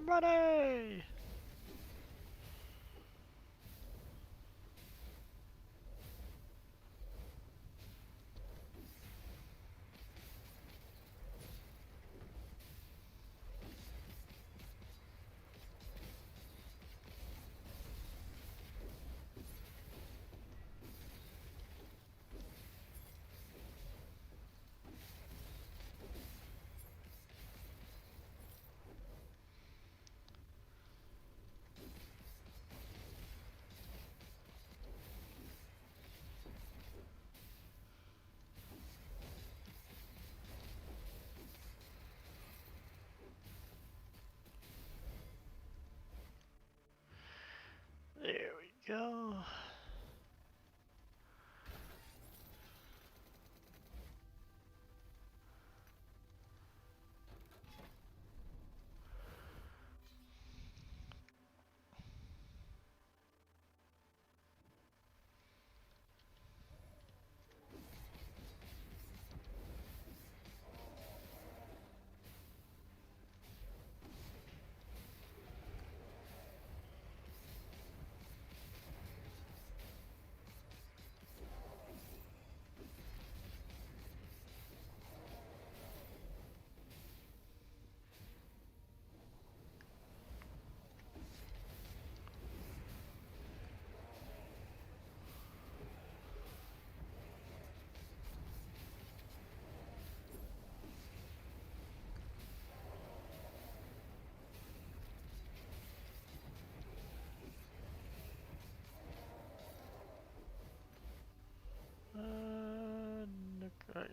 Money! There we go.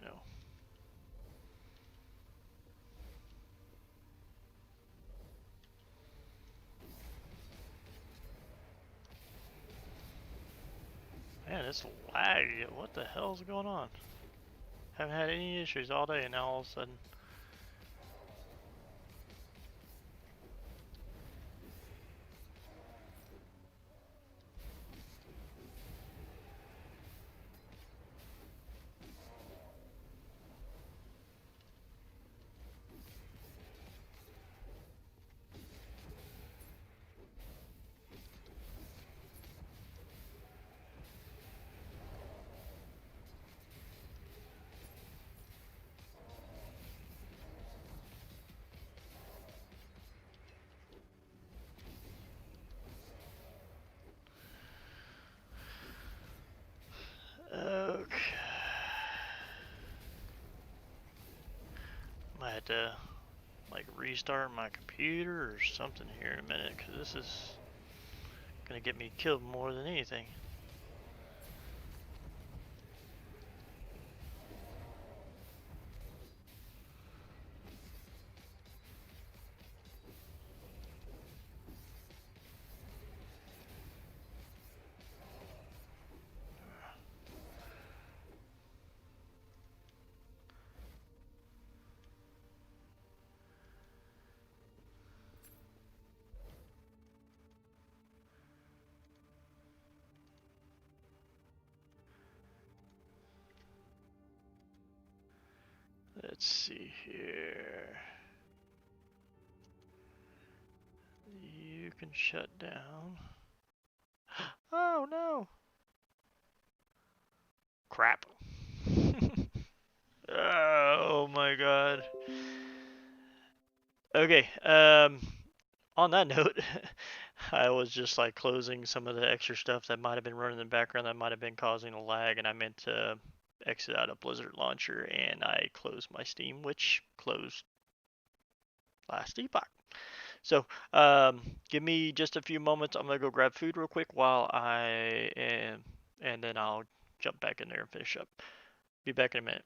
you know. Man, it's lag. What the hell's going on? Haven't had any issues all day, and now all of a sudden. Okay. I had to like restart my computer or something here in a minute, because this is gonna get me killed more than anything. Let's see here. You can shut down. Oh no! Crap. Oh my god. Okay, on that note, I was just like closing some of the extra stuff that might have been running in the background that might have been causing a lag, and I meant to exit out of Blizzard Launcher, and I closed my Steam, which closed last epoch. So, give me just a few moments. I'm gonna go grab food real quick while I am, and then I'll jump back in there and finish up. Be back in a minute.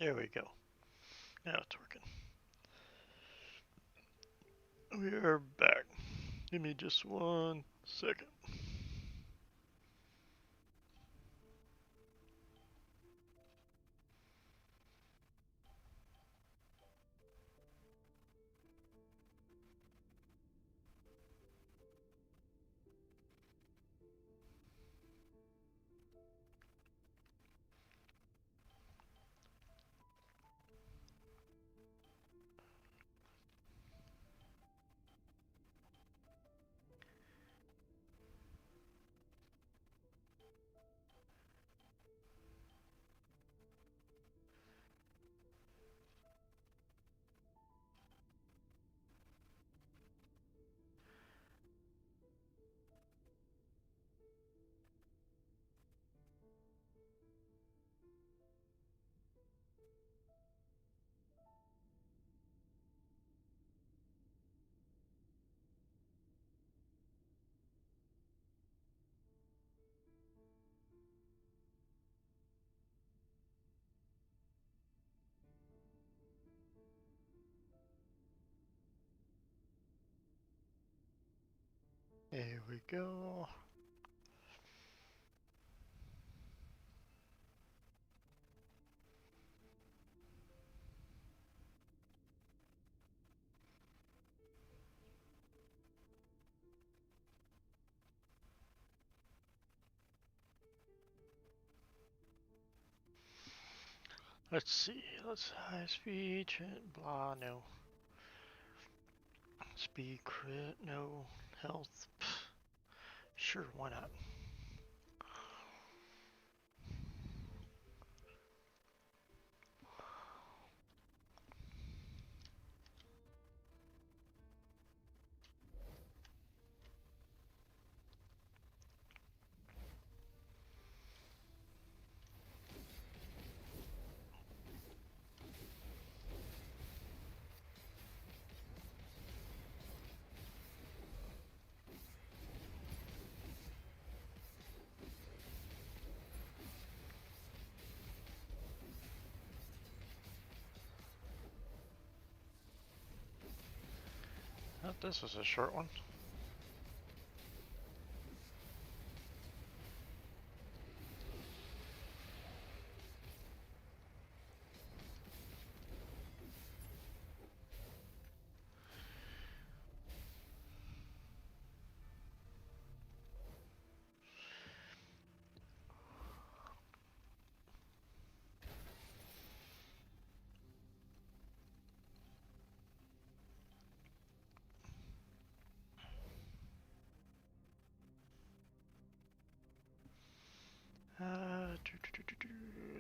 There we go. Now it's working. We are back. Give me just 1 second. There we go. Let's see. Let's high speed, blah, no. Speed crit, no. Health, sure, why not? Thought this was a short one.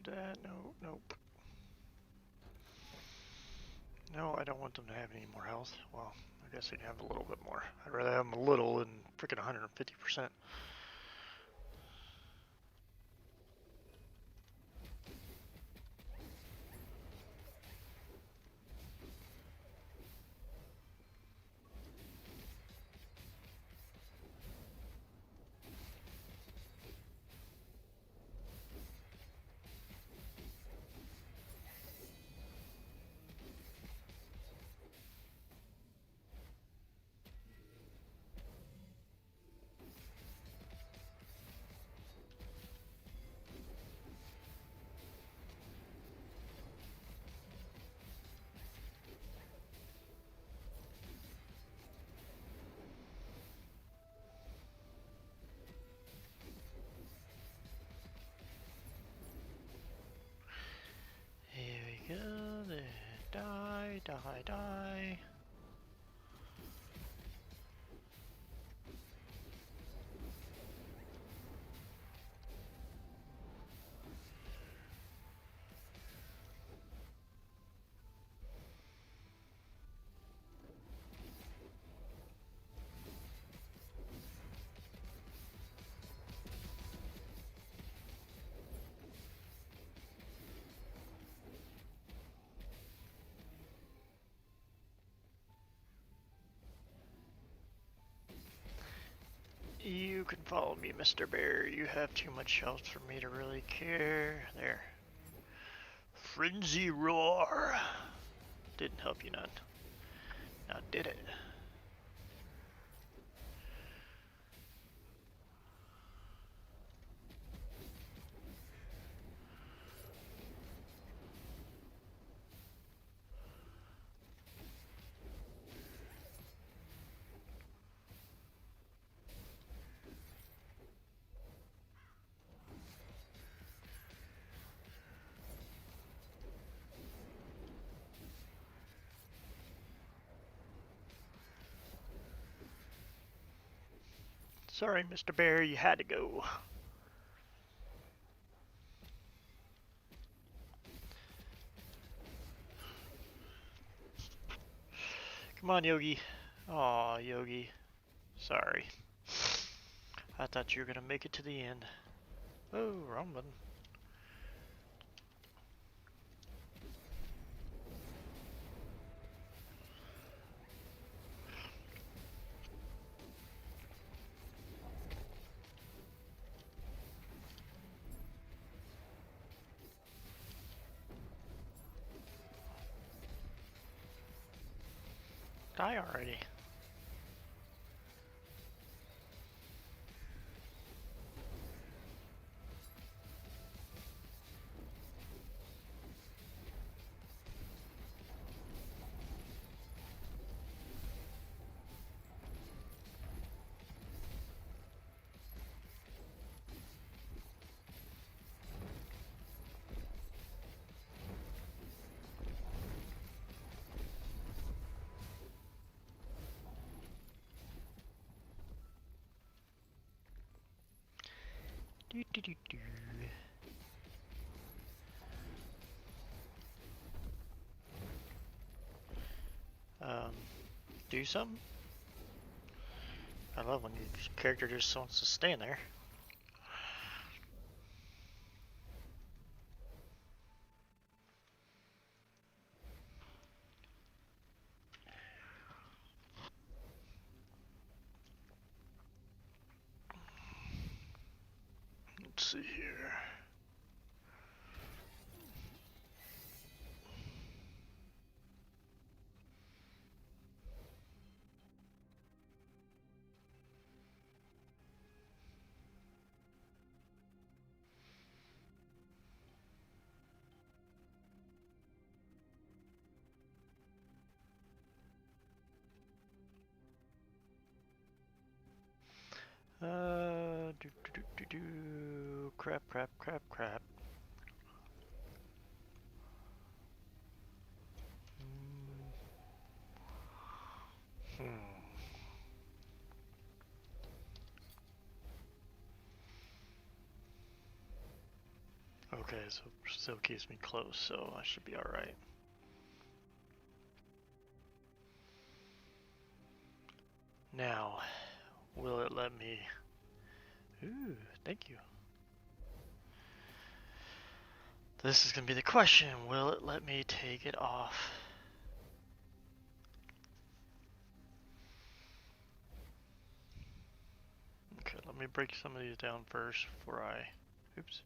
That, no, nope. No, I don't want them to have any more health. Well, I guess they'd have a little bit more. I'd rather have them a little than freaking 150%. Here we go. There. Die, die, die. You can follow me, Mr. Bear. You have too much health for me to really care. There. Frenzy Roar. Didn't help you none. Now did it? Sorry, Mr. Bear, you had to go. Come on, Yogi. Aw, Yogi. Sorry. I thought you were gonna make it to the end. Oh, wrong button. Die already. Do, do, do, do. Do something? I love when your character just wants to stand there. Let's see here. Crap, crap, crap, crap. Okay, so still keeps me close, so I should be alright. Now, will it let me... Ooh, thank you. This is gonna be the question. Will it let me take it off? Okay, let me break some of these down first before I... Oops.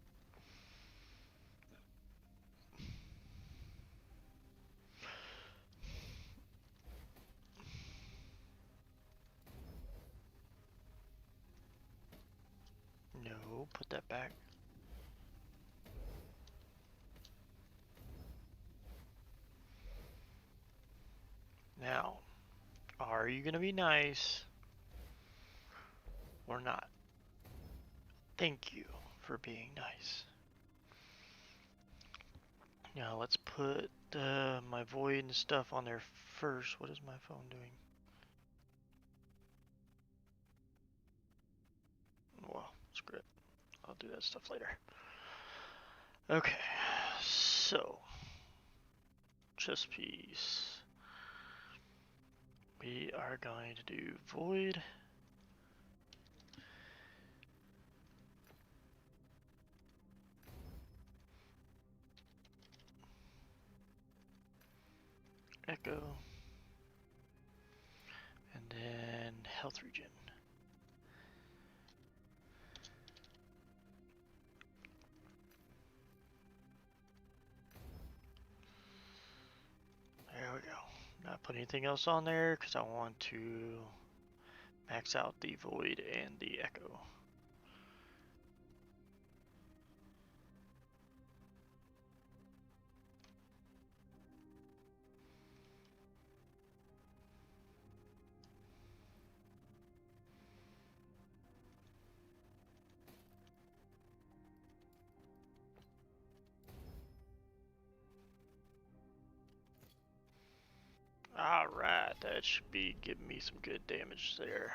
No, put that back. Now, are you gonna be nice or not? Thank you for being nice. Now let's put my void and stuff on there first. What is my phone doing? Well, screw it. I'll do that stuff later. Okay, so chess piece. We are going to do void. Echo. And then health regen. put anything else on there because I want to max out the void and the echo. Alright, that should be giving me some good damage there.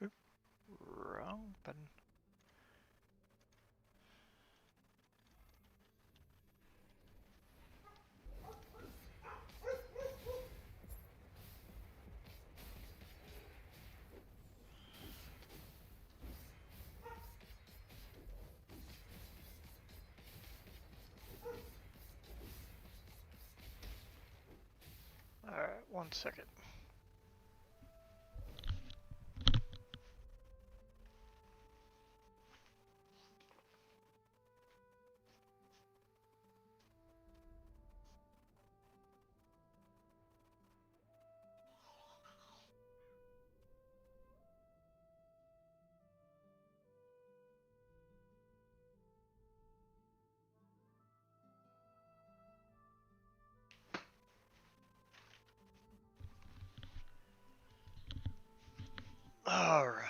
Oop, wrong button. Alright, 1 second. Alright.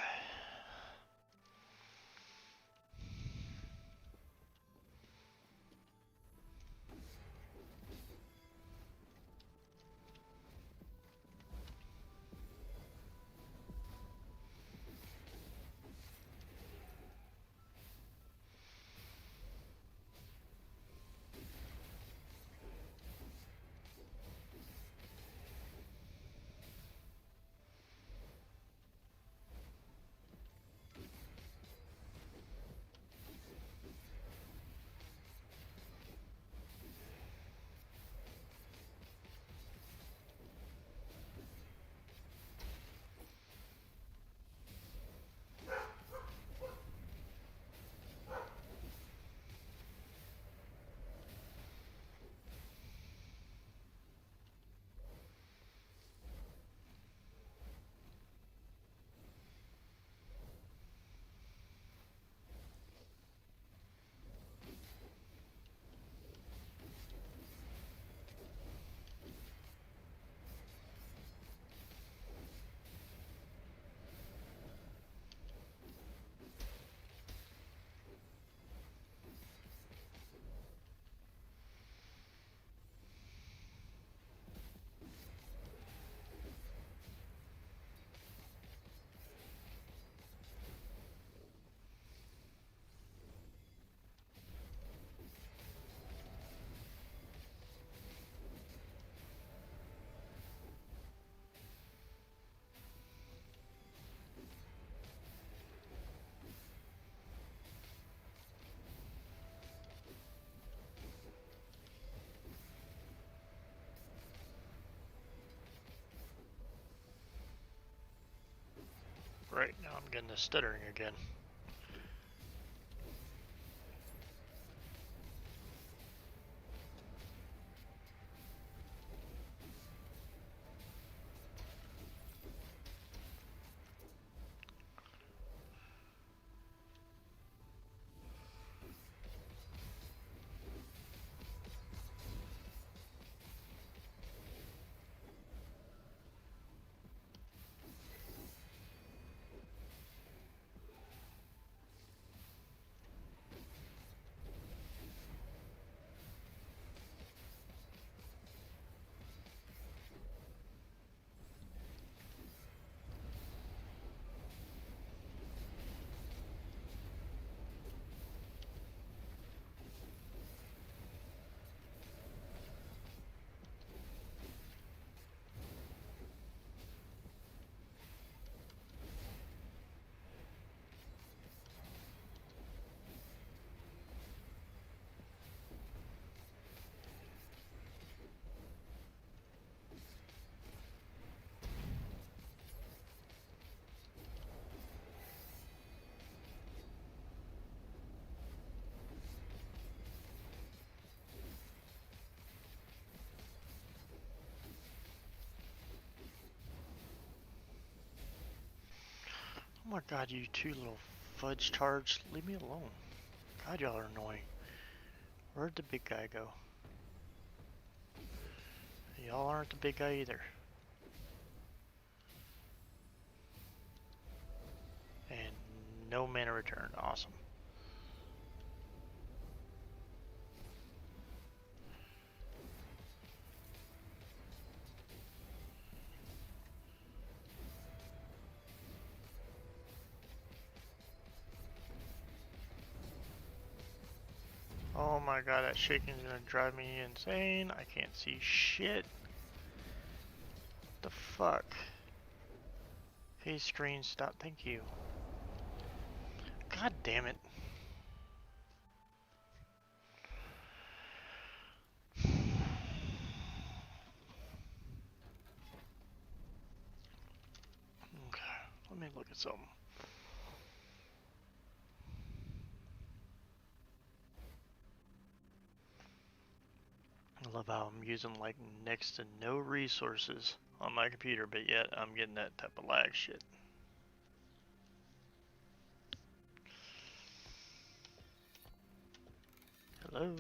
Right, now I'm getting the stuttering again. my god, you two little fudge tards. Leave me alone. God, y'all are annoying. Where'd the big guy go? Y'all aren't the big guy either. And no mana return. Awesome. Oh my god, that shaking's gonna drive me insane. I can't see shit. What the fuck? Hey screen, stop. Thank you. God damn it. Okay, let me look at something. I love how I'm using like next to no resources on my computer, but yet I'm getting that type of lag shit. Hello?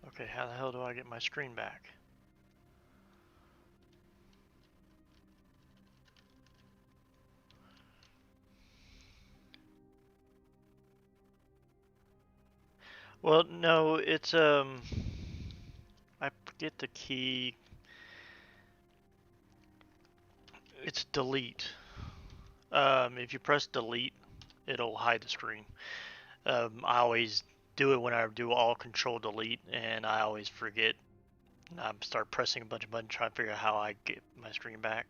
Okay, how the hell do I get my screen back? Well, no, it's I forget the key. It's delete. If you press delete, it'll hide the screen. I always do it when I do all control delete, and I always forget. I start pressing a bunch of buttons trying to figure out how I get my screen back.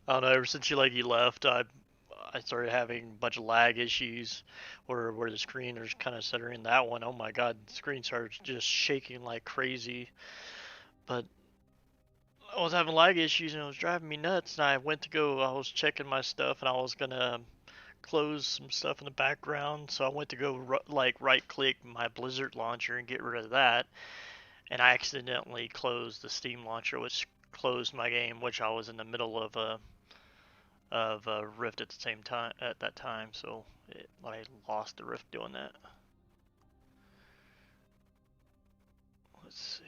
I don't know. Ever since you left, I started having a bunch of lag issues, where the screen is kind of stuttering. That one, oh my god, the screen started just shaking like crazy. But I was having lag issues and it was driving me nuts. And I was checking my stuff and I was gonna close some stuff in the background. So I went to go right click my Blizzard launcher and get rid of that. And I accidentally closed the Steam launcher, which closed my game, which I was in the middle of a Rift at the same time at that time. So I lost the Rift doing that. Let's see.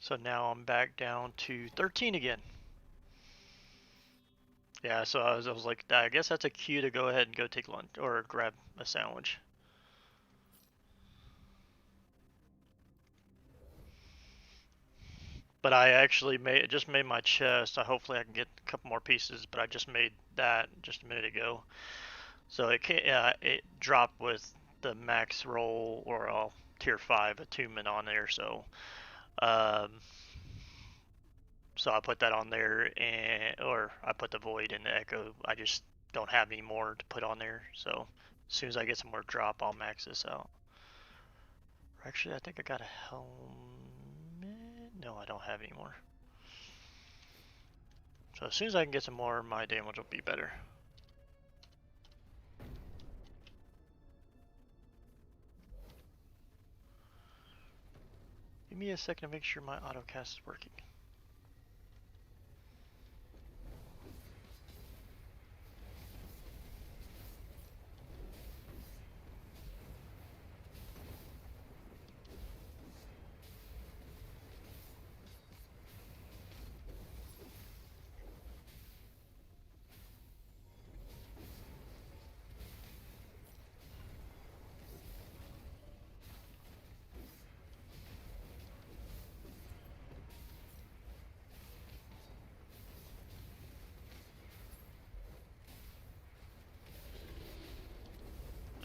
So now I'm back down to 13 again. Yeah, so I was like, I guess that's a cue to go ahead and go take lunch or grab a sandwich. But I actually just made my chest. Hopefully I can get a couple more pieces, but I just made that just a minute ago. So it dropped with the max roll or tier 5 attunement on there. Um, so I put that on there, or I put the void and the echo. I just don't have any more to put on there. So as soon as I get some more drop, I'll max this out. Actually, I think I got a helmet. No, I don't have any more. So as soon as I can get some more, my damage will be better. Give me a second to make sure my autocast is working.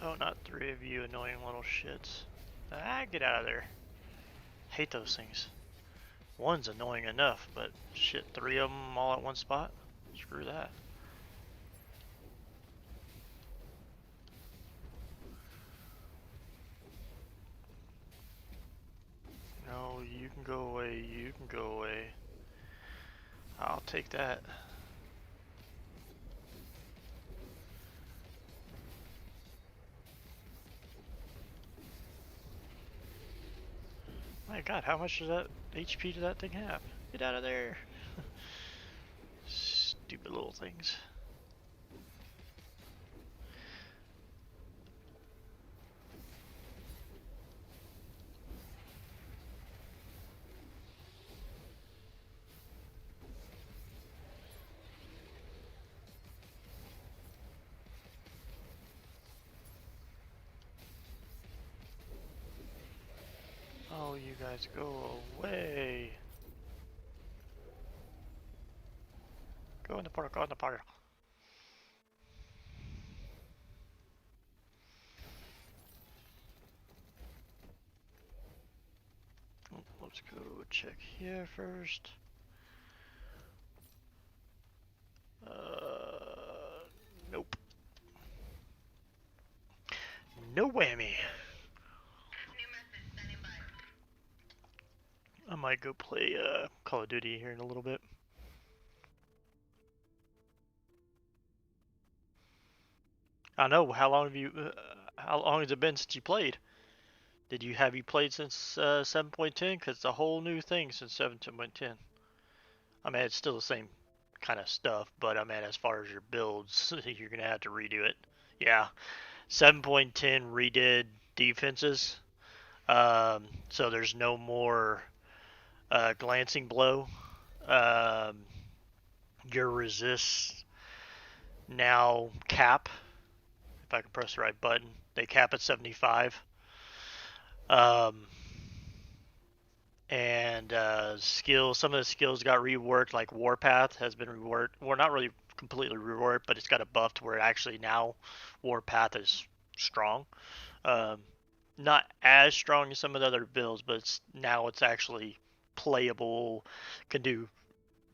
Oh, not 3 of you annoying little shits. Ah, get out of there. Hate those things. One's annoying enough, but shit, 3 of them all at one spot? Screw that. No, you can go away, you can go away. I'll take that. My god, how much does that HP does that thing have? Get out of there. Stupid little things. Oh, you guys go away. Go in the portal, go in the portal. Let's go check here first. Nope. No whammy. New message standing by. I might go play Call of Duty here in a little bit. I know. How long have you? How long has it been since you played? Have you played since 7.10? Because it's a whole new thing since 7.10. I mean, it's still the same kind of stuff, but I mean, as far as your builds, you're gonna have to redo it. Yeah, 7.10 redid defenses, so there's no more glancing blow. Um, your resists now cap. If I can press the right button, they cap at 75. And some of the skills got reworked, like Warpath has been reworked. Well, not really completely reworked, but it's got a buff to where actually now Warpath is strong. Um, Not as strong as some of the other builds, but now it's actually playable, can do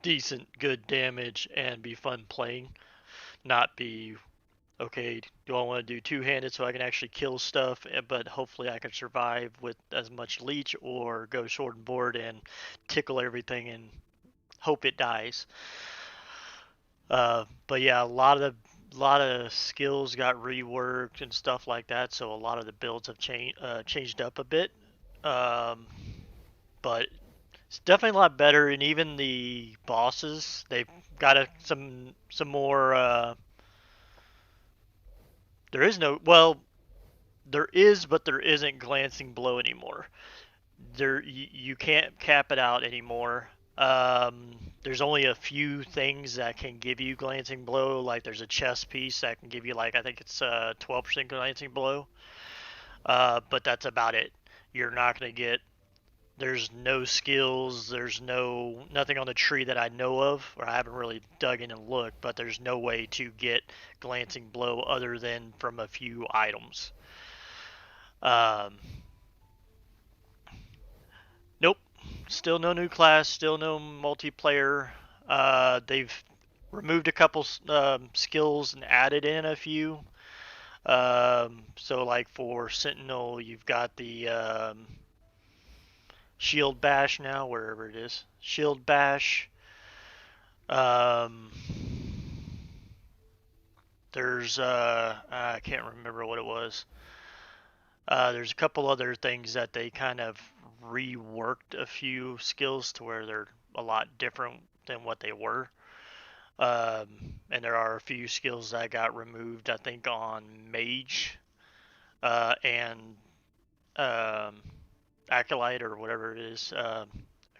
decent, good damage, and be fun playing. Not be okay, do I want to do two-handed so I can actually kill stuff, but hopefully I can survive with as much leech, or go sword and board and tickle everything and hope it dies. But yeah, a lot of skills got reworked and stuff like that, so a lot of the builds have changed up a bit. Um, but it's definitely a lot better, and even the bosses, they've got some more. There is no, well, there is, but there isn't glancing blow anymore. You can't cap it out anymore. There's only a few things that can give you glancing blow. Like there's a chest piece that can give you, like, I think it's 12% glancing blow. But that's about it. You're not gonna get. There's no skills. There's nothing on the tree that I know of, or I haven't really dug in and looked. But there's no way to get glancing blow other than from a few items. Um, Nope. Still no new class. Still no multiplayer. They've removed a couple skills and added in a few. So like for Sentinel, you've got the Shield Bash now, wherever it is. Shield Bash. Um, there's I can't remember what it was. There's a couple other things that they kind of reworked a few skills to where they're a lot different than what they were. And there are a few skills that got removed, I think, on Mage and um, Acolyte or whatever it is. A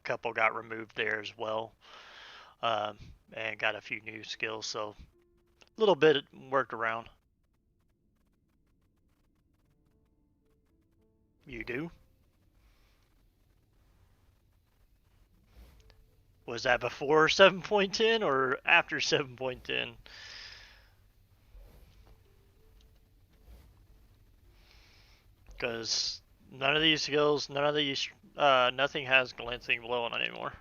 couple got removed there as well, um, and got a few new skills. So a little bit worked around. You do? Was that before 7.10 or after 7.10? Because none of these skills, nothing has glancing blow on it anymore.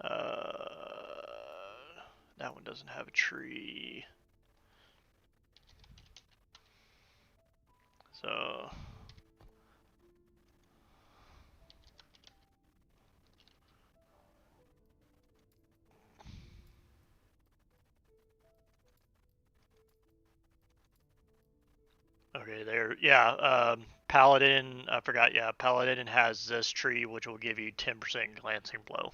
Uh, that one doesn't have a tree. So okay, there. Yeah, Paladin. I forgot. Yeah, Paladin has this tree, which will give you 10% glancing blow.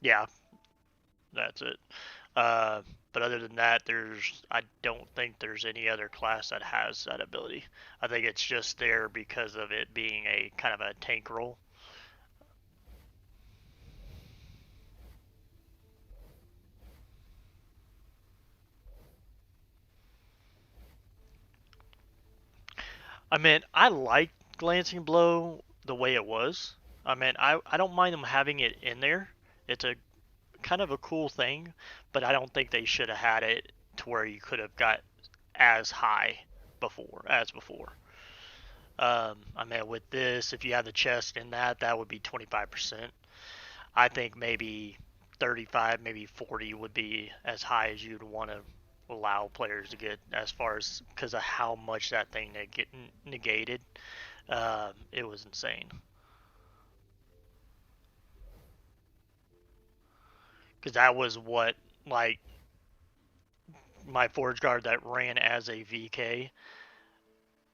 Yeah, that's it. But other than that, I don't think there's any other class that has that ability. I think it's just there because of it being a kind of a tank role. I mean, I like glancing blow the way it was. I mean, I don't mind them having it in there. It's a kind of a cool thing, but I don't think they should have had it to where you could have got as high before. I mean, with this, if you have the chest in that, that would be 25%. I think maybe 35, maybe 40 would be as high as you'd want to allow players to get as far as because of how much that thing negated. It was insane. Because that was what, like, my Forge Guard that ran as a VK,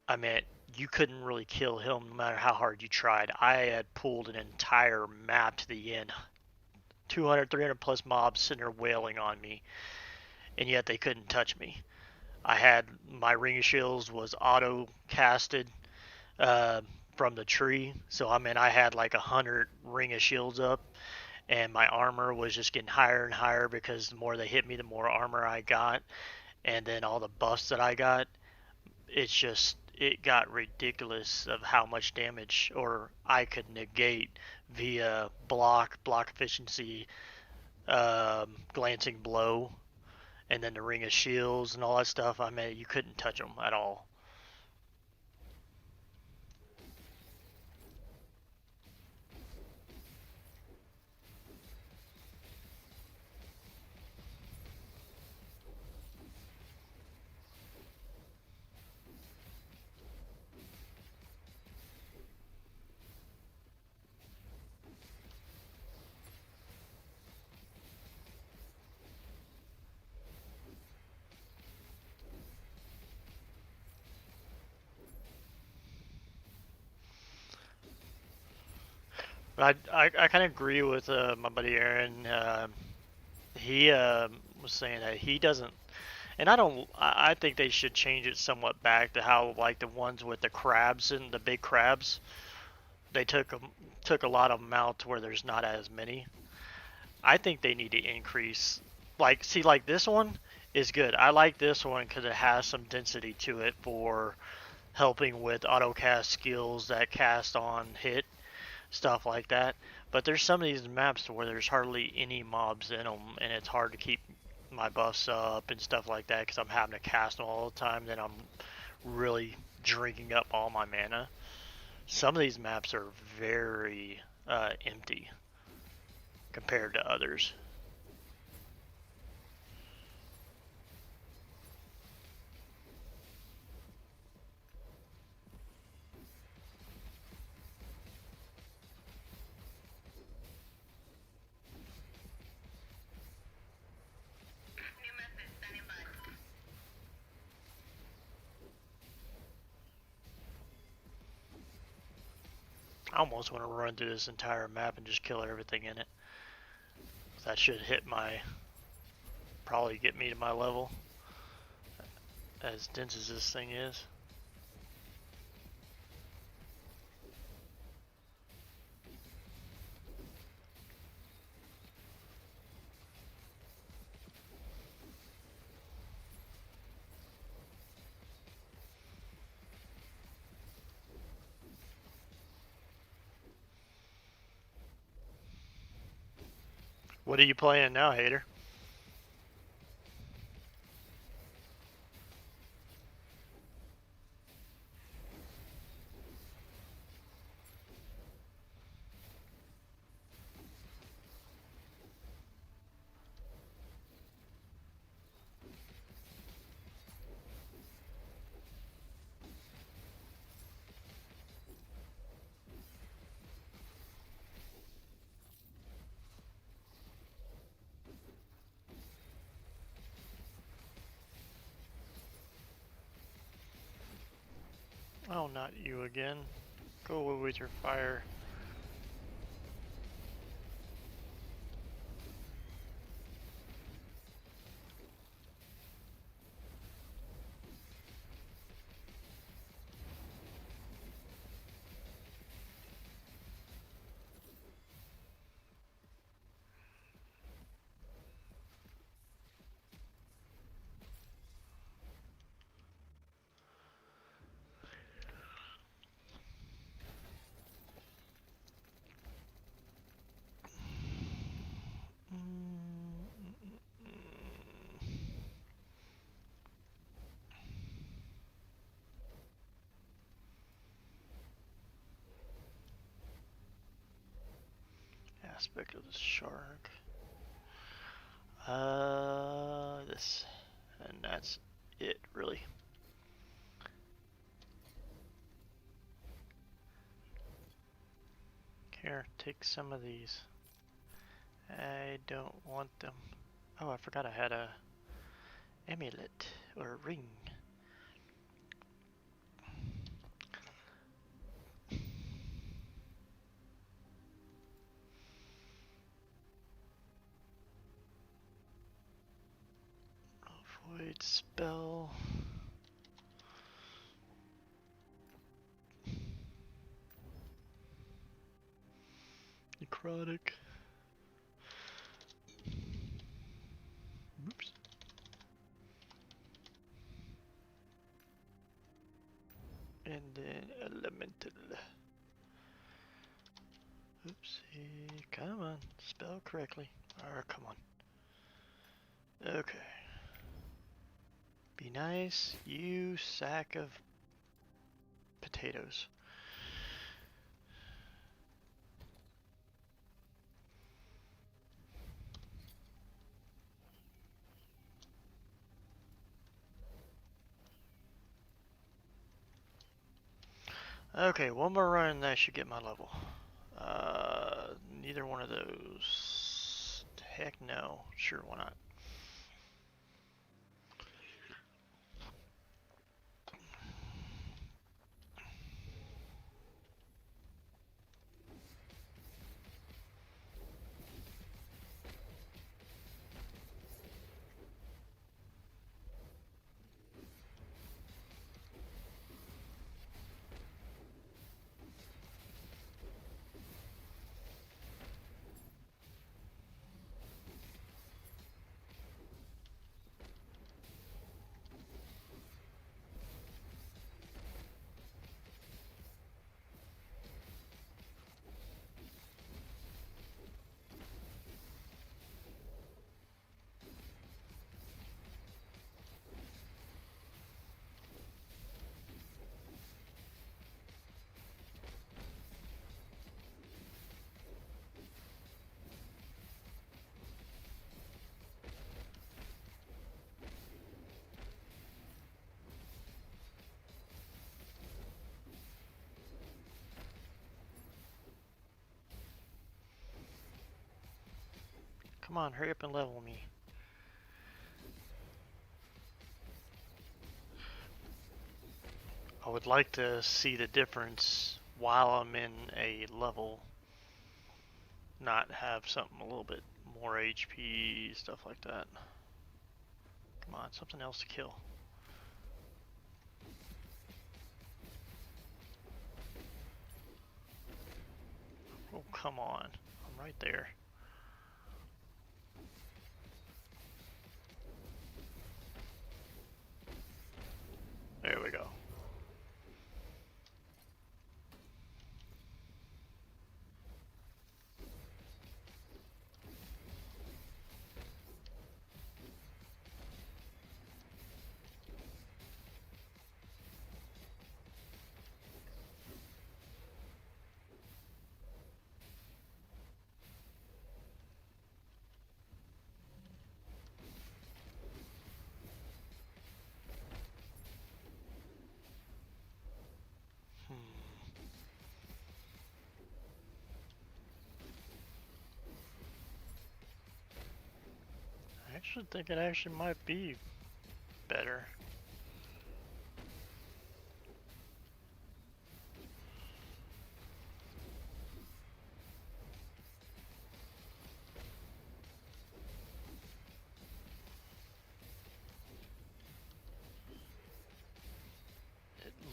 I mean, you couldn't really kill him no matter how hard you tried. I had pulled an entire map to the end. 200, 300 plus mobs sitting there wailing on me, and yet they couldn't touch me. I had my ring of shields was auto casted uh, from the tree, so I mean I had like 100 ring of shields up, and my armor was just getting higher and higher because the more they hit me, the more armor I got, and then all the buffs that I got, it got ridiculous of how much damage or I could negate via block efficiency, glancing blow, and then the ring of shields and all that stuff. I mean, you couldn't touch them at all. I kind of agree with my buddy Aaron. He was saying that he doesn't, and I don't. I think they should change it somewhat back to how like the ones with the crabs and the big crabs. They took a lot of them out to where there's not as many. I think they need to increase. Like, see, like this one is good. I like this one because it has some density to it for helping with auto cast skills that cast on hit stuff like that. But there's some of these maps where there's hardly any mobs in them, and it's hard to keep my buffs up and stuff like that because I'm having to cast them all the time. Then I'm really drinking up all my mana. Some of these maps are very empty compared to others. New message standing by. I almost want to run through this entire map and just kill everything in it. That should hit my, probably get me to my level, as dense as this thing is. What are you playing now, Hater? Oh, not you again. Go away with your fire. Aspect of the shark. This. And that's it, really. Here, take some of these. I don't want them. Oh, I forgot I had a amulet or a ring. Void spell. Necrotic. Oops. And then elemental. Oopsie. Come on. Spell correctly. Come on. Okay. Be nice, you sack of potatoes. Okay, one more run and that should get my level. Neither one of those. Heck no. Sure, why not? Come on, hurry up and level me. I would like to see the difference while I'm in a level. Not have something a little bit more HP, stuff like that. Come on, something else to kill. Oh, come on. I'm right there. There we go. I actually think it actually might be better.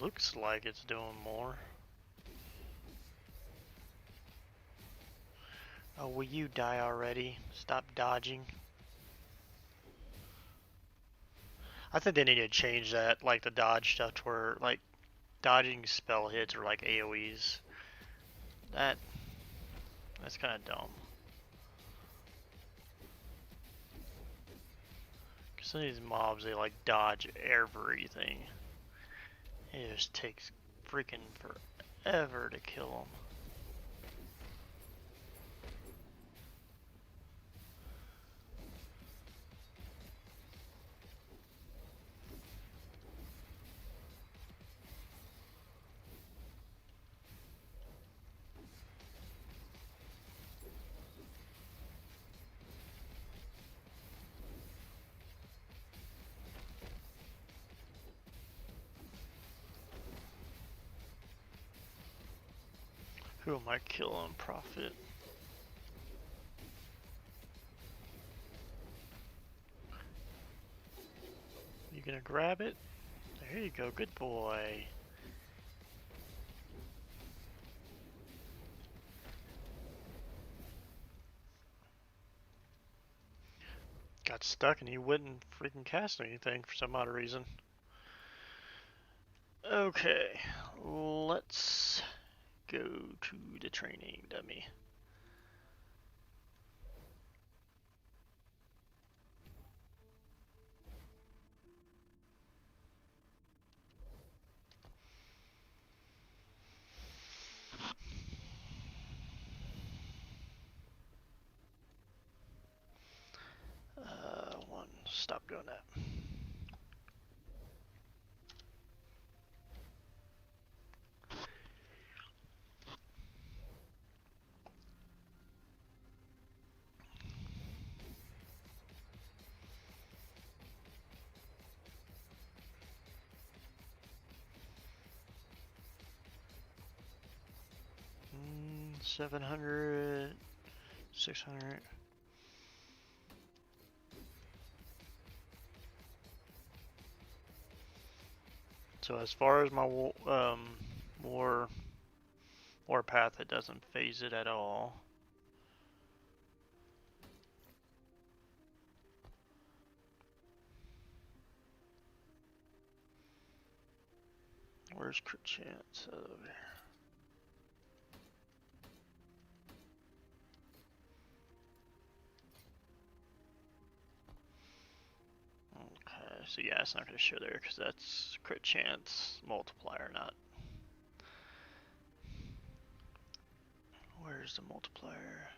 looks like it's doing more. Oh, will you die already? Stop dodging. I think they need to change that, like the dodge stuff to where, like, dodging spell hits or like AoEs. That's kind of dumb. Cause some of these mobs, they like dodge everything. It just takes freaking forever to kill them. Who am I killing? Profit. You gonna grab it? There you go, good boy. Got stuck and he wouldn't freaking cast anything for some odd reason. Okay, let's go to the training dummy. Stop doing that. Mm, 700, 600. So as far as my Warpath, it doesn't phase it at all. Where's crit chance? Over there. Okay, so yeah, it's not going to show there because that's crit chance multiplier, not. Where's the multiplier?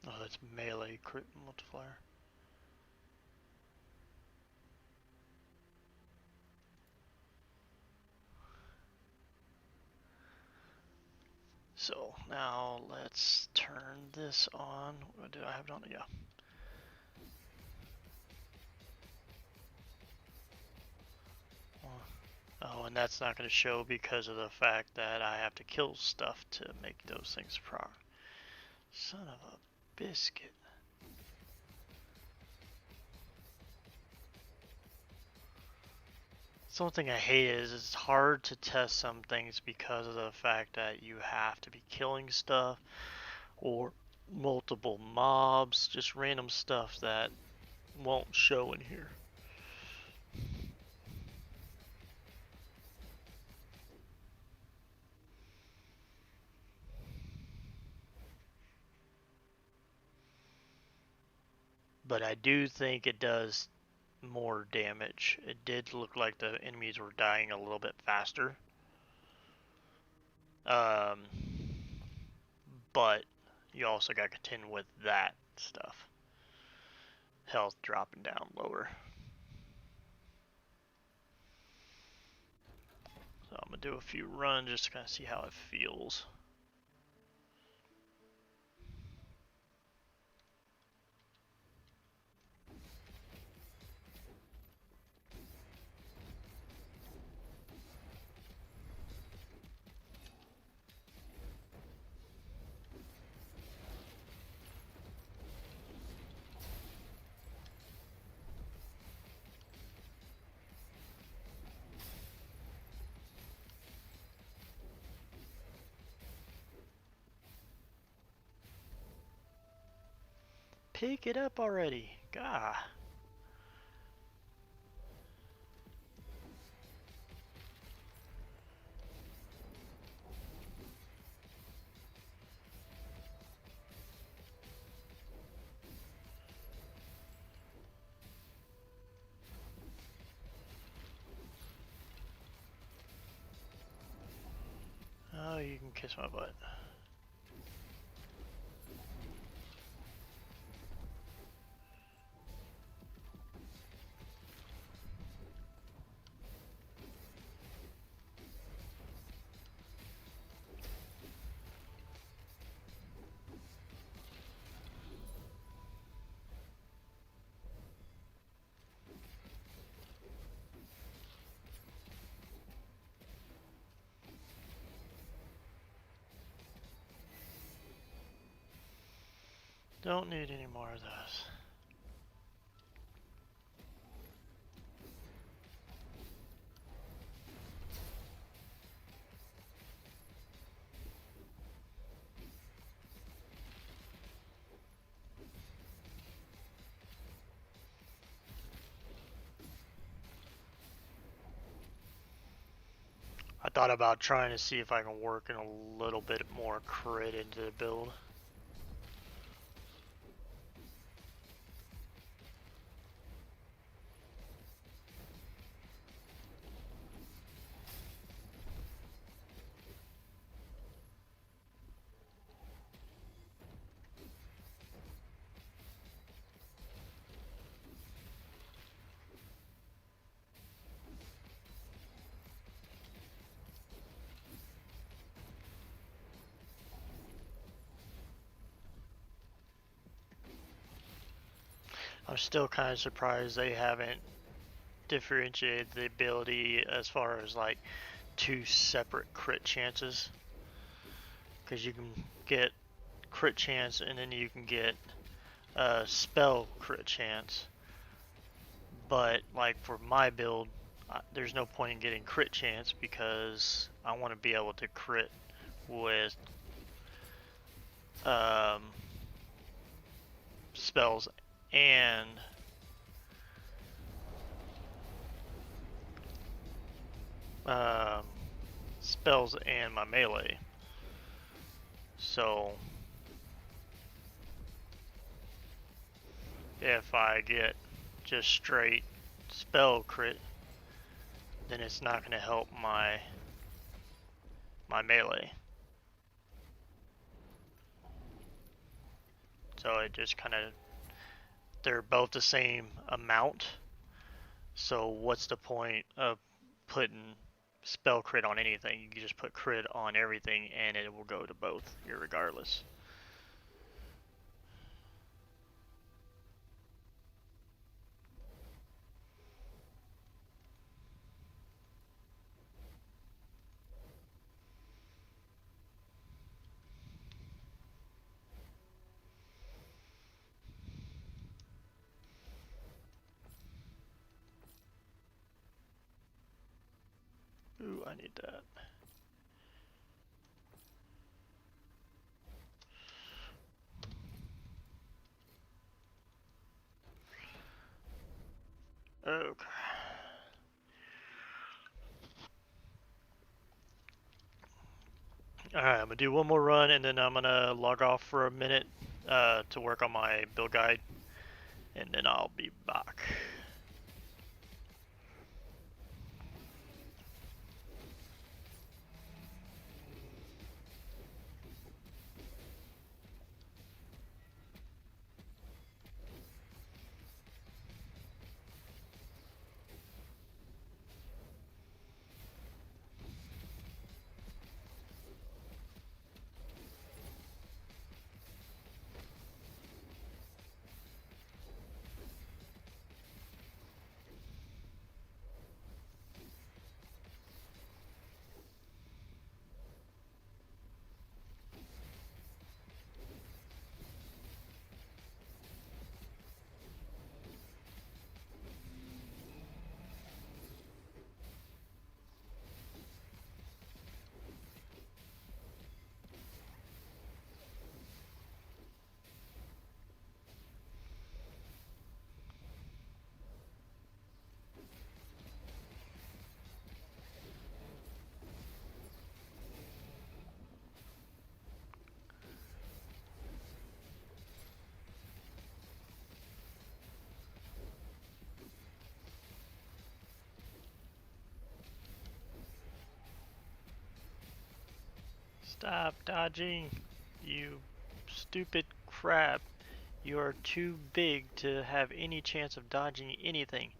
Oh, that's melee crit multiplier. So now let's turn this on. Did I have it on? Yeah. Oh, and that's not going to show because of the fact that I have to kill stuff to make those things proc. Son of a biscuit. Something I hate is it's hard to test some things because of the fact that you have to be killing stuff or multiple mobs, just random stuff that won't show in here. But I do think it does more damage. It did look like the enemies were dying a little bit faster. But you also got to contend with that stuff. Health dropping down lower. So I'm going to do a few runs just to kind of see how it feels. Pick it up already. God. Oh, you can kiss my butt. Don't need any more of those. I thought about trying to see if I can work in a little bit more crit into the build. I'm still kind of surprised they haven't differentiated the ability as far as like 2 separate crit chances. Because you can get crit chance and then you can get spell crit chance. But like for my build, there's no point in getting crit chance because I want to be able to crit with spells and spells and my melee. So if I get just straight spell crit, then it's not going to help my melee. So it just kind of, they're both the same amount. So what's the point of putting spell crit on anything? You can just put crit on everything and it will go to both irregardless. Ooh, I need that. Okay. Alright, I'm gonna do one more run and then I'm gonna log off for a minute to work on my build guide and then I'll be back. Stop dodging, you stupid crap. You are too big to have any chance of dodging anything.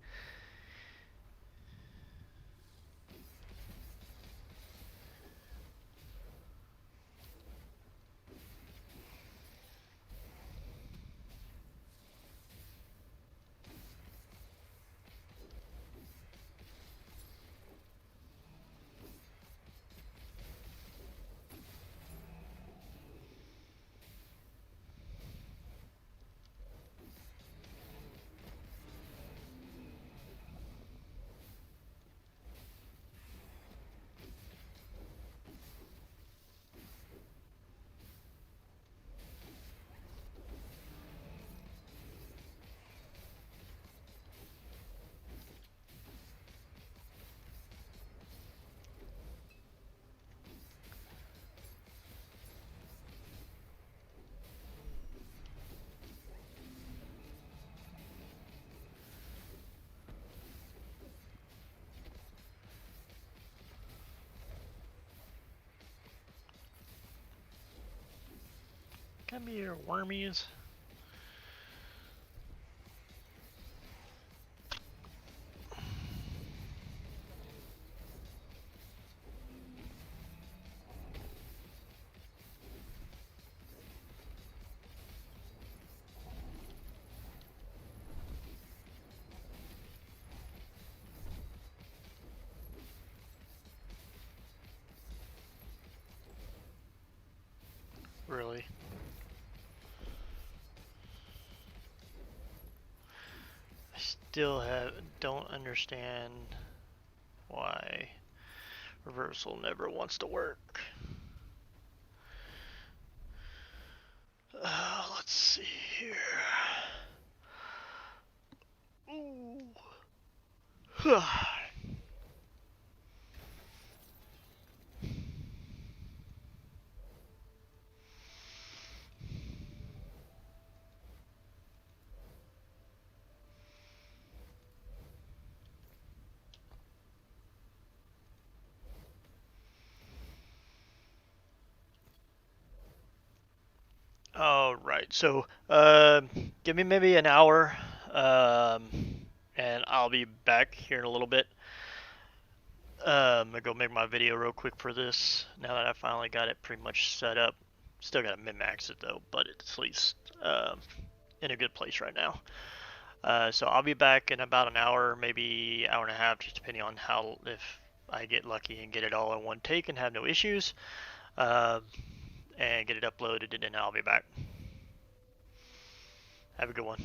Come here, wormies. Really? I still don't understand why reversal never wants to work. Let's see here. Ooh. All right, so give me maybe an hour, and I'll be back here in a little bit. I'm gonna go make my video real quick for this. Now that I finally got it pretty much set up, still gotta min-max it though, but it's at least in a good place right now. So I'll be back in about an hour, maybe hour and a half, just depending on if I get lucky and get it all in one take and have no issues. And get it uploaded, and then I'll be back. Have a good one.